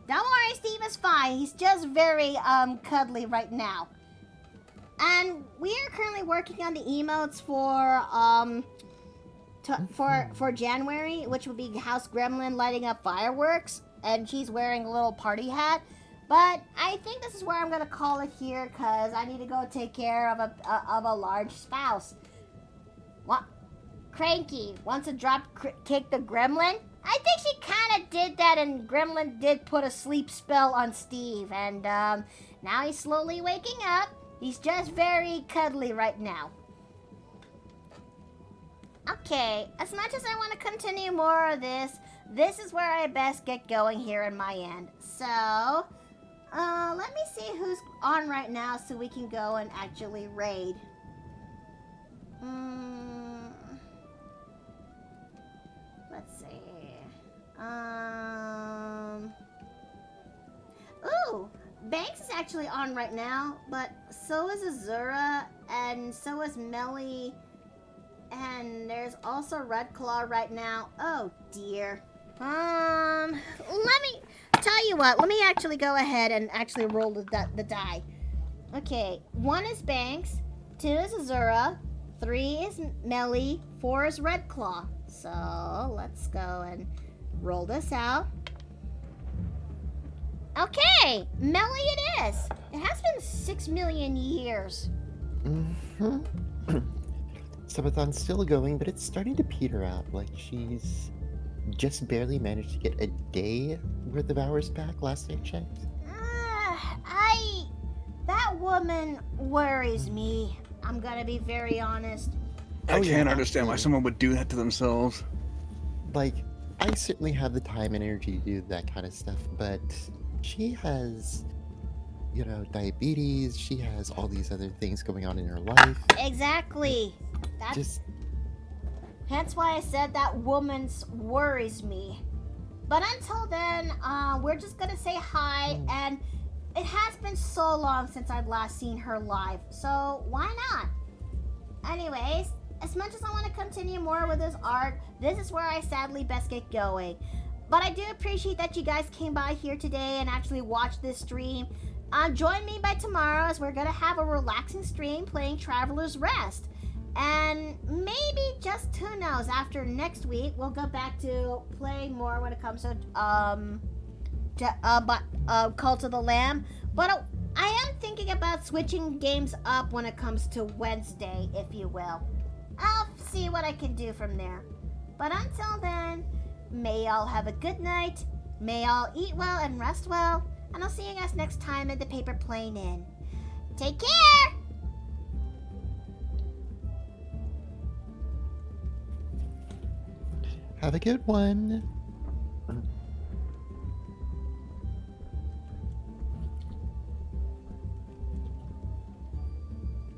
Don't worry, Steve is fine. He's just very, cuddly right now. And we are currently working on the emotes for January, which would be House Gremlin lighting up fireworks. And she's wearing a little party hat. But I think this is where I'm gonna call it here, because I need to go take care of a large spouse. What? Cranky wants to kick the Gremlin? I think she kind of did that, and Gremlin did put a sleep spell on Steve. And now he's slowly waking up. He's just very cuddly right now. Okay, as much as I want to continue more of this is where I best get going here on my end. So, let me see who's on right now so we can go and actually raid. Let's see. Ooh, Banks is actually on right now, but so is Azura, and so is Melly, and there's also Red Claw right now. Oh dear. Let me tell you what. Let me actually go ahead and actually roll the die. Okay, 1 is Banks, 2 is Azura, 3 is Melly, 4 is Red Claw. So let's go and roll this out. Okay, Melly it is. It has been 6 million years. Subathon's still going, but it's starting to peter out. Like, she's just barely managed to get a day worth of hours back last I checked. That woman worries me. I'm gonna be very honest. I can't understand why someone would do that to themselves. Like, I certainly have the time and energy to do that kind of stuff, but she has, diabetes. She has all these other things going on in her life. Exactly. Hence why I said that woman worries me. But until then, we're just gonna say hi, and it has been so long since I've last seen her live, so why not? Anyways, as much as I want to continue more with this art, this is where I sadly best get going. But I do appreciate that you guys came by here today and actually watched this stream. Join me by tomorrow, as we're gonna have a relaxing stream playing Traveler's Rest. And maybe, just who knows, after next week, we'll go back to playing more when it comes to Cult of the Lamb. But I am thinking about switching games up when it comes to Wednesday, if you will. I'll see what I can do from there. But until then, may y'all have a good night, may y'all eat well and rest well, and I'll see you guys next time at the Paper Plane Inn. Take care! Have a good one.